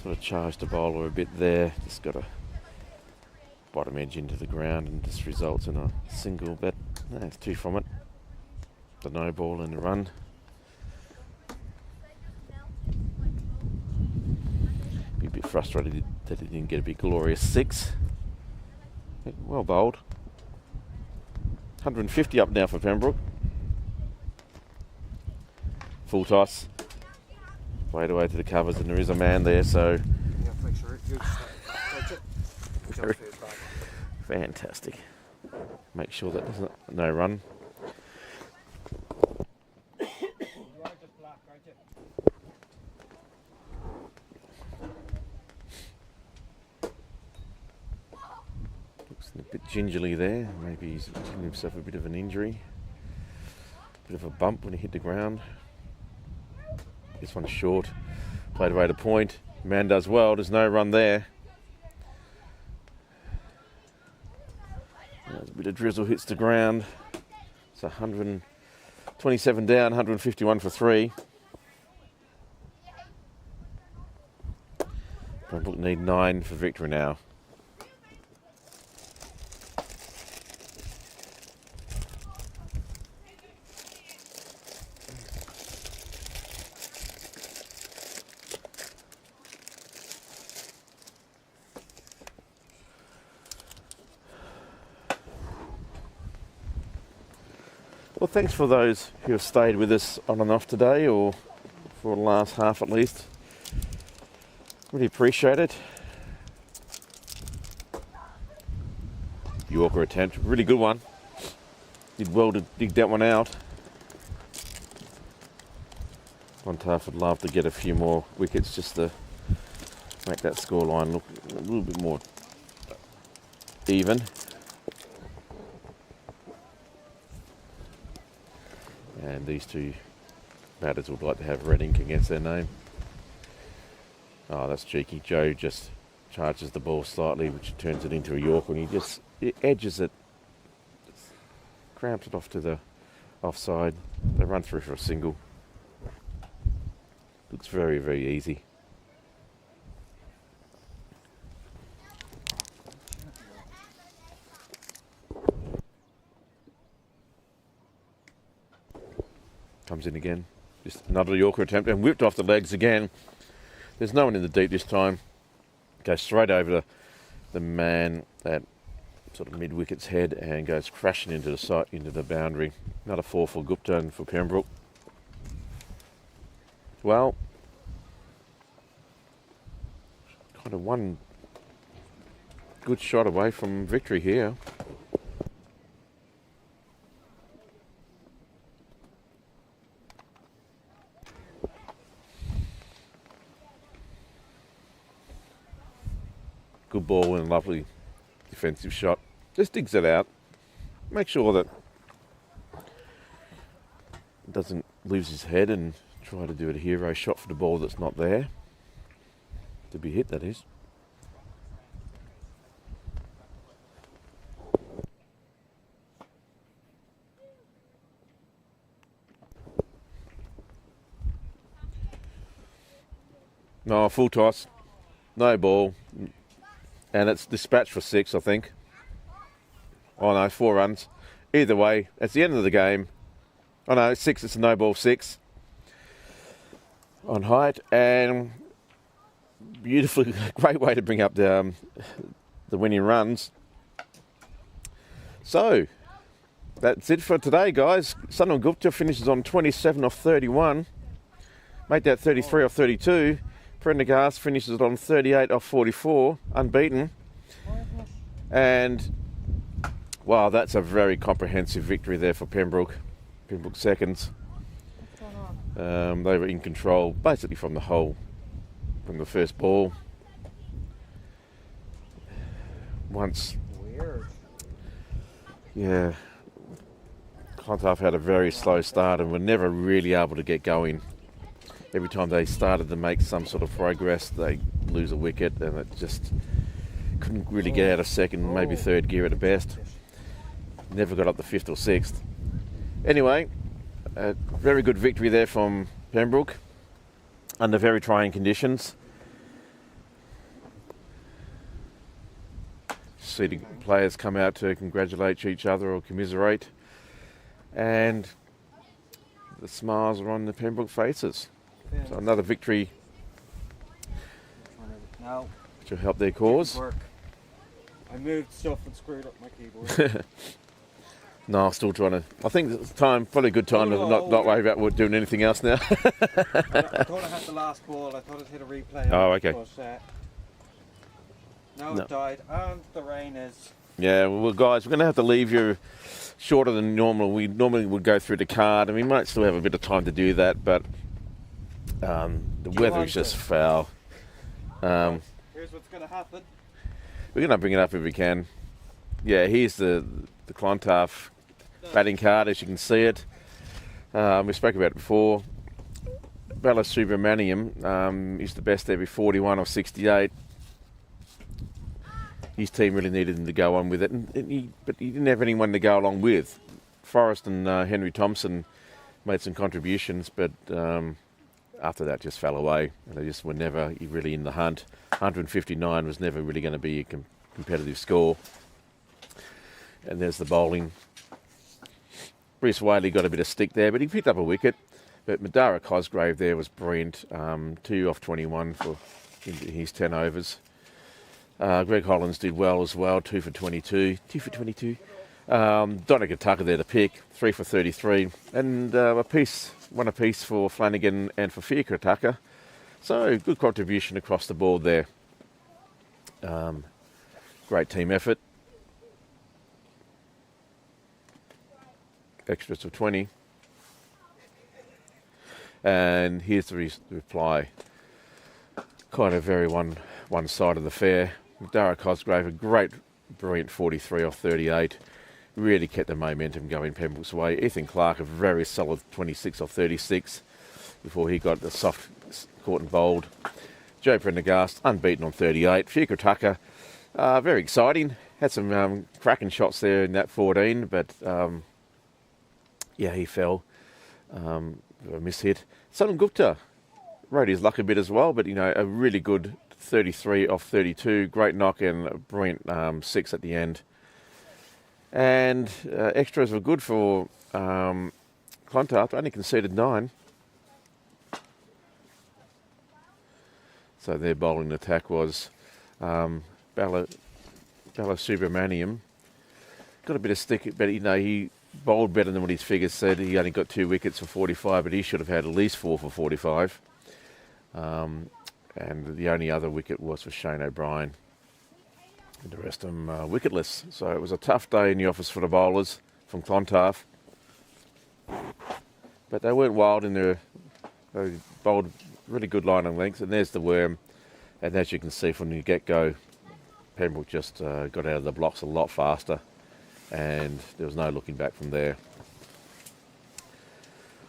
Sort of charged the bowler a bit there. Just got a bottom edge into the ground and just results in a single, but no, it's 2 from it. The no ball and the run. Be a bit frustrated that he didn't get a big glorious 6. Well bowled. 150 up now for Pembroke. Full toss. Played away to the covers, and there is a man there, so very fantastic. Make sure that there's no run. Looks a bit gingerly there. Maybe he's given himself a bit of an injury. Bit of a bump when he hit the ground. This one's short. Played away to point. Man does well. There's no run there. There's a bit of drizzle hits the ground. It's 127 down, 151 for 3. Pembroke need 9 for victory now. Well, thanks for those who have stayed with us on and off today, or for the last half at least. Really appreciate it. Yorker attempt, really good one. Did well to dig that one out. Clontarf would love to get a few more wickets just to make that scoreline look a little bit more even. And these two batters would like to have red ink against their name. Oh, that's cheeky. Joe just charges the ball slightly, which turns it into a Yorker, and he edges it, cramps it off to the offside. They run through for a single. Looks very, very easy. Comes in again. Just another Yorker attempt and whipped off the legs again. There's no one in the deep this time. Goes straight over the man at sort of mid-wicket's head and goes crashing into the side, into the boundary. Another 4 for Gupta and for Pembroke. Well, kind of one good shot away from victory here. Good ball and lovely defensive shot. Just digs it out. Make sure that it doesn't lose his head and try to do a hero shot for the ball that's not there. To be hit, that is. No, full toss. No ball. And it's dispatched for 6, I think. Oh no, 4 runs. Either way, it's the end of the game. Oh no, it's 6, it's a no ball 6. on height, and beautiful, great way to bring up the winning runs. So that's it for today, guys. Sunil Gupta finishes on 27 off 31. Make that 33 off 32. Prendergast finishes on 38 off 44, unbeaten. And wow, that's a very comprehensive victory there for Pembroke. Pembroke seconds. They were in control basically from the first ball. Once. Weird. Yeah. Clontarf had a very slow start and were never really able to get going. Every time they started to make some sort of progress, they lose a wicket, and it just couldn't really get out of second, maybe third gear at the best. Never got up to fifth or sixth. Anyway, a very good victory there from Pembroke under very trying conditions. See the players come out to congratulate each other or commiserate, and the smiles are on the Pembroke faces. So another victory Now, to help their cause. work. I moved stuff and screwed up my keyboard. No, I'm still trying to. I think it's time, probably a good time to not worry about doing anything else now. I thought I had the last ball. I thought I'd hit a replay. Oh, okay. But, now No. it died, and the rain is. Yeah, well, guys, we're going to have to leave you shorter than normal. We normally would go through the card, and we might still have a bit of time to do that, but the weather is just foul. Here's what's going to happen. We're going to bring it up if we can. Yeah, here's the Clontarf batting card, as you can see it. We spoke about it before. Bala Subramaniam is the best there with 41 of 68. His team really needed him to go on with it, but he didn't have anyone to go along with. Forrest and Henry Thompson made some contributions, but after that just fell away. They just were never really in the hunt. 159 was never really going to be a competitive score. And there's the bowling. Bruce Whaley got a bit of stick there, but he picked up a wicket. But Madara Cosgrave there was brilliant. 2 off 21 for his 10 overs. Greg Hollins did well as well, 2 for 22. 2 for 22. Donica Tucker there to pick, 3 for 33. And one apiece for Flanagan and for Fiacre Tucker. So good contribution across the board there. Great team effort. Extras of 20. And here's the reply. Kind of very one side of the fair. Dara Cosgrave, a great, brilliant 43 off 38. Really kept the momentum going Pembroke's way. Ethan Clark, a very solid 26 off 36 before he got the soft caught and bowled. Joe Prendergast, unbeaten on 38. Fiacre Tucker, very exciting. Had some cracking shots there in that 14, but yeah, he fell. A mishit. Sunil Gupta rode his luck a bit as well, but a really good 33 off 32. Great knock and a brilliant 6 at the end. And extras were good for Clontarf. Only conceded 9. So their bowling attack was Bala Subramaniam. Got a bit of stick, but he bowled better than what his figures said. He only got 2 wickets for 45, but he should have had at least 4 for 45. And the only other wicket was for Shane O'Brien. And the rest of them wicketless. So it was a tough day in the office for the bowlers from Clontarf. But they weren't wild in their... They bowled really good line and length. And there's the worm. And as you can see from the get-go, Pembroke just got out of the blocks a lot faster. And there was no looking back from there.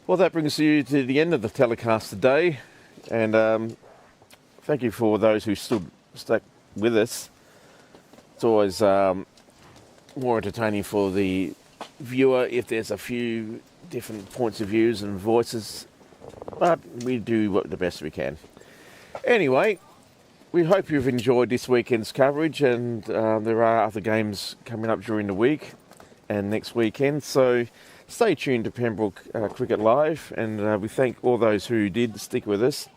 Well, that brings you to the end of the telecast today. And thank you for those who stuck with us. It's always more entertaining for the viewer if there's a few different points of views and voices, but we do the best we can. Anyway, we hope you've enjoyed this weekend's coverage, and there are other games coming up during the week and next weekend, so stay tuned to Pembroke Cricket Live, and we thank all those who did stick with us.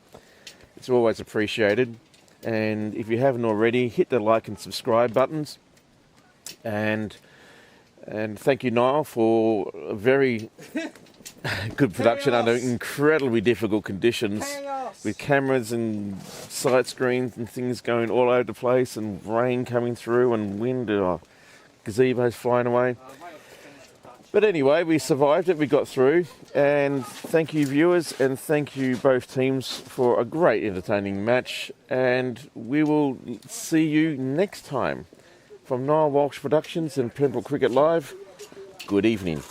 It's always appreciated. And if you haven't already, hit the like and subscribe buttons. And thank you, Niall, for a very good production under incredibly difficult conditions, with cameras and sight screens and things going all over the place, and rain coming through and wind, gazebos flying away. But anyway, we survived it, we got through, and thank you viewers, and thank you both teams for a great entertaining match, and we will see you next time. From Niall Walsh Productions and Pembroke Cricket Live, good evening.